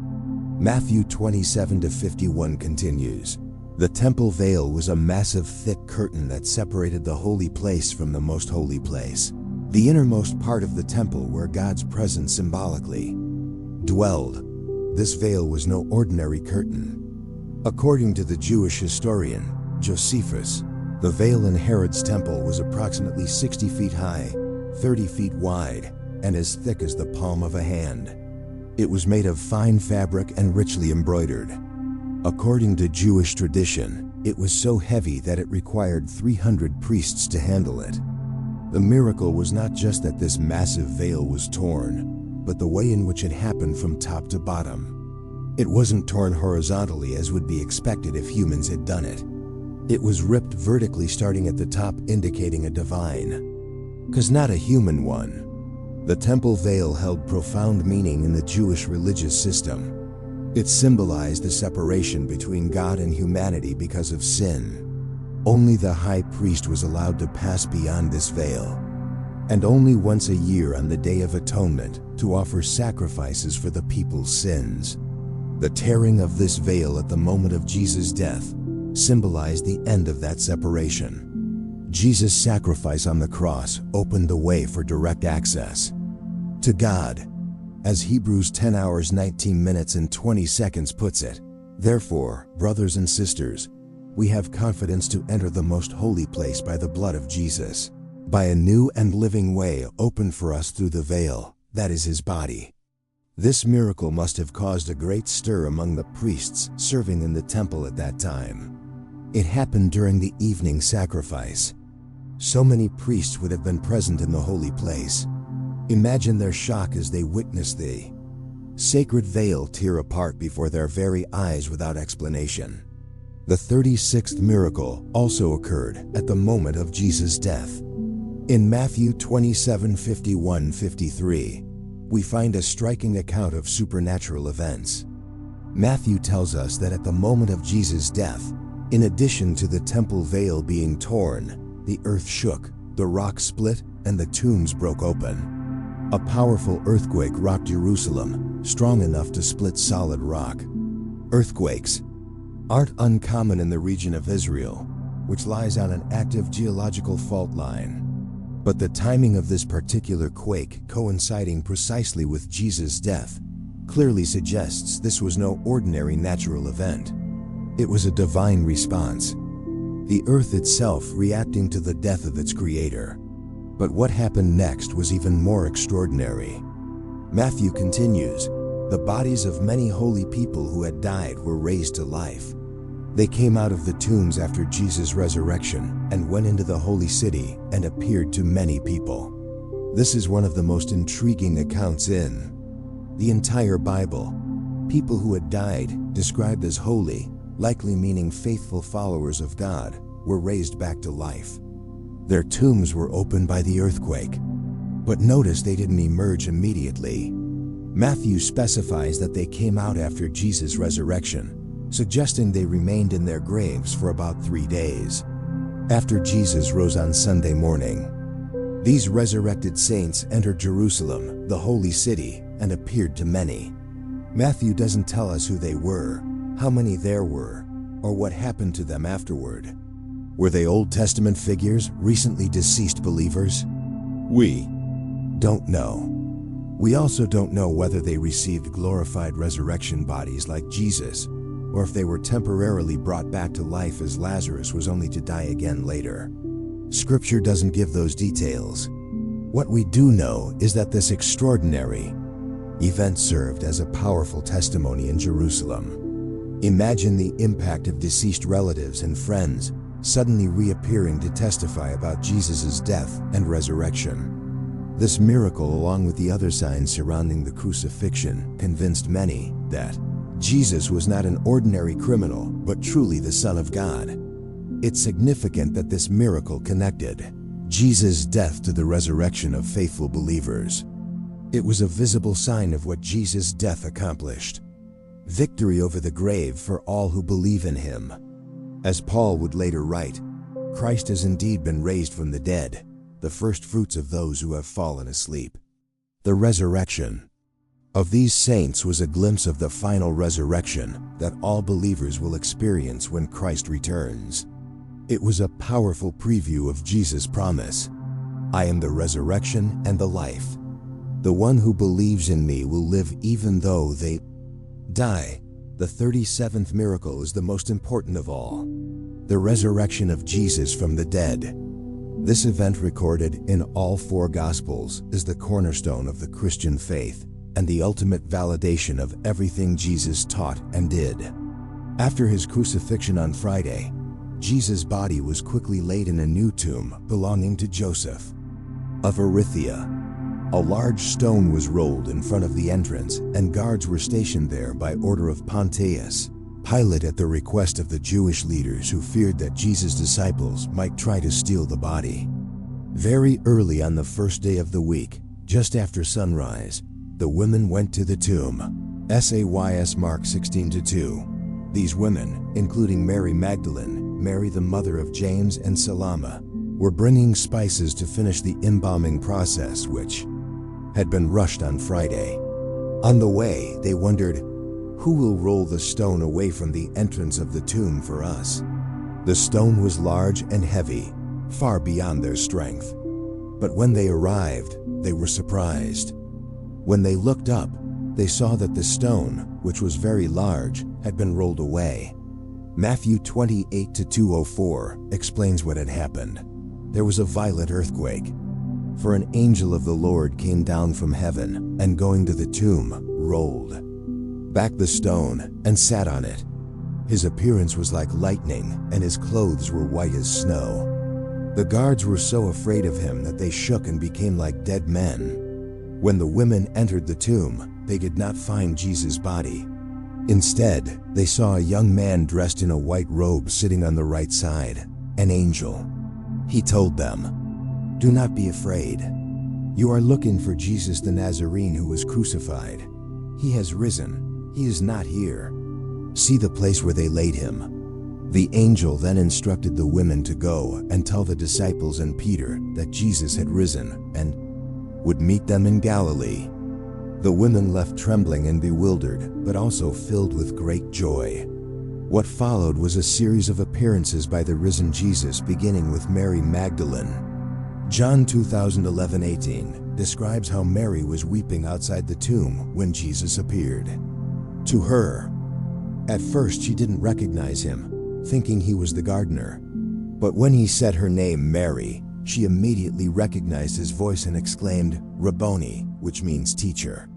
Matthew 27-51 continues, "The temple veil was a massive thick curtain that separated the holy place from the most holy place, the innermost part of the temple where God's presence symbolically dwelled. This veil was no ordinary curtain. According to the Jewish historian Josephus, the veil in Herod's temple was approximately 60 feet high, 30 feet wide, and as thick as the palm of a hand. It was made of fine fabric and richly embroidered. According to Jewish tradition, it was so heavy that it required 300 priests to handle it. The miracle was not just that this massive veil was torn, but the way in which it happened from top to bottom. It wasn't torn horizontally as would be expected if humans had done it. It was ripped vertically starting at the top, indicating a divine, 'cause not a human one. The temple veil held profound meaning in the Jewish religious system. It symbolized the separation between God and humanity because of sin. Only the high priest was allowed to pass beyond this veil, and only once a year on the Day of Atonement to offer sacrifices for the people's sins. The tearing of this veil at the moment of Jesus' death symbolized the end of that separation. Jesus' sacrifice on the cross opened the way for direct access to God. As Hebrews 10 hours 19 minutes and 20 seconds puts it, therefore, brothers and sisters, we have confidence to enter the most holy place by the blood of Jesus, by a new and living way opened for us through the veil, that is his body. This miracle must have caused a great stir among the priests serving in the temple at that time. It happened during the evening sacrifice. So many priests would have been present in the holy place. Imagine their shock as they witnessed the sacred veil tear apart before their very eyes without explanation. The 36th miracle also occurred at the moment of Jesus' death. In Matthew 27:51-53, we find a striking account of supernatural events. Matthew tells us that at the moment of Jesus' death, in addition to the temple veil being torn, the earth shook, the rock split, and the tombs broke open. A powerful earthquake rocked Jerusalem, strong enough to split solid rock. Earthquakes aren't uncommon in the region of Israel, which lies on an active geological fault line. But the timing of this particular quake, coinciding precisely with Jesus' death, clearly suggests this was no ordinary natural event. It was a divine response, the earth itself reacting to the death of its creator. But what happened next was even more extraordinary. Matthew continues, the bodies of many holy people who had died were raised to life. They came out of the tombs after Jesus' resurrection and went into the holy city and appeared to many people. This is one of the most intriguing accounts in the entire Bible. People who had died, described as holy, likely meaning faithful followers of God, were raised back to life. Their tombs were opened by the earthquake. But notice they didn't emerge immediately. Matthew specifies that they came out after Jesus' resurrection, suggesting they remained in their graves for about 3 days. After Jesus rose on Sunday morning, these resurrected saints entered Jerusalem, the holy city, and appeared to many. Matthew doesn't tell us who they were, how many there were, or what happened to them afterward. Were they Old Testament figures, recently deceased believers? We don't know. We also don't know whether they received glorified resurrection bodies like Jesus, or if they were temporarily brought back to life as Lazarus was only to die again later. Scripture doesn't give those details. What we do know is that this extraordinary event served as a powerful testimony in Jerusalem. Imagine the impact of deceased relatives and friends suddenly reappearing to testify about Jesus' death and resurrection. This miracle, along with the other signs surrounding the crucifixion, convinced many that Jesus was not an ordinary criminal, but truly the Son of God. It's significant that this miracle connected Jesus' death to the resurrection of faithful believers. It was a visible sign of what Jesus' death accomplished: victory over the grave for all who believe in him. As Paul would later write, Christ has indeed been raised from the dead, the first fruits of those who have fallen asleep. The resurrection of these saints was a glimpse of the final resurrection that all believers will experience when Christ returns. It was a powerful preview of Jesus' promise: I am the resurrection and the life. The one who believes in me will live even though they die. The 37th miracle is the most important of all: the resurrection of Jesus from the dead. This event, recorded in all 4 Gospels, is the cornerstone of the Christian faith and the ultimate validation of everything Jesus taught and did. After his crucifixion on Friday, Jesus' body was quickly laid in a new tomb belonging to Joseph of Arimathea. A large stone was rolled in front of the entrance, and guards were stationed there by order of Pontius Pilate, at the request of the Jewish leaders who feared that Jesus' disciples might try to steal the body. Very early on the first day of the week, just after sunrise, the women went to the tomb. Says Mark 16:2. These women, including Mary Magdalene, Mary the mother of James, and Salome, were bringing spices to finish the embalming process, which had been rushed on Friday. On the way, they wondered, who will roll the stone away from the entrance of the tomb for us? The stone was large and heavy, far beyond their strength. But when they arrived, they were surprised. When they looked up, they saw that the stone, which was very large, had been rolled away. Matthew 28:204 explains what had happened. There was a violent earthquake. For an angel of the Lord came down from heaven, and going to the tomb, rolled back the stone and sat on it. His appearance was like lightning, and his clothes were white as snow. The guards were so afraid of him that they shook and became like dead men. When the women entered the tomb, they did not find Jesus' body. Instead, they saw a young man dressed in a white robe sitting on the right side, an angel. He told them, "Do not be afraid. You are looking for Jesus the Nazarene who was crucified. He has risen. He is not here. See the place where they laid him." The angel then instructed the women to go and tell the disciples and Peter that Jesus had risen and would meet them in Galilee. The women left trembling and bewildered, but also filled with great joy. What followed was a series of appearances by the risen Jesus, beginning with Mary Magdalene. John 2011:18 describes how Mary was weeping outside the tomb when Jesus appeared to her. At first, she didn't recognize him, thinking he was the gardener. But when he said her name, Mary, she immediately recognized his voice and exclaimed, "Rabboni," which means teacher.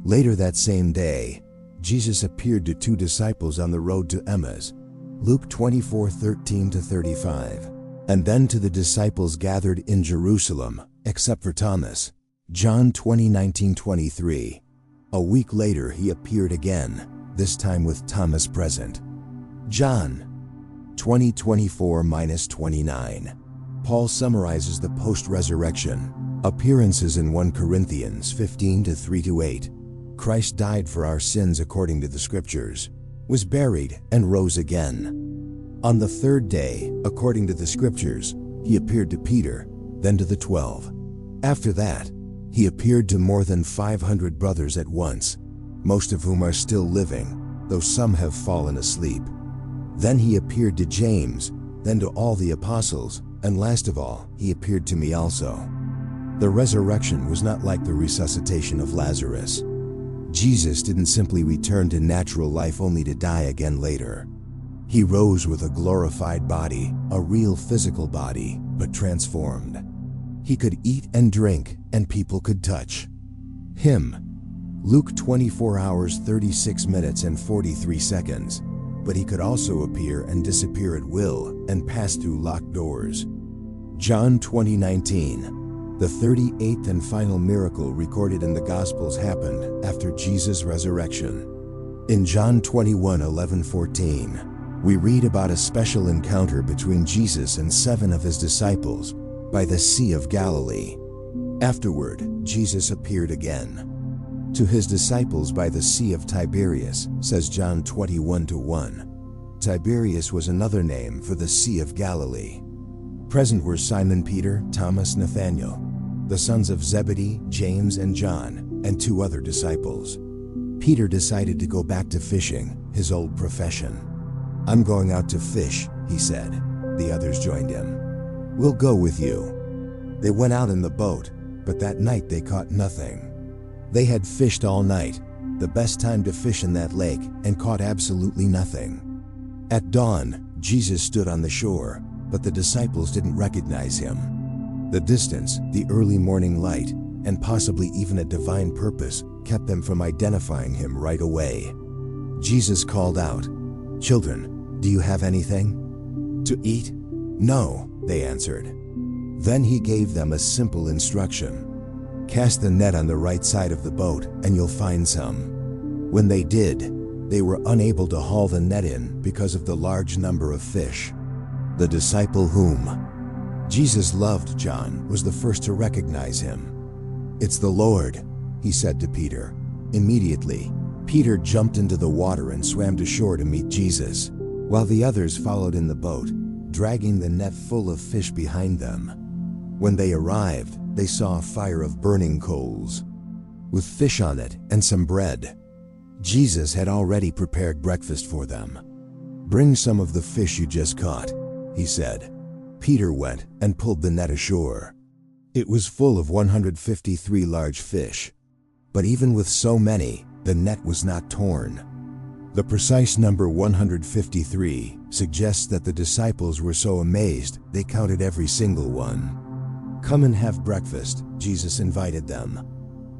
Later that same day, Jesus appeared to two disciples on the road to Emmaus, Luke 24:13-35, and then to the disciples gathered in Jerusalem, except for Thomas, John 20:19-23. A week later he appeared again, this time with Thomas present. John 20:24-29. Paul summarizes the post-resurrection appearances in 1 Corinthians 15:3-8. Christ died for our sins according to the Scriptures, was buried, and rose again. On the third day, according to the Scriptures, he appeared to Peter, then to the 12. After that, he appeared to more than 500 brothers at once, most of whom are still living, though some have fallen asleep. Then he appeared to James, then to all the apostles, and last of all, he appeared to me also. The resurrection was not like the resuscitation of Lazarus. Jesus didn't simply return to natural life only to die again later. He rose with a glorified body, a real physical body, but transformed. He could eat and drink, and people could touch him. Luke 24 hours 36 minutes and 43 seconds. But he could also appear and disappear at will and pass through locked doors. John 20:19. The 38th and final miracle recorded in the Gospels happened after Jesus' resurrection. In John 21:11-14, we read about a special encounter between Jesus and 7 of his disciples by the Sea of Galilee. Afterward, Jesus appeared again to his disciples by the Sea of Tiberias, says John 21:1. Tiberias was another name for the Sea of Galilee. Present were Simon Peter, Thomas, Nathanael, the sons of Zebedee, James and John, and 2 other disciples. Peter decided to go back to fishing, his old profession. "I'm going out to fish," he said. The others joined him. "We'll go with you." They went out in the boat, but that night they caught nothing. They had fished all night, the best time to fish in that lake, and caught absolutely nothing. At dawn, Jesus stood on the shore, but the disciples didn't recognize him. The distance, the early morning light, and possibly even a divine purpose kept them from identifying him right away. Jesus called out, "Children, do you have anything to eat?" "No," they answered. Then he gave them a simple instruction. "Cast the net on the right side of the boat, and you'll find some." When they did, they were unable to haul the net in because of the large number of fish. The disciple whom Jesus loved, John, was the first to recognize him. "It's the Lord," he said to Peter. Immediately, Peter jumped into the water and swam to shore to meet Jesus, while the others followed in the boat, dragging the net full of fish behind them. When they arrived, they saw a fire of burning coals, with fish on it and some bread. Jesus had already prepared breakfast for them. "Bring some of the fish you just caught," he said. Peter went and pulled the net ashore. It was full of 153 large fish. But even with so many, the net was not torn. The precise number 153 suggests that the disciples were so amazed they counted every single one. "Come and have breakfast," Jesus invited them.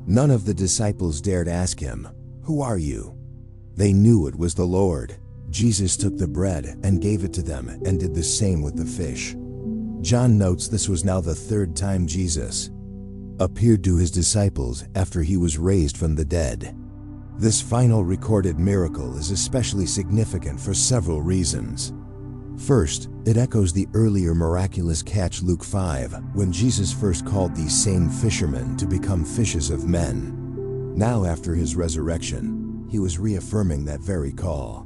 None of the disciples dared ask him, "Who are you?" They knew it was the Lord. Jesus took the bread and gave it to them and did the same with the fish. John notes this was now the third time Jesus appeared to his disciples after he was raised from the dead. This final recorded miracle is especially significant for several reasons. First, it echoes the earlier miraculous catch Luke 5, when Jesus first called these same fishermen to become fishers of men. Now, after his resurrection, he was reaffirming that very call.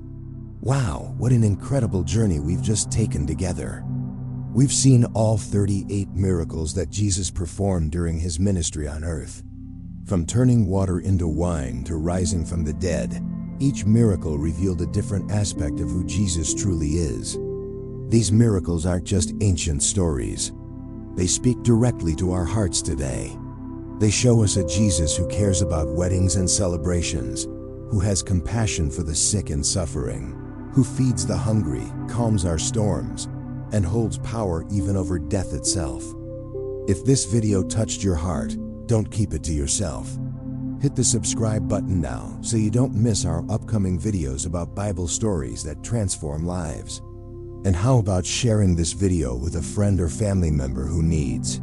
Wow, what an incredible journey we've just taken together. We've seen all 38 miracles that Jesus performed during his ministry on earth. From turning water into wine to rising from the dead, each miracle revealed a different aspect of who Jesus truly is. These miracles aren't just ancient stories. They speak directly to our hearts today. They show us a Jesus who cares about weddings and celebrations, who has compassion for the sick and suffering, who feeds the hungry, calms our storms, and holds power even over death itself. If this video touched your heart, don't keep it to yourself. Hit the subscribe button now so you don't miss our upcoming videos about Bible stories that transform lives. And how about sharing this video with a friend or family member who needs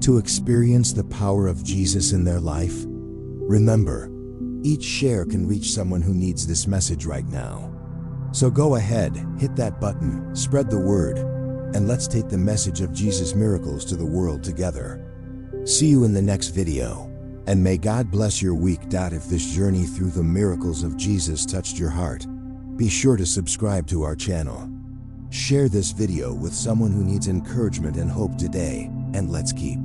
to experience the power of Jesus in their life? Remember, each share can reach someone who needs this message right now. So go ahead, hit that button, spread the word, and let's take the message of Jesus' miracles to the world together. See you in the next video, and may God bless your week. If this journey through the miracles of Jesus touched your heart, be sure to subscribe to our channel. Share this video with someone who needs encouragement and hope today, and let's keep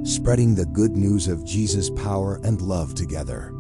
spreading the good news of Jesus' power and love together.